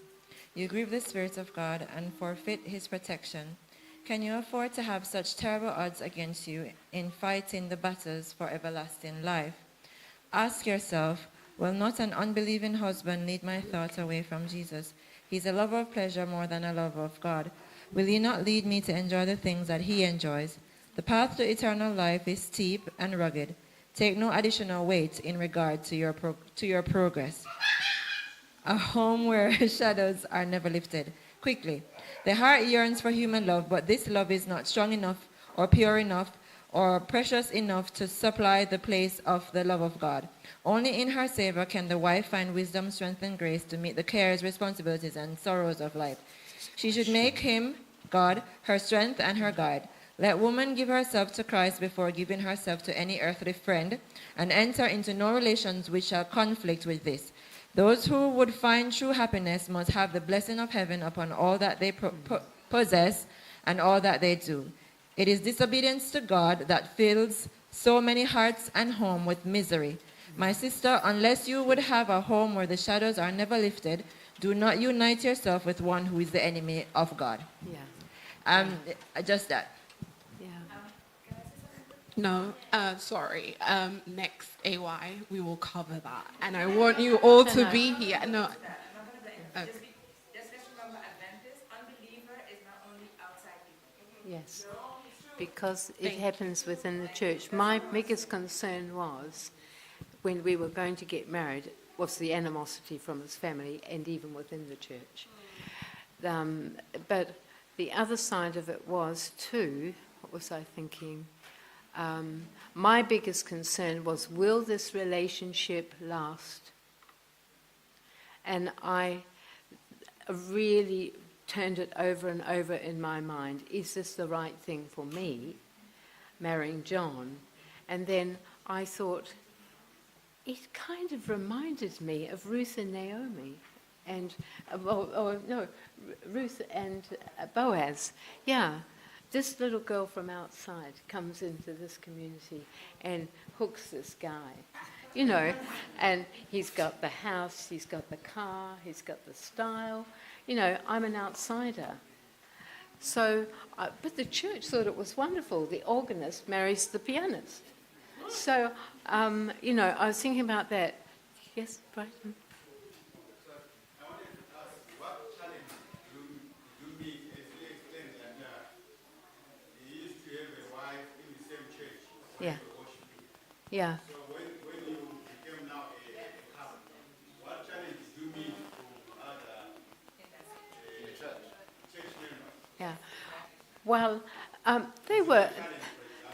You grieve the Spirit of God and forfeit his protection. Can you afford to have such terrible odds against you in fighting the battles for everlasting life? Ask yourself, will not an unbelieving husband lead my thoughts away from Jesus? He's a lover of pleasure more than a lover of God. Will he not lead me to enjoy the things that he enjoys? The path to eternal life is steep and rugged. Take no additional weight in regard to your progress. A home where shadows are never lifted. Quickly. The heart yearns for human love, but this love is not strong enough or pure enough or precious enough to supply the place of the love of God. Only in her Savior can the wife find wisdom, strength, and grace to meet the cares, responsibilities, and sorrows of life. She should make him, God, her strength and her guide. Let woman give herself to Christ before giving herself to any earthly friend, and enter into no relations which shall conflict with this. Those who would find true happiness must have the blessing of heaven upon all that they possess and all that they do. It is disobedience to God that fills so many hearts and homes with misery. My sister, unless you would have a home where the shadows are never lifted, Do not unite yourself with one who is the enemy of God. Yeah. Just that. Yeah. No, sorry. Next AY, we will cover that. And I want you all to be here. No. Okay. Just remember, Adventist, unbeliever is not only outside people. Yes, because it happens within the church. My biggest concern was, when we were going to get married, was the animosity from his family and even within the church. But the other side of it was too, what was I thinking? My biggest concern was, will this relationship last? And I really turned it over and over in my mind. Is this the right thing for me, marrying John? And then I thought, it kind of reminded me of Ruth and Naomi, and Ruth and Boaz. Yeah, this little girl from outside comes into this community and hooks this guy, you know, and he's got the house, he's got the car, he's got the style. You know, I'm an outsider. So, but the church thought it was wonderful. The organist marries the pianist. So, you know, I was thinking about that. Yes, Brighton? I wanted to ask, what challenge do you meet, as you explained that you used to have a wife in the same church? Yeah. Yeah. So when you became now a couple, what challenge do you meet from other church members? Yeah. Well, they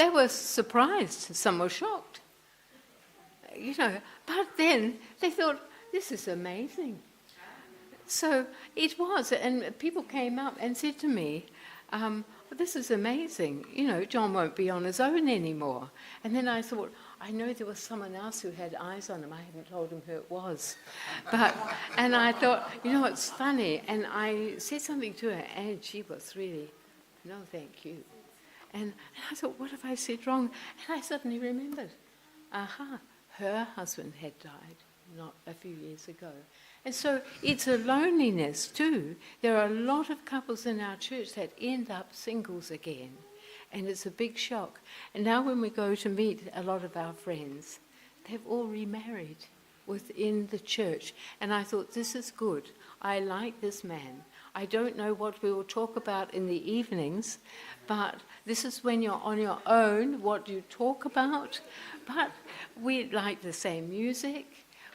were surprised. Some were shocked. You know, but then they thought, this is amazing. So it was, and people came up and said to me, this is amazing. You know, John won't be on his own anymore. And then I thought, I know there was someone else who had eyes on him. I hadn't told him who it was. And I thought, you know, it's funny. And I said something to her, and she was really, no, thank you. And I thought, what have I said wrong? And I suddenly remembered, her husband had died not a few years ago. And so it's a loneliness too. There are a lot of couples in our church that end up singles again. And it's a big shock. And now when we go to meet a lot of our friends, they've all remarried within the church. And I thought, this is good. I like this man. I don't know what we will talk about in the evenings, but this is when you're on your own, what you talk about. But we like the same music.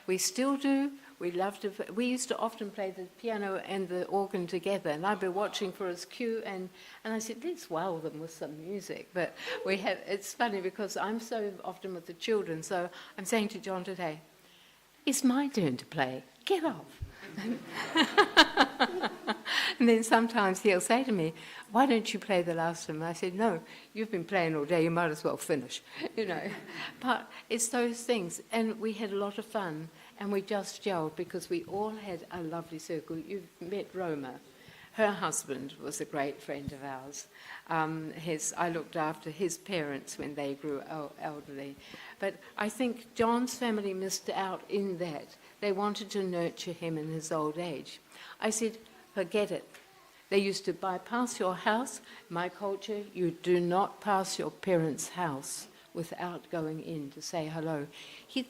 We still do. We used to often play the piano and the organ together, and I'd be watching for his cue, and I said, let's wow them with some music. But it's funny because I'm so often with the children, so I'm saying to John today, it's my turn to play. Get off. And then sometimes he'll say to me, why don't you play the last one? And I said, no, you've been playing all day, you might as well finish, you know. But it's those things, and we had a lot of fun, and we just gelled because we all had a lovely circle. You've met Roma. Her husband was a great friend of ours. I looked after his parents when they grew elderly. But I think John's family missed out in that. They wanted to nurture him in his old age. I said, forget it. They used to bypass your house. My culture, you do not pass your parents' house without going in to say hello.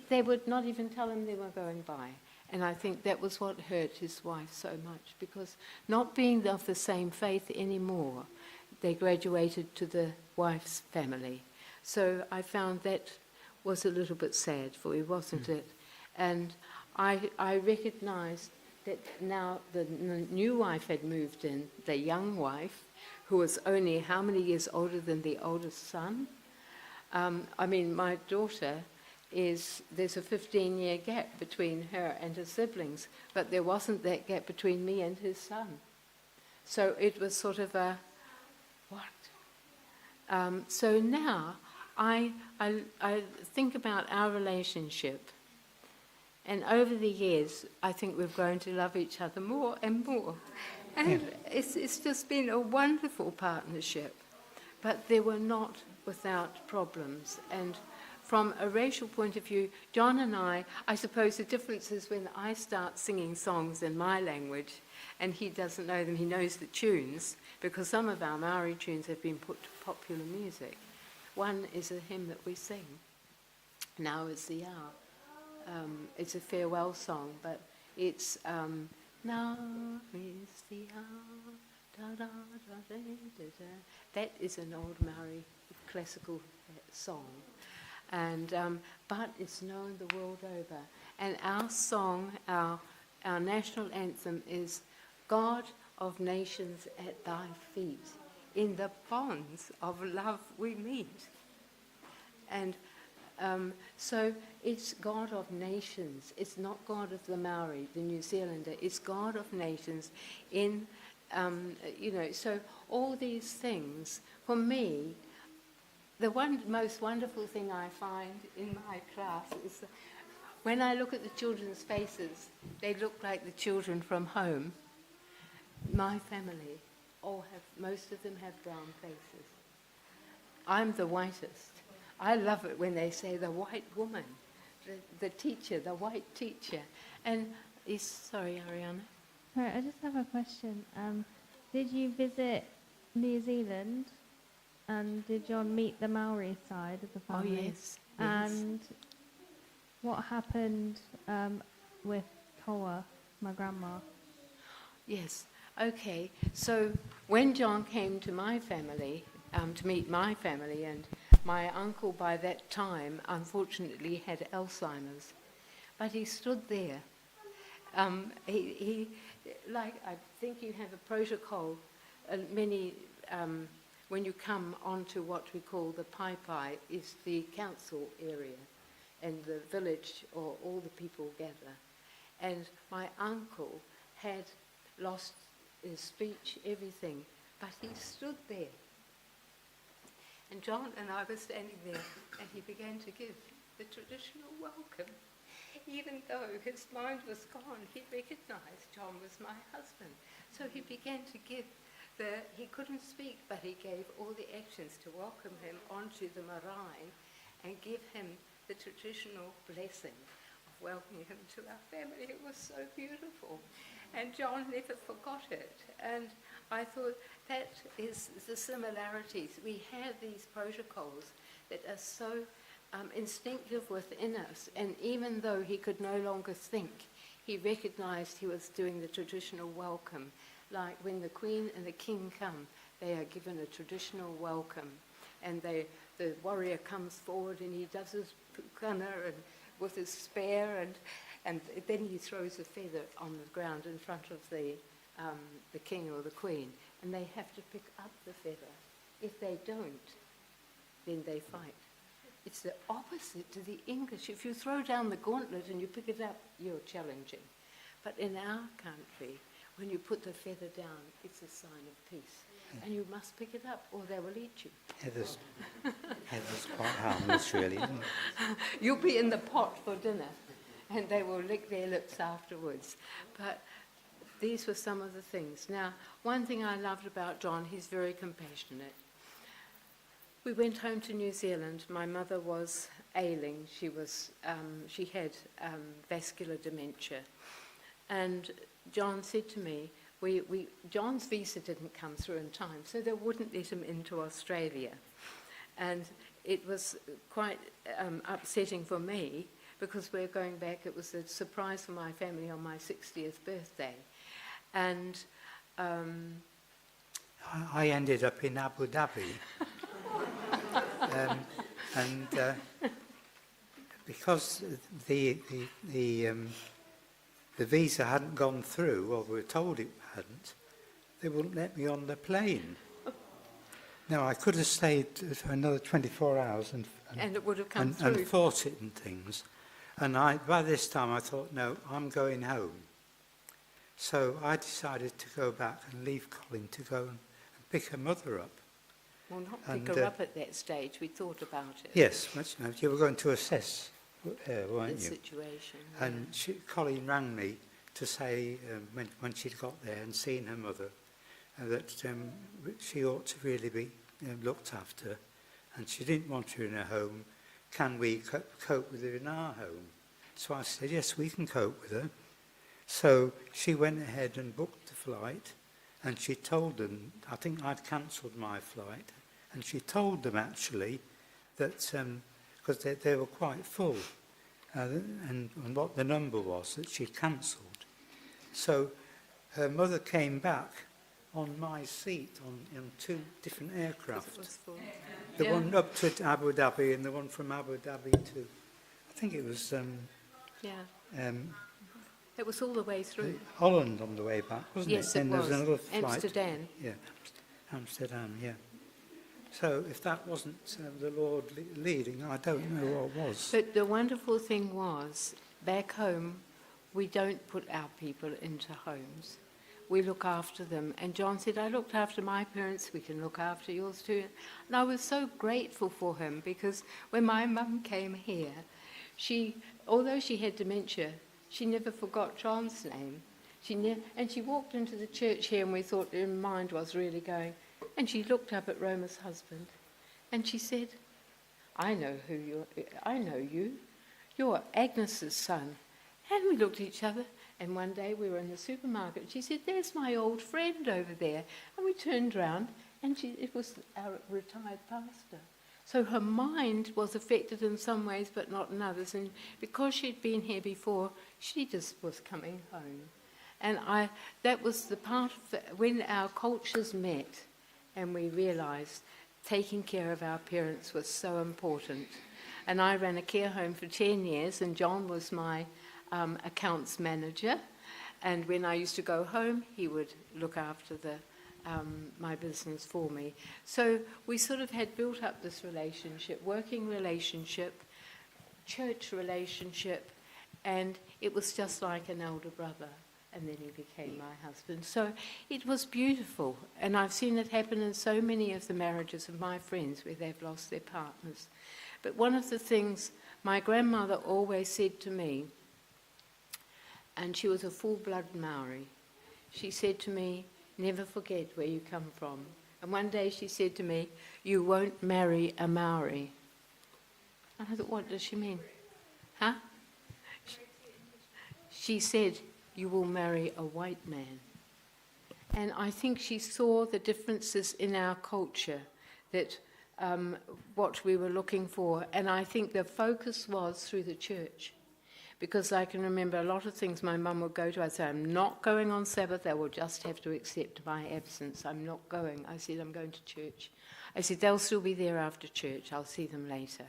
They would not even tell him they were going by. And I think that was what hurt his wife so much, because not being of the same faith anymore, they graduated to the wife's family. So I found that was a little bit sad for you, wasn't it? And I recognised that now the new wife had moved in, the young wife, who was only how many years older than the oldest son? I mean, my daughter there's a 15-year gap between her and her siblings, but there wasn't that gap between me and his son. So it was sort of a, what? So now I think about our relationship, and over the years, I think we've grown to love each other more and more. And it's just been a wonderful partnership. But they were not without problems. And from a racial point of view, John and I suppose the difference is when I start singing songs in my language and he doesn't know them, he knows the tunes, because some of our Maori tunes have been put to popular music. One is a hymn that we sing, Now is the Hour. It's a farewell song, but it's Now is the hour, da, da, da, da, da, da. That is an old Maori classical song, and but it's known the world over. And our song, our national anthem is God of nations at thy feet, in the bonds of love we meet. And so it's God of nations. It's not God of the Maori, the New Zealander. It's God of nations in, so all these things, for me, the most wonderful thing I find in my class is that when I look at the children's faces, they look like the children from home. My family, most of them have brown faces. I'm the whitest. I love it when they say the white woman, the teacher, the white teacher. And sorry, Ariana. Sorry, I just have a question. Did you visit New Zealand, and did John meet the Maori side of the family? Oh, yes. And what happened with Toa, my grandma? Yes. Okay. So when John came to my family, to meet my family, and my uncle by that time unfortunately had Alzheimer's, but he stood there. He like, I think you have a protocol, when you come onto what we call the Pai is the council area, and the village, or all the people gather. And my uncle had lost his speech, everything, but he stood there. And John and I were standing there, and he began to give the traditional welcome. Even though his mind was gone, he recognized John was my husband. So he began to give he couldn't speak, but he gave all the actions to welcome him onto the marae and give him the traditional blessing of welcoming him to our family. It was so beautiful. And John never forgot it. And I thought that is the similarities. We have these protocols that are so instinctive within us. And even though he could no longer think, he recognized he was doing the traditional welcome. Like when the Queen and the King come, they are given a traditional welcome. And the warrior comes forward and he does his pukana and with his spear, and then he throws a feather on the ground in front of the king or the queen, and they have to pick up the feather. If they don't, then they fight. It's the opposite to the English. If you throw down the gauntlet and you pick it up, you're challenging. But in our country, when you put the feather down, it's a sign of peace. Yeah. And you must pick it up or they will eat you. Heather's quite harmless, really, isn't it? You'll be in the pot for dinner, and they will lick their lips afterwards. But these were some of the things. Now, one thing I loved about John, he's very compassionate. We went home to New Zealand. My mother was ailing. She had vascular dementia. And John said to me, John's visa didn't come through in time, so they wouldn't let him into Australia. And it was quite upsetting for me, because we're going back. It was a surprise for my family on my 60th birthday. And I ended up in Abu Dhabi. Because the visa hadn't gone through, or we were told it hadn't, they wouldn't let me on the plane. Now, I could have stayed for another 24 hours and it would have come through. And fought it and things. And by this time I thought, no, I'm going home. So I decided to go back and leave Colin to go and pick her mother up. Well, not pick her up at that stage. We thought about it. Yes, you were going to assess her, weren't the you? Situation. And Colleen rang me to say, when she'd got there and seen her mother, that she ought to really be looked after, and she didn't want her in her home. can we cope with her in our home? So I said, yes, we can cope with her. So she went ahead and booked the flight, and she told them, I think I'd cancelled my flight, and she told them actually that, because they were quite full, and what the number was that she'd cancelled. So her mother came back on my seat on two different aircraft. The one up to Abu Dhabi and the one from Abu Dhabi to, I think it was... it was all the way through. Holland on the way back, wasn't yes, it? Yes, it was. There was another flight. Amsterdam. Yeah, Amsterdam, yeah. So if that wasn't the Lord leading, I don't know what was. But the wonderful thing was, back home, we don't put our people into homes. We look after them. And John said, I looked after my parents, we can look after yours too. And I was so grateful for him, because when my mum came here, although she had dementia, she never forgot John's name. And she walked into the church here, and we thought her mind was really going. And she looked up at Roma's husband, and she said, I know you. You're Agnes's son. And we looked at each other, and one day we were in the supermarket. She said, there's my old friend over there. And we turned round, and it was our retired pastor. So her mind was affected in some ways, but not in others. And because she'd been here before, she just was coming home. And that was the part of when our cultures met, and we realised taking care of our parents was so important. And I ran a care home for 10 years, and John was my accounts manager. And when I used to go home, he would look after my business for me. So we sort of had built up this relationship, working relationship, church relationship, and it was just like an elder brother. And then he became my husband. So it was beautiful. And I've seen it happen in so many of the marriages of my friends where they've lost their partners. But one of the things my grandmother always said to me, and she was a full-blood Maori, she said to me, never forget where you come from. And one day she said to me, you won't marry a Maori. And I thought, what does she mean? Huh? She said, you will marry a white man. And I think she saw the differences in our culture, that what we were looking for. And I think the focus was through the church. Because I can remember a lot of things my mum would go to. I'd say, I'm not going on Sabbath. They will just have to accept my absence. I'm not going. I said, I'm going to church. I said, they'll still be there after church. I'll see them later.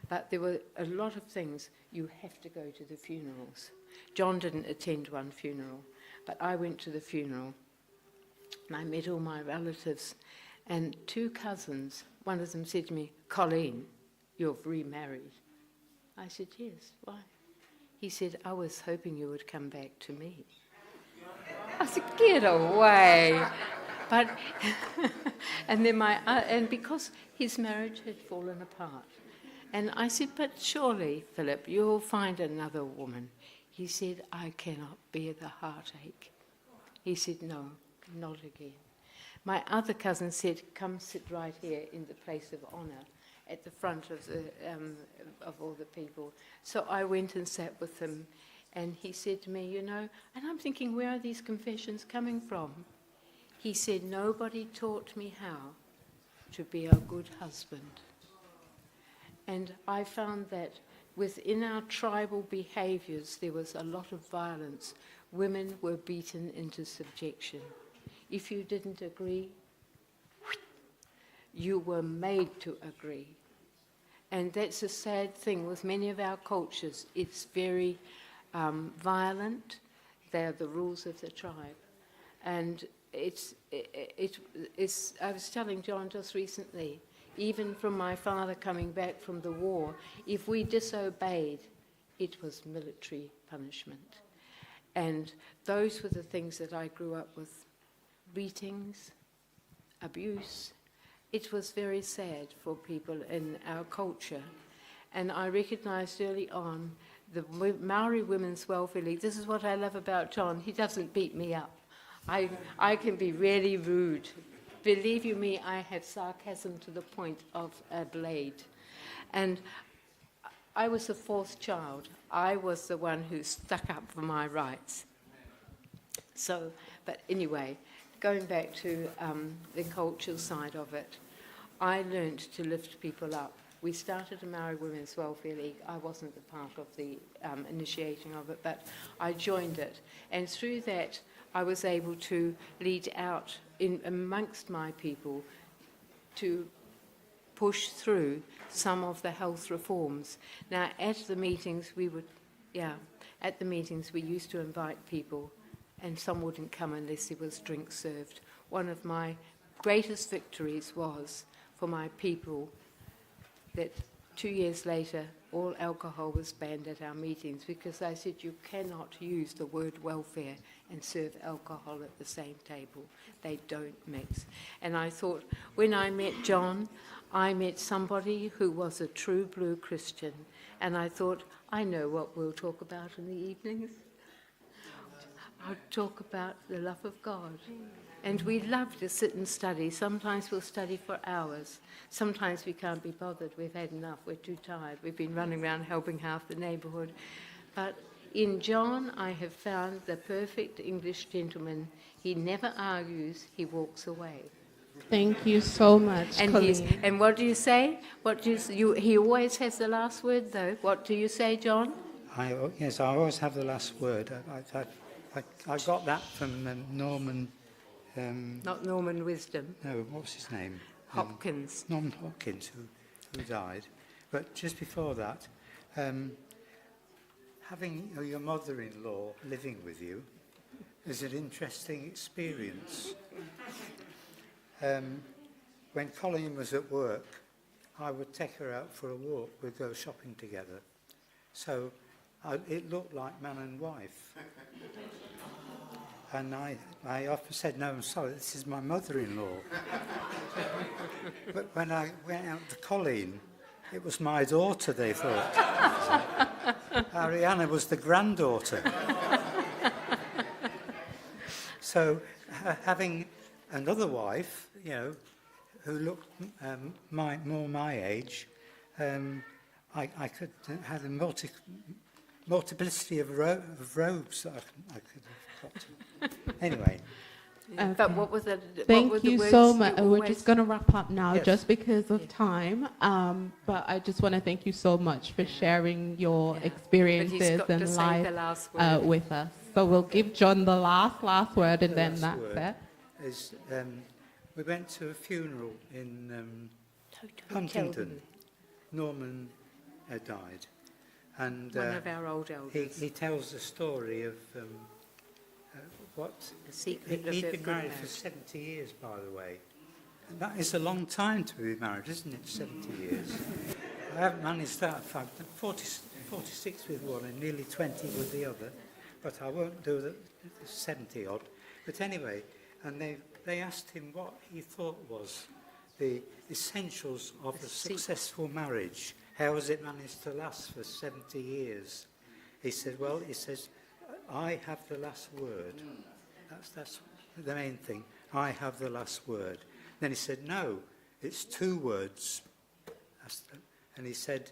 But there were a lot of things. You have to go to the funerals. John didn't attend one funeral, but I went to the funeral, and I met all my relatives, and two cousins. One of them said to me, Colleen, you've remarried. I said, yes, why? He said, I was hoping you would come back to me. I said, get away. But and then and because his marriage had fallen apart, and I said, but surely, Philip, you'll find another woman. He said, I cannot bear the heartache. He said, no, not again. My other cousin said, come sit right here in the place of honour at the front of all the people. So I went and sat with him, and he said to me, and I'm thinking, where are these confessions coming from? He said, nobody taught me how to be a good husband. And I found that within our tribal behaviours, there was a lot of violence. Women were beaten into subjection. If you didn't agree, you were made to agree. And that's a sad thing with many of our cultures. It's very violent. They are the rules of the tribe. And I was telling John just recently, even from my father coming back from the war, if we disobeyed, it was military punishment. And those were the things that I grew up with. Beatings, abuse. It was very sad for people in our culture. And I recognised early on the Maori Women's Welfare League. This is what I love about John. He doesn't beat me up. I can be really rude. Believe you me, I have sarcasm to the point of a blade. And I was the fourth child. I was the one who stuck up for my rights. So, but anyway, going back to the cultural side of it, I learned to lift people up. We started a Maori Women's Welfare League. I wasn't a part of the initiating of it, but I joined it. And through that, I was able to lead out in amongst my people to push through some of the health reforms. Now, at the meetings, we used to invite people, and some wouldn't come unless there was drink served. One of my greatest victories was for my people that 2 years later, all alcohol was banned at our meetings, because I said you cannot use the word welfare and serve alcohol at the same table. They don't mix. And I thought, when I met John, I met somebody who was a true blue Christian, and I thought, I know what we'll talk about in the evenings. I'll talk about the love of God. And we love to sit and study. Sometimes we'll study for hours. Sometimes we can't be bothered. We've had enough. We're too tired. We've been running around helping half the neighbourhood. But in John, I have found the perfect English gentleman. He never argues. He walks away. Thank you so much, Colleen. And what do you say? He always has the last word, though. What do you say, John? Yes, I always have the last word. I got that from Norman... Not Norman Wisdom. No, what's his name? Hopkins. Norman Hopkins, who died. But just before that, having your mother-in-law living with you is an interesting experience. When Colleen was at work, I would take her out for a walk. We'd go shopping together. So it looked like man and wife. And I often said, no, I'm sorry, this is my mother-in-law. But when I went out to Colleen, it was my daughter, they thought. Ariana was the granddaughter. So having another wife, who looked more my age, I could have a multiplicity of robes that I could have got to. Anyway. Okay. But what was it? Thank you so much. We're just going to wrap up now, Yes. just because of time. But I just want to thank you so much for sharing your experiences and life with us. So we'll give John the last word, and then that's it. We went to a funeral in Huntington. Norman died. And one of our old elders. He tells the story of the secret of he'd the been married for 70 years, by the way. And that is a long time to be married, isn't it? 70 years. I haven't managed that. I've done 46 with one and nearly 20 with the other, but I won't do the 70 odd. But anyway, and they asked him what he thought was the essentials of a successful marriage. How has it managed to last for 70 years? He said, I have the last word. That's the main thing. I have the last word. Then he said, no, it's 2 words. And he said,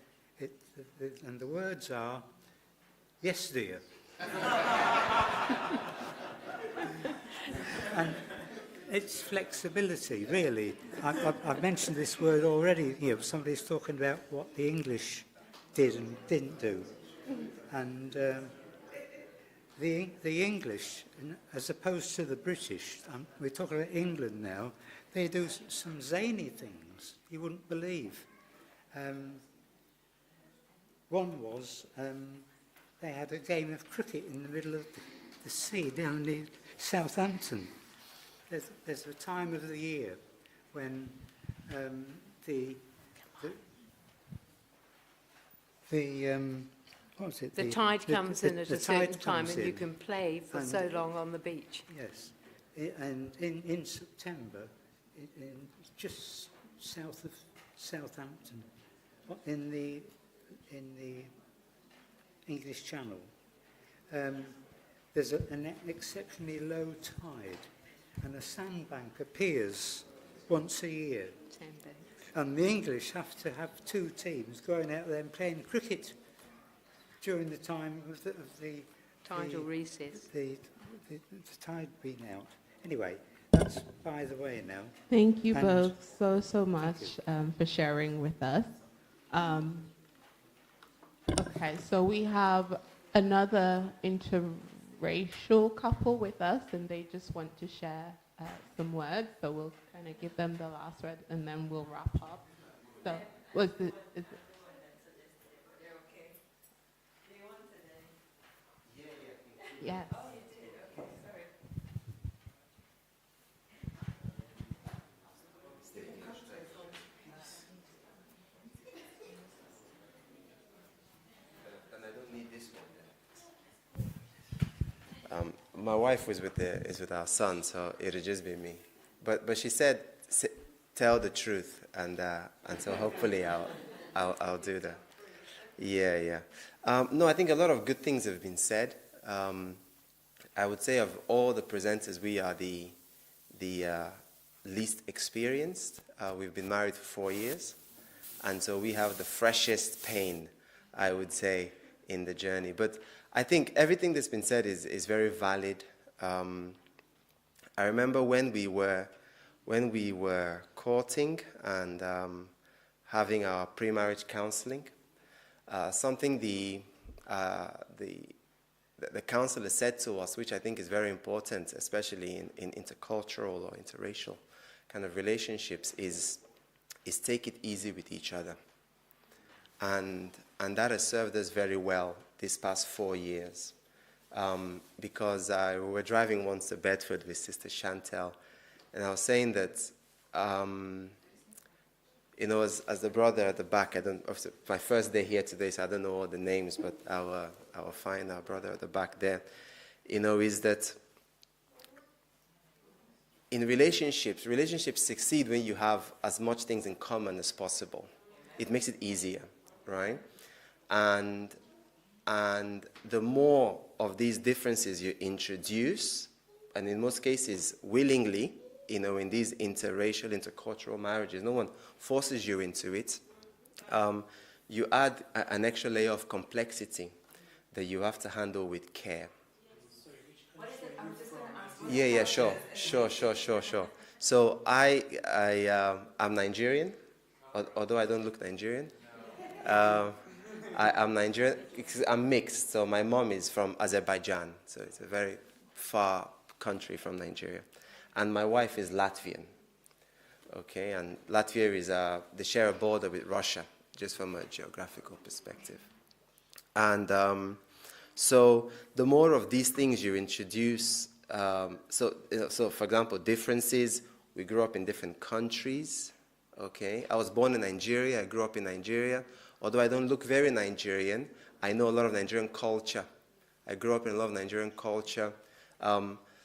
and the words are, yes, dear. And it's flexibility, really. I've mentioned this word already. Somebody's talking about what the English did and didn't do. And the English, as opposed to the British, we're talking about England now, they do some zany things you wouldn't believe. One was they had a game of cricket in the middle of the sea down near Southampton. There's a time of the year when the tide comes in at a certain time, and you can play for so long on the beach. Yes, and in September, just south of Southampton, in the English Channel, there's an exceptionally low tide, and a sandbank appears once a year. And the English have to have two teams going out there and playing cricket during the time of the Tidal recess. The tide being out. Anyway, that's by the way now. Thank you And both so much for sharing with us. Okay, so we have another interracial couple with us, and they just want to share some words. So we'll kind of give them the last word, and then we'll wrap up. So, Yes. And I don't need this one. My wife is with our son, so it'll just be me. But she said, tell the truth, and so hopefully I'll do that. Yeah. No, I think a lot of good things have been said. I would say of all the presenters, we are the least experienced. We've been married for 4 years, and so we have the freshest pain, I would say, in the journey. But I think everything that's been said is very valid. I remember when we were courting and having our pre-marriage counseling, something the counselor said to us, which I think is very important, especially in intercultural or interracial kind of relationships, is take it easy with each other. And that has served us very well this past 4 years. Because we were driving once to Bedford with Sister Chantel, and I was saying that, as the brother at the back, my first day here today, so I don't know all the names, but I will find our brother at the back there, is that in relationships succeed when you have as much things in common as possible. It makes it easier, right? And the more of these differences you introduce, and in most cases willingly, in these interracial, intercultural marriages, no one forces you into it, you add an extra layer of complexity that you have to handle with care. What is it? I'm just going to ask you. Yeah, sure. So I'm Nigerian, although I don't look Nigerian. I'm Nigerian. I'm mixed, so my mom is from Azerbaijan, so it's a very far country from Nigeria. And my wife is Latvian, okay? And Latvia is, they share a border with Russia, just from a geographical perspective. And so the more of these things you introduce, so for example, differences, we grew up in different countries, okay? I was born in Nigeria, I grew up in Nigeria. Although I don't look very Nigerian, I know a lot of Nigerian culture. I grew up in a lot of Nigerian culture.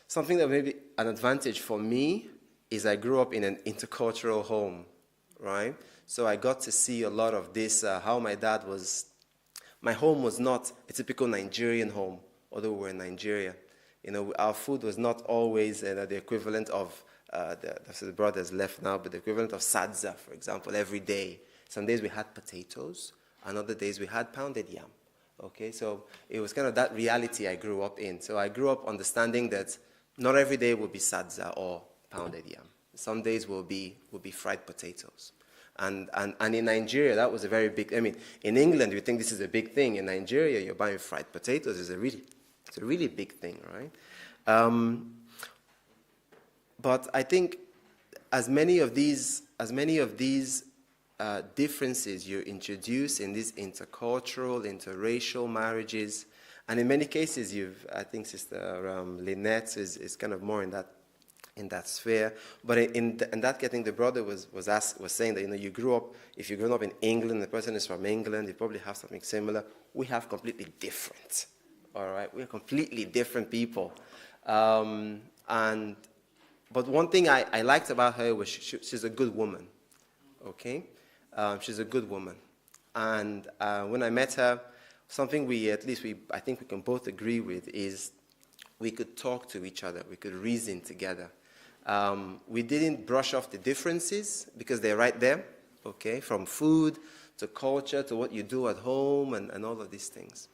Something that may be an advantage for me is I grew up in an intercultural home, right? So I got to see a lot of this, how my dad was. My home was not a typical Nigerian home, although we were in Nigeria. Our food was not always the equivalent of, the brothers left now, but the equivalent of sadza, for example, every day. Some days we had potatoes, and other days we had pounded yam. Okay, so it was kind of that reality I grew up in. So I grew up understanding that not every day will be sadza or pounded yam. Some days will be fried potatoes. And in Nigeria, that was a very big, in England, you think this is a big thing. In Nigeria, you're buying fried potatoes. It's a really big thing, right? But I think as many of these differences you introduce in these intercultural, interracial marriages, and in many cases, I think Sister Lynette is kind of more in that sphere. But in that, I think the brother was saying that you grew up. If you grew up in England, the person is from England, you probably have something similar. We have completely different. All right, we're completely different people. But one thing I liked about her was she's a good woman. Okay. She's a good woman. And when I met her, something I think we can both agree with is we could talk to each other. We could reason together. We didn't brush off the differences because they're right there. okay, from food to culture to what you do at home and all of these things.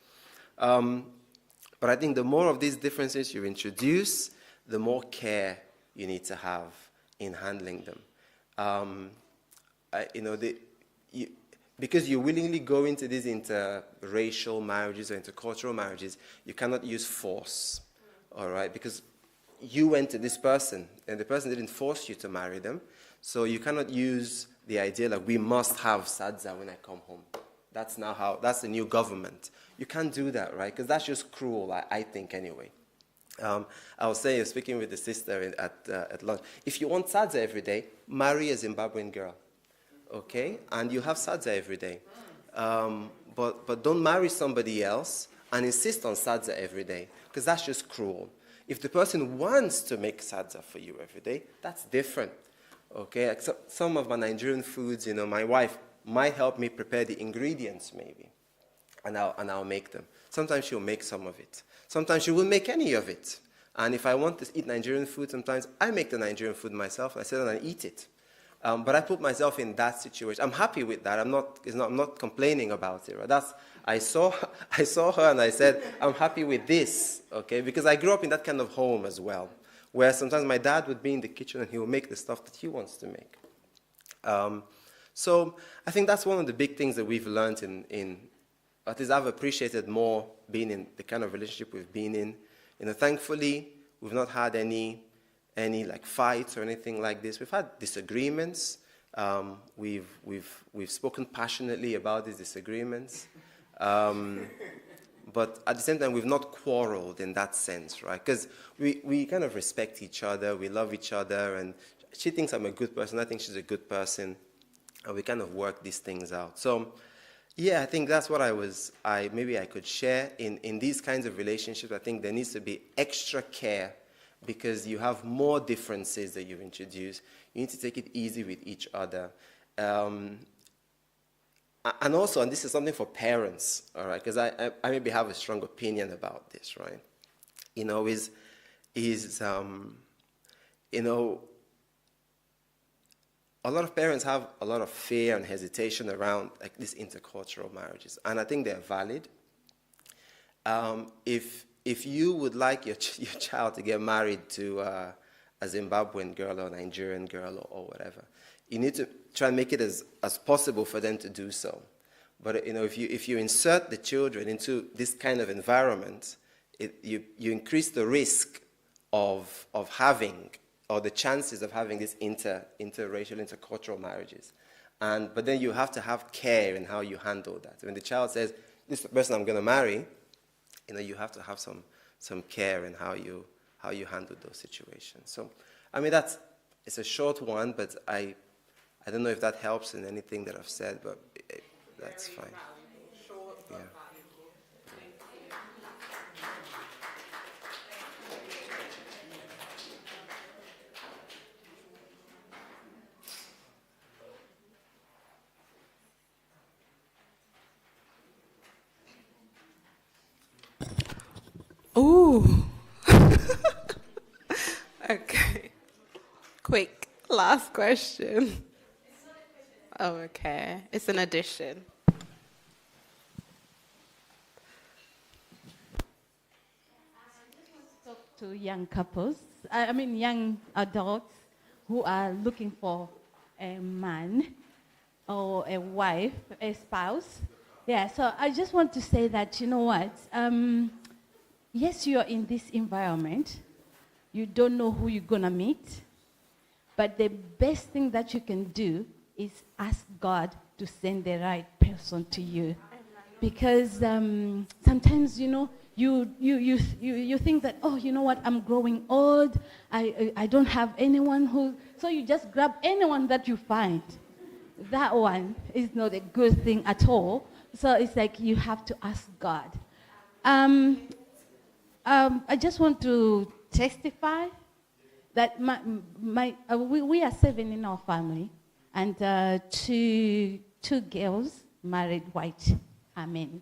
But I think the more of these differences you introduce, the more care you need to have in handling them. Because you willingly go into these interracial marriages or intercultural marriages, you cannot use force, all right? Because you went to this person, and the person didn't force you to marry them, so you cannot use the idea like, we must have sadza when I come home. That's the new government. You can't do that, right? Because that's just cruel, I think, anyway. I was saying, speaking with the sister at lunch, if you want sadza every day, marry a Zimbabwean girl. Okay, and you have sadza every day. But don't marry somebody else and insist on sadza every day, because that's just cruel. If the person wants to make sadza for you every day, that's different. Okay, some of my Nigerian foods, my wife might help me prepare the ingredients maybe, and I'll make them. Sometimes she'll make some of it. Sometimes she won't make any of it. And if I want to eat Nigerian food, sometimes I make the Nigerian food myself, and I sit down and eat it. But I put myself in that situation. I'm happy with that. I'm not complaining about it. Right? I saw her and I said, I'm happy with this, okay? Because I grew up in that kind of home as well, where sometimes my dad would be in the kitchen and he would make the stuff that he wants to make. So I think that's one of the big things that we've learned at least I've appreciated more being in the kind of relationship we've been in. Thankfully, we've not had any like fights or anything like this. We've had disagreements. We've spoken passionately about these disagreements. But at the same time, we've not quarreled in that sense, right? Because we kind of respect each other, we love each other, and she thinks I'm a good person, I think she's a good person, and we kind of work these things out. So, yeah, I think that's what maybe I could share. In these kinds of relationships, I think there needs to be extra care, because you have more differences that you introduce. You need to take it easy with each other. And also, and this is something for parents, all right, because I maybe have a strong opinion about this, right? A lot of parents have a lot of fear and hesitation around like these intercultural marriages, and I think they're valid. If you would like your child to get married to a Zimbabwean girl or a Nigerian girl or whatever, you need to try and make it as possible for them to do so. But if you insert the children into this kind of environment, you increase the risk of having, or the chances of having these interracial, intercultural marriages. But then you have to have care in how you handle that. When the child says, this is the person I'm going to marry, you have to have some care in how you handle those situations. So, I mean, it's a short one, but I don't know if that helps in anything that I've said, but that's fine. Yeah. Ooh. Okay. Quick, last question. Oh, okay. It's an addition. Talk to young couples, young adults who are looking for a man or a wife, a spouse. Yeah, so I just want to say that, you know what? Yes, you're in this environment. You don't know who you're going to meet. But the best thing that you can do is ask God to send the right person to you. Because sometimes, you think that, oh, you know what, I'm growing old. I don't have anyone who... So you just grab anyone that you find. That one is not a good thing at all. So it's like you have to ask God. I just want to testify that we are 7 in our family, and two girls married white. Amen.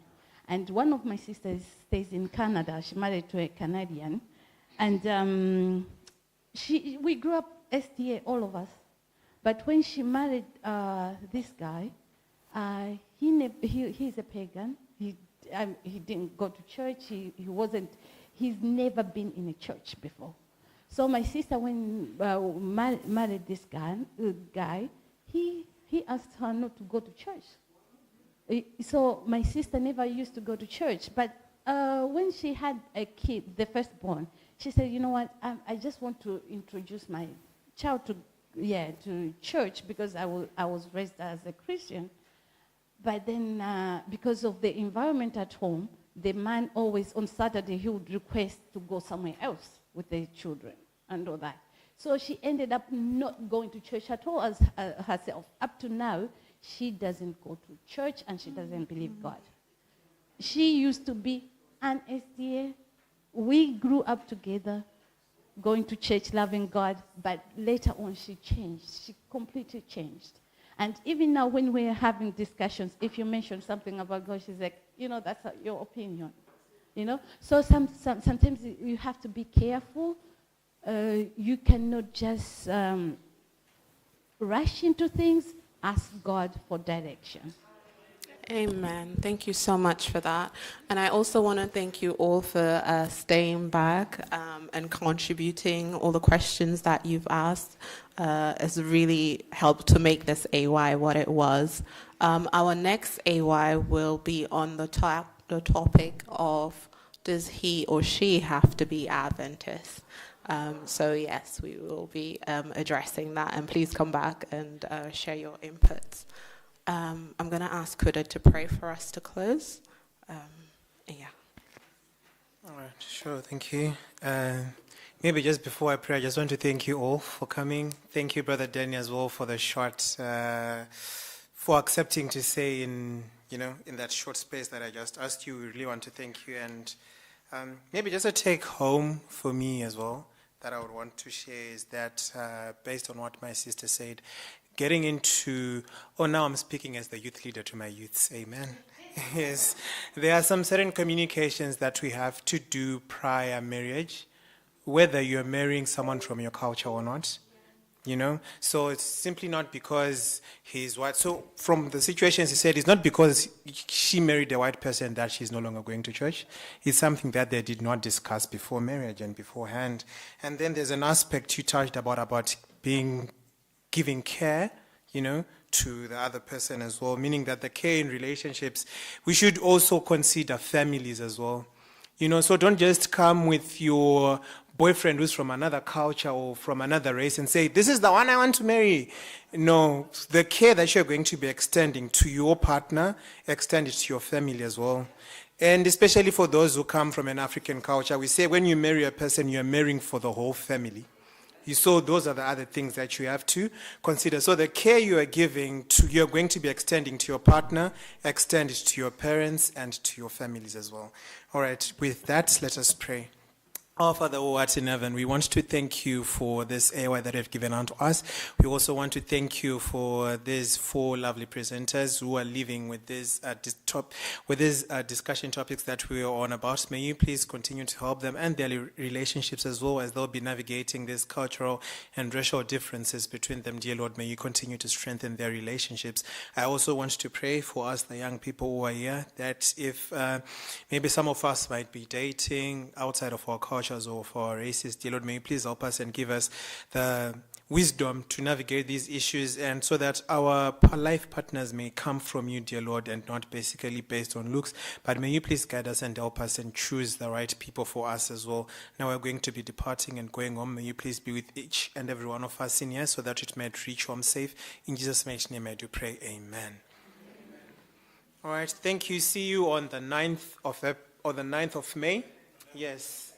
And one of my sisters stays in Canada. She married to a Canadian, and we grew up SDA, all of us. But when she married this guy, he's a pagan. He didn't go to church. He's never been in a church before. So my sister, when married this guy, he asked her not to go to church. So my sister never used to go to church. But when she had a kid, the firstborn, she said, you know what, I just want to introduce my child to church because I was raised as a Christian. But then because of the environment at home, the man always, on Saturday, he would request to go somewhere else with the children and all that. So she ended up not going to church at all as herself. Up to now, she doesn't go to church and she doesn't believe God. She used to be an SDA. We grew up together, going to church, loving God, but later on she changed. She completely changed. And even now when we're having discussions, if you mention something about God, she's like, that's your opinion. So sometimes you have to be careful. You cannot just rush into things. Ask God for direction. Amen. Thank you so much for that. And I also want to thank you all for staying back and contributing. All the questions that you've asked has really helped to make this AY what it was. Our next AY will be on the topic of, does he or she have to be Adventist? So yes, we will be addressing that, and please come back and share your inputs. I'm going to ask Kuda to pray for us to close. Yeah. All right, sure, thank you. Maybe just before I pray, I just want to thank you all for coming. Thank you, Brother Danny, as well, for the short, for accepting to say in that short space that I just asked you. We really want to thank you. And maybe just a take home for me as well that I would want to share is that based on what my sister said, getting into, now I'm speaking as the youth leader to my youths, amen. Yes, there are some certain communications that we have to do prior marriage, whether you're marrying someone from your culture or not, So it's simply not because he's white. So from the situations he said, it's not because she married a white person that she's no longer going to church. It's something that they did not discuss before marriage and beforehand. And then there's an aspect you touched about giving care, to the other person as well, meaning that the care in relationships, we should also consider families as well. So don't just come with your boyfriend who's from another culture or from another race and say, this is the one I want to marry. No, the care that you're going to be extending to your partner, extend it to your family as well. And especially for those who come from an African culture, we say when you marry a person, you're marrying for the whole family. So those are the other things that you have to consider. So the care you are giving you're going to be extending to your partner, extend it to your parents and to your families as well. All right, with that, let us pray. Our Father who art in heaven, we want to thank you for this AY that you have given unto us. We also want to thank you for these 4 lovely presenters who are living with these discussion topics that we are on about. May you please continue to help them and their relationships as well as they'll be navigating these cultural and racial differences between them. Dear Lord, may you continue to strengthen their relationships. I also want to pray for us, the young people who are here, that if maybe some of us might be dating outside of our culture, or for our races, dear Lord, may you please help us and give us the wisdom to navigate these issues, and so that our life partners may come from you, dear Lord, and not basically based on looks, but may you please guide us and help us and choose the right people for us as well. Now we're going to be departing and going home. May you please be with each and every one of us in here so that it may reach home safe. In Jesus' mighty name I do pray, amen. All right, thank you. See you on the 9th of May. Yes.